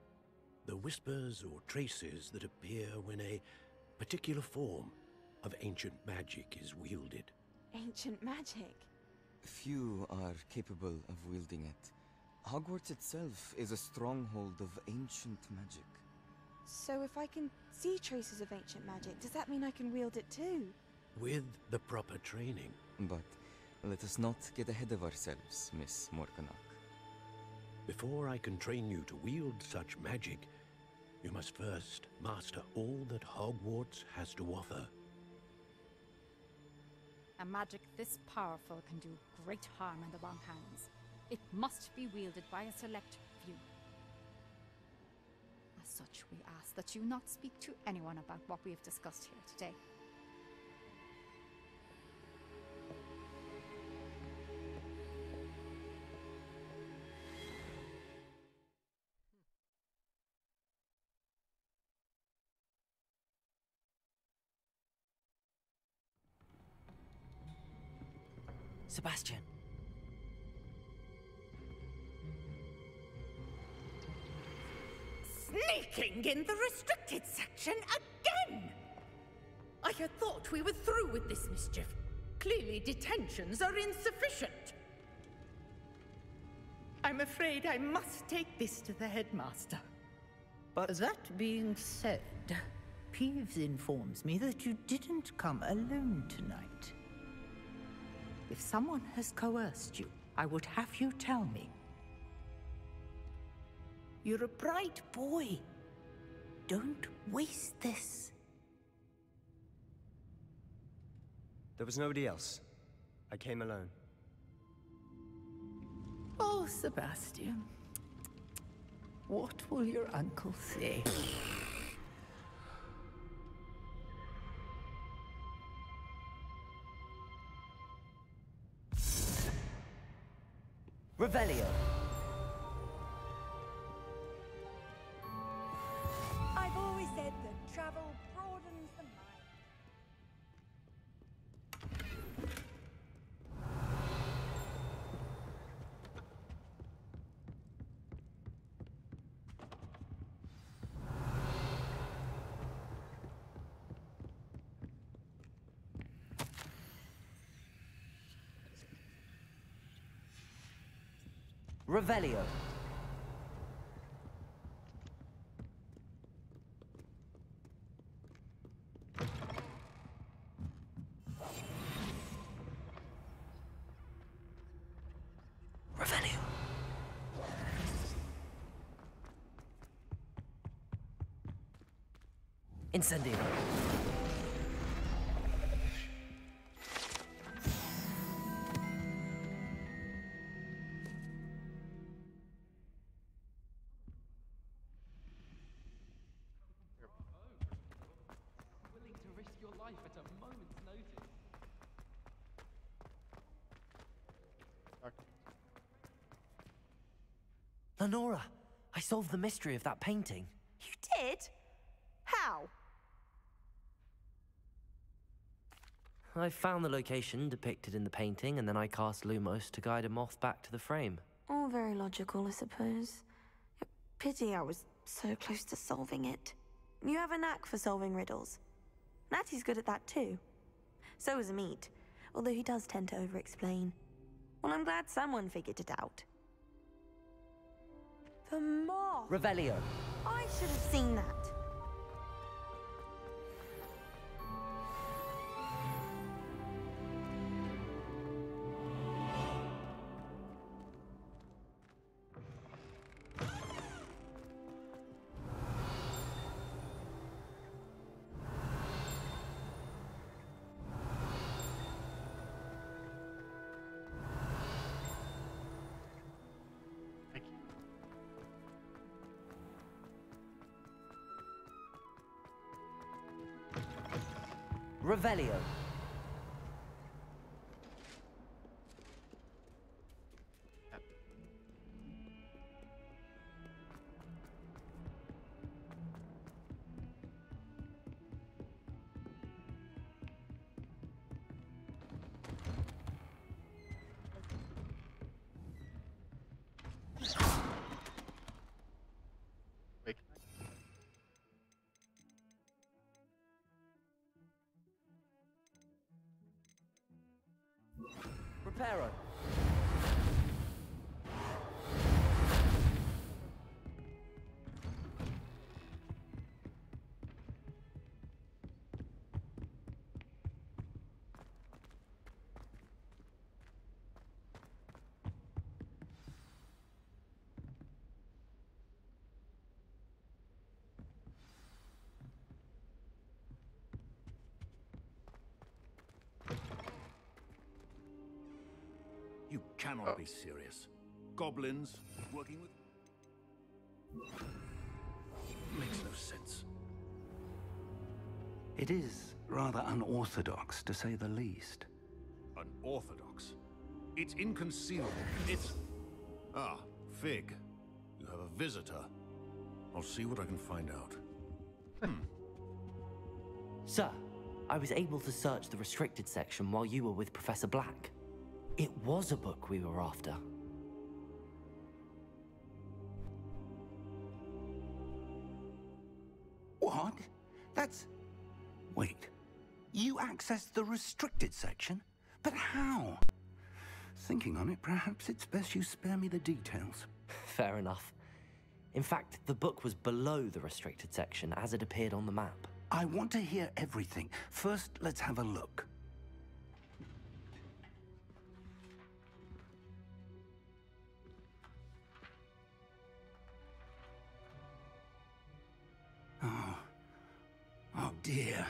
The whispers or traces that appear when a particular form of ancient magic is wielded. Ancient magic? Few are capable of wielding it. Hogwarts itself is a stronghold of ancient magic. So if I can see traces of ancient magic, does that mean I can wield it too? With the proper training. But let us not get ahead of ourselves, Miss Morganach. Before I can train you to wield such magic, you must first master all that Hogwarts has to offer. A magic this powerful can do great harm in the wrong hands. It must be wielded by a select few. As such, we ask that you not speak to anyone about what we have discussed here today. Sebastian. Sneaking in the restricted section again! I had thought we were through with this mischief. Clearly detentions are insufficient. I'm afraid I must take this to the headmaster. But that being said, Peeves informs me that you didn't come alone tonight. If someone has coerced you, I would have you tell me. You're a bright boy. Don't waste this. There was nobody else. I came alone. Oh, Sebastian. What will your uncle say? Revelio. I've always said that travel broadens the mind. Revelio. Revelio. Incendio. Willing to risk your life at a moment's notice. Lenora, I solved the mystery of that painting. You did? How? I found the location depicted in the painting, and then I cast Lumos to guide a moth back to the frame. All very logical, I suppose. Pity I was so close to solving it. You have a knack for solving riddles. Natty's good at that too. So is Amit, although he does tend to over-explain. Well, I'm glad someone figured it out. The moth! Revelio. I should have seen that. Revelio. Wait, Reparo. You cannot be serious. Goblins working with... Makes no sense. It is rather unorthodox, to say the least. Unorthodox? It's inconceivable. It's... Ah, Fig. You have a visitor. I'll see what I can find out. Sir, I was able to search the restricted section while you were with Professor Black. It was a book we were after. What? That's... Wait. You accessed the restricted section? But how? Thinking on it, perhaps it's best you spare me the details. Fair enough. In fact, the book was below the restricted section as it appeared on the map. I want to hear everything. First, let's have a look. Oh dear.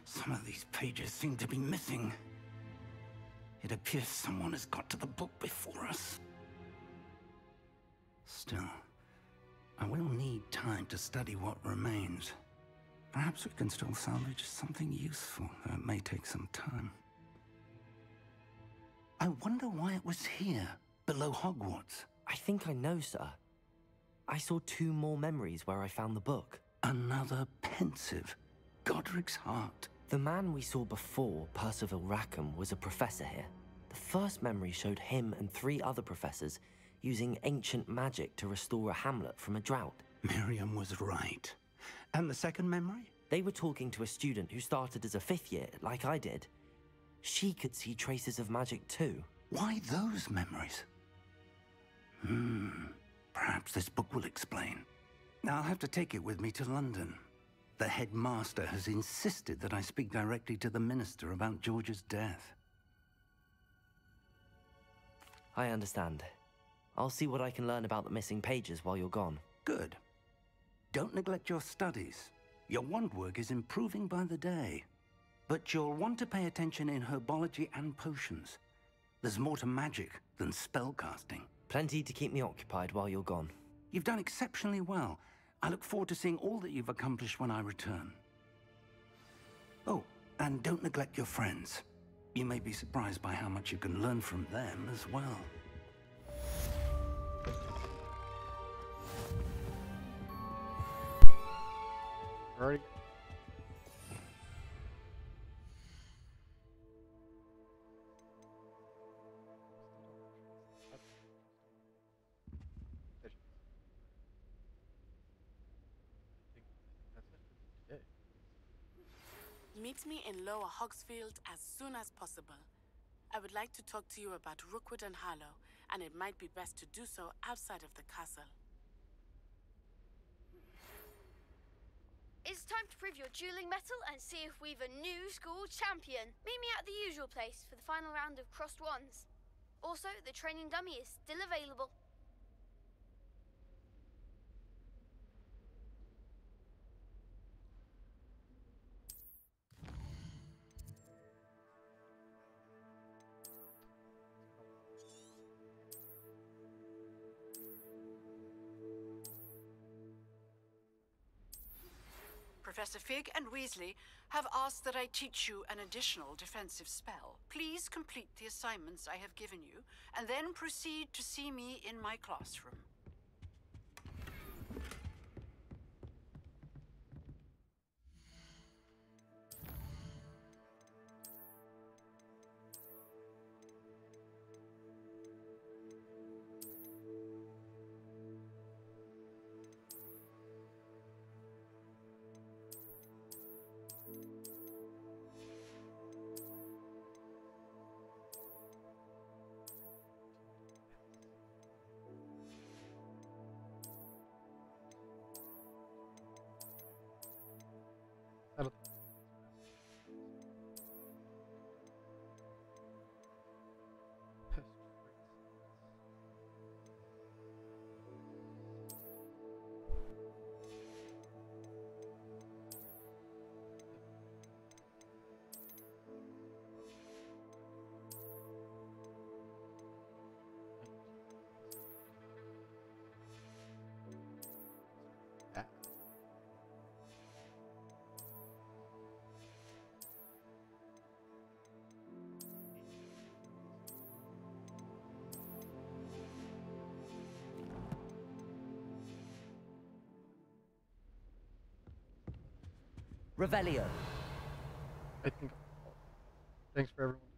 Some of these pages seem to be missing. It appears someone has got to the book before us. Still, I will need time to study what remains. Perhaps we can still salvage something useful, though it may take some time. I wonder why it was here, below Hogwarts. I think I know, sir. I saw 2 more memories where I found the book. Another pensive. Godric's heart. The man we saw before, Percival Rackham, was a professor here. The first memory showed him and 3 other professors using ancient magic to restore a hamlet from a drought. Miriam was right. And the second memory? They were talking to a student who started as a 5th year, like I did. She could see traces of magic too. Why those memories? Perhaps this book will explain. I'll have to take it with me to London. The headmaster has insisted that I speak directly to the minister about George's death. I understand. I'll see what I can learn about the missing pages while you're gone. Good. Don't neglect your studies. Your wand work is improving by the day. But you'll want to pay attention in herbology and potions. There's more to magic than spellcasting. Plenty to keep me occupied while you're gone. You've done exceptionally well. I look forward to seeing all that you've accomplished when I return. Oh, and don't neglect your friends. You may be surprised by how much you can learn from them as well. Already. Meet me in Lower Hogsfield as soon as possible. I would like to talk to you about Rookwood and Harlow, and it might be best to do so outside of the castle. It's time to prove your dueling mettle and see if we've a new school champion. Meet me at the usual place for the final round of crossed wands. Also, the training dummy is still available. Professor Fig and Weasley have asked that I teach you an additional defensive spell. Please complete the assignments I have given you, and then proceed to see me in my classroom. That'll Revelio. I think. Thanks for everyone.